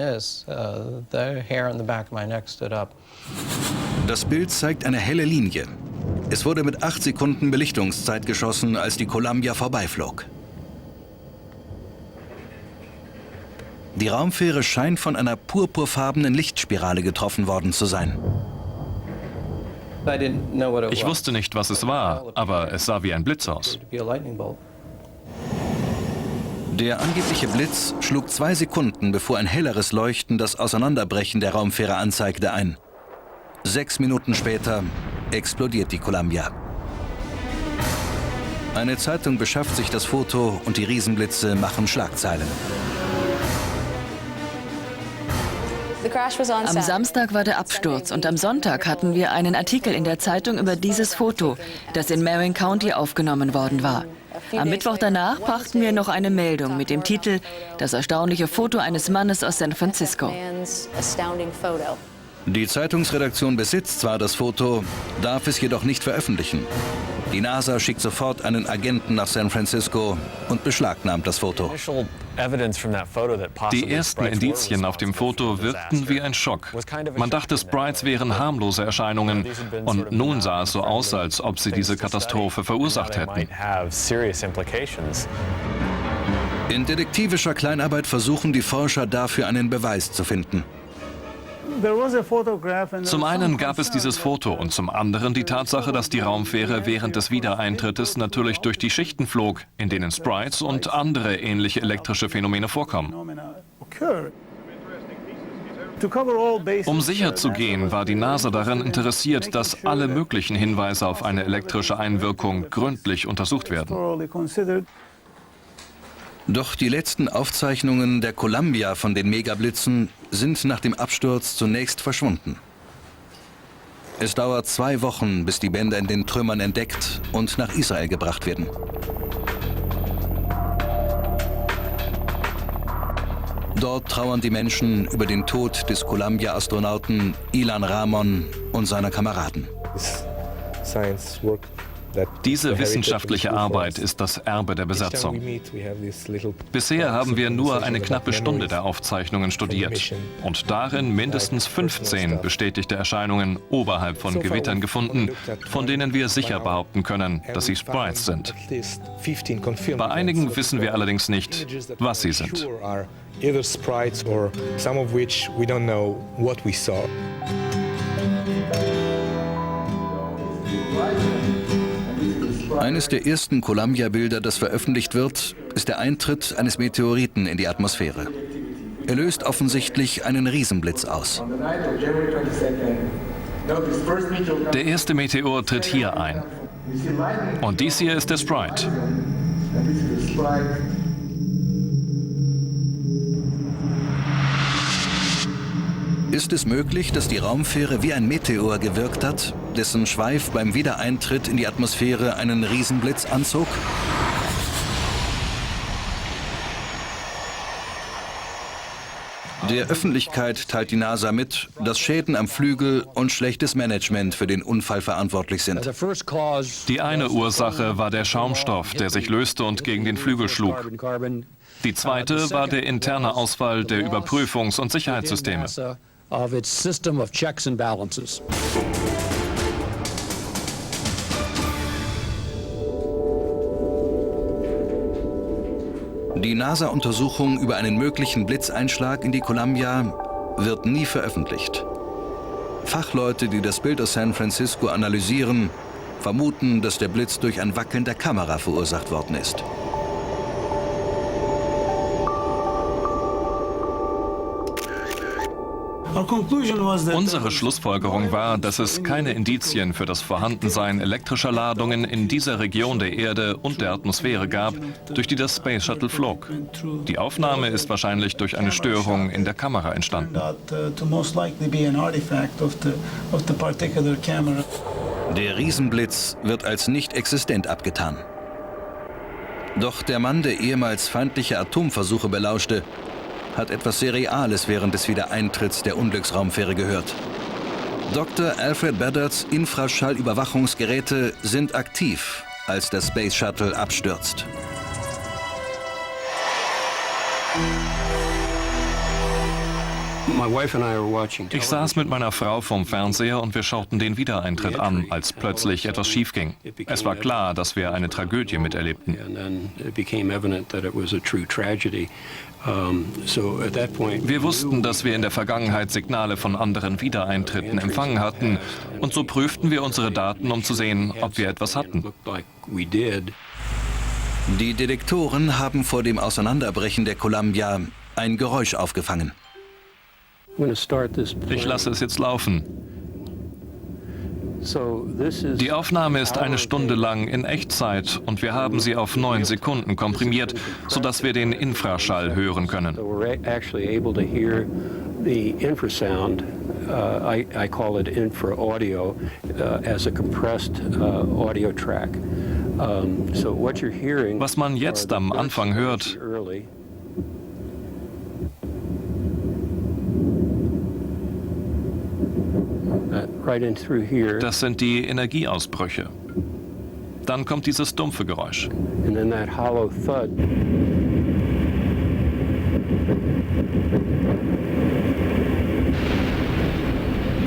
Das Bild zeigt eine helle Linie. Es wurde mit 8 Sekunden Belichtungszeit geschossen, als die Columbia vorbeiflog. Die Raumfähre scheint von einer purpurfarbenen Lichtspirale getroffen worden zu sein. Ich wusste nicht, was es war, aber es sah wie ein Blitz aus. Der angebliche Blitz schlug 2 Sekunden, bevor ein helleres Leuchten das Auseinanderbrechen der Raumfähre anzeigte, ein. 6 Minuten später explodiert die Columbia. Eine Zeitung beschafft sich das Foto und die Riesenblitze machen Schlagzeilen. Am Samstag war der Absturz und am Sonntag hatten wir einen Artikel in der Zeitung über dieses Foto, das in Marin County aufgenommen worden war. Am Mittwoch danach brachten wir noch eine Meldung mit dem Titel „Das erstaunliche Foto eines Mannes aus San Francisco“. Die Zeitungsredaktion besitzt zwar das Foto, darf es jedoch nicht veröffentlichen. Die NASA schickt sofort einen Agenten nach San Francisco und beschlagnahmt das Foto. Die ersten Indizien auf dem Foto wirkten wie ein Schock. Man dachte, Sprites wären harmlose Erscheinungen. Und nun sah es so aus, als ob sie diese Katastrophe verursacht hätten. In detektivischer Kleinarbeit versuchen die Forscher dafür einen Beweis zu finden. Zum einen gab es dieses Foto und zum anderen die Tatsache, dass die Raumfähre während des Wiedereintrittes natürlich durch die Schichten flog, in denen Sprites und andere ähnliche elektrische Phänomene vorkommen. Um sicher zu gehen, war die NASA daran interessiert, dass alle möglichen Hinweise auf eine elektrische Einwirkung gründlich untersucht werden. Doch die letzten Aufzeichnungen der Columbia von den Megablitzen sind nach dem Absturz zunächst verschwunden. Es dauert 2 Wochen, bis die Bänder in den Trümmern entdeckt und nach Israel gebracht werden. Dort trauern die Menschen über den Tod des Columbia-Astronauten Ilan Ramon und seiner Kameraden. Diese wissenschaftliche Arbeit ist das Erbe der Besatzung. Bisher haben wir nur eine knappe Stunde der Aufzeichnungen studiert und darin mindestens 15 bestätigte Erscheinungen oberhalb von Gewittern gefunden, von denen wir sicher behaupten können, dass sie Sprites sind. Bei einigen wissen wir allerdings nicht, was sie sind. Eines der ersten Columbia-Bilder, das veröffentlicht wird, ist der Eintritt eines Meteoriten in die Atmosphäre. Er löst offensichtlich einen Riesenblitz aus. Der erste Meteor tritt hier ein. Und dies hier ist der Sprite. Ist es möglich, dass die Raumfähre wie ein Meteor gewirkt hat, dessen Schweif beim Wiedereintritt in die Atmosphäre einen Riesenblitz anzog? Der Öffentlichkeit teilt die NASA mit, dass Schäden am Flügel und schlechtes Management für den Unfall verantwortlich sind. Die eine Ursache war der Schaumstoff, der sich löste und gegen den Flügel schlug. Die zweite war der interne Ausfall der Überprüfungs- und Sicherheitssysteme. Die NASA-Untersuchung über einen möglichen Blitzeinschlag in die Columbia wird nie veröffentlicht. Fachleute, die das Bild aus San Francisco analysieren, vermuten, dass der Blitz durch ein Wackeln der Kamera verursacht worden ist. Unsere Schlussfolgerung war, dass es keine Indizien für das Vorhandensein elektrischer Ladungen in dieser Region der Erde und der Atmosphäre gab, durch die das Space Shuttle flog. Die Aufnahme ist wahrscheinlich durch eine Störung in der Kamera entstanden. Der Riesenblitz wird als nicht existent abgetan. Doch der Mann, der ehemals feindliche Atomversuche belauschte, hat etwas sehr Reales während des Wiedereintritts der Unglücksraumfähre gehört. Dr. Alfred Beddards Infraschallüberwachungsgeräte sind aktiv, als der Space Shuttle abstürzt. Ich saß mit meiner Frau vorm Fernseher und wir schauten den Wiedereintritt an, als plötzlich etwas schief ging. Es war klar, dass wir eine Tragödie miterlebten. Wir wussten, dass wir in der Vergangenheit Signale von anderen Wiedereintritten empfangen hatten und so prüften wir unsere Daten, um zu sehen, ob wir etwas hatten. Die Detektoren haben vor dem Auseinanderbrechen der Columbia ein Geräusch aufgefangen. Ich lasse es jetzt laufen. Die Aufnahme ist 1 Stunde lang in Echtzeit und wir haben sie auf 9 Sekunden komprimiert, sodass wir den Infraschall hören können. I call it infra audio as a compressed audio track. So what you're hearing. Was man jetzt am Anfang hört, das sind die Energieausbrüche. Dann kommt dieses dumpfe Geräusch. And then that hollow thud.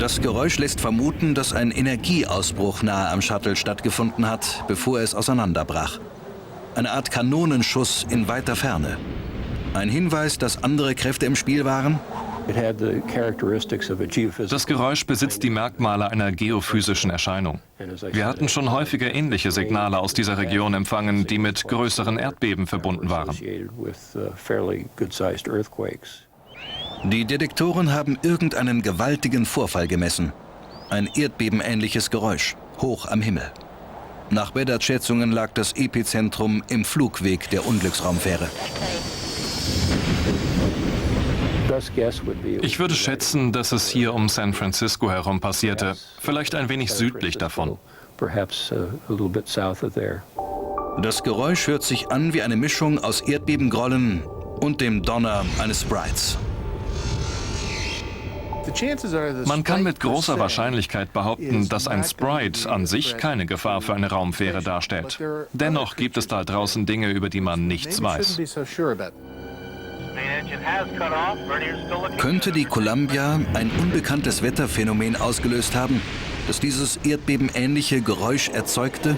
Das Geräusch lässt vermuten, dass ein Energieausbruch nahe am Shuttle stattgefunden hat, bevor es auseinanderbrach. Eine Art Kanonenschuss in weiter Ferne. Ein Hinweis, dass andere Kräfte im Spiel waren? Das Geräusch besitzt die Merkmale einer geophysischen Erscheinung. Wir hatten schon häufiger ähnliche Signale aus dieser Region empfangen, die mit größeren Erdbeben verbunden waren. Die Detektoren haben irgendeinen gewaltigen Vorfall gemessen. Ein erdbebenähnliches Geräusch, hoch am Himmel. Nach Bedard-Schätzungen lag das Epizentrum im Flugweg der Unglücksraumfähre. Ich würde schätzen, dass es hier um San Francisco herum passierte, vielleicht ein wenig südlich davon. Das Geräusch hört sich an wie eine Mischung aus Erdbebengrollen und dem Donner eines Sprites. Man kann mit großer Wahrscheinlichkeit behaupten, dass ein Sprite an sich keine Gefahr für eine Raumfähre darstellt. Dennoch gibt es da draußen Dinge, über die man nichts weiß. Könnte die Columbia ein unbekanntes Wetterphänomen ausgelöst haben, das dieses erdbebenähnliche Geräusch erzeugte?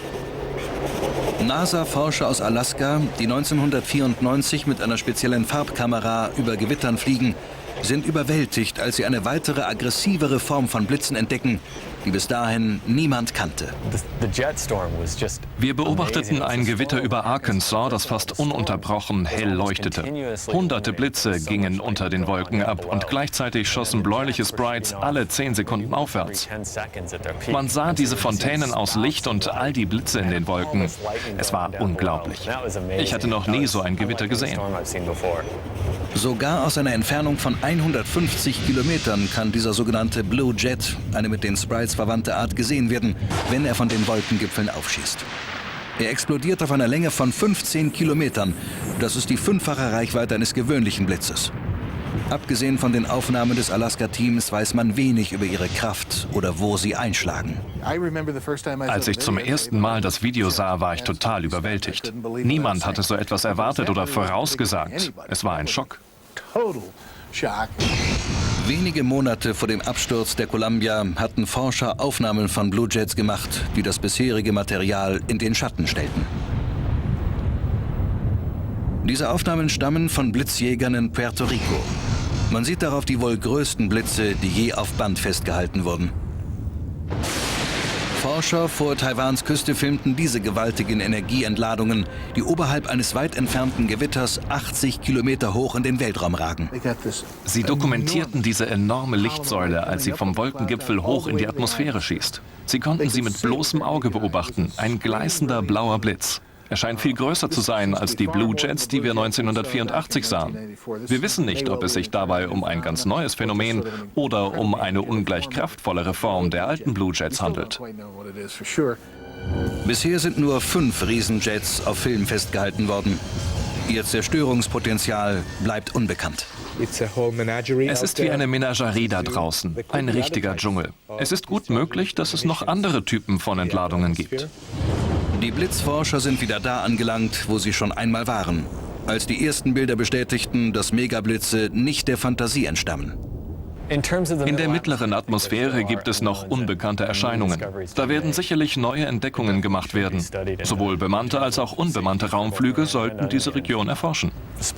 NASA-Forscher aus Alaska, die 1994 mit einer speziellen Farbkamera über Gewittern fliegen, sind überwältigt, als sie eine weitere, aggressivere Form von Blitzen entdecken, die bis dahin niemand kannte. Wir beobachteten ein Gewitter über Arkansas, das fast ununterbrochen hell leuchtete. Hunderte Blitze gingen unter den Wolken ab und gleichzeitig schossen bläuliche Sprites alle 10 Sekunden aufwärts. Man sah diese Fontänen aus Licht und all die Blitze in den Wolken. Es war unglaublich. Ich hatte noch nie so ein Gewitter gesehen. Sogar aus einer Entfernung von 150 Kilometern kann dieser sogenannte Blue Jet, eine mit den Sprites verwandte Art, gesehen werden, wenn er von den Wolkengipfeln aufschießt. Er explodiert auf einer Länge von 15 Kilometern. Das ist die 5-fache Reichweite eines gewöhnlichen Blitzes. Abgesehen von den Aufnahmen des Alaska-Teams weiß man wenig über ihre Kraft oder wo sie einschlagen. Als ich zum ersten Mal das Video sah, war ich total überwältigt. Niemand hatte so etwas erwartet oder vorausgesagt. Es war ein Schock. Wenige Monate vor dem Absturz der Columbia hatten Forscher Aufnahmen von Blue Jets gemacht, die das bisherige Material in den Schatten stellten. Diese Aufnahmen stammen von Blitzjägern in Puerto Rico. Man sieht darauf die wohl größten Blitze, die je auf Band festgehalten wurden. Forscher vor Taiwans Küste filmten diese gewaltigen Energieentladungen, die oberhalb eines weit entfernten Gewitters 80 Kilometer hoch in den Weltraum ragen. Sie dokumentierten diese enorme Lichtsäule, als sie vom Wolkengipfel hoch in die Atmosphäre schießt. Sie konnten sie mit bloßem Auge beobachten, ein gleißender blauer Blitz. Er scheint viel größer zu sein als die Blue Jets, die wir 1984 sahen. Wir wissen nicht, ob es sich dabei um ein ganz neues Phänomen oder um eine ungleich kraftvollere Form der alten Blue Jets handelt. Bisher sind nur 5 Riesenjets auf Film festgehalten worden. Ihr Zerstörungspotenzial bleibt unbekannt. Es ist wie eine Menagerie da draußen, ein richtiger Dschungel. Es ist gut möglich, dass es noch andere Typen von Entladungen gibt. Die Blitzforscher sind wieder da angelangt, wo sie schon einmal waren, als die ersten Bilder bestätigten, dass Megablitze nicht der Fantasie entstammen. In der mittleren Atmosphäre gibt es noch unbekannte Erscheinungen. Da werden sicherlich neue Entdeckungen gemacht werden. Sowohl bemannte als auch unbemannte Raumflüge sollten diese Region erforschen.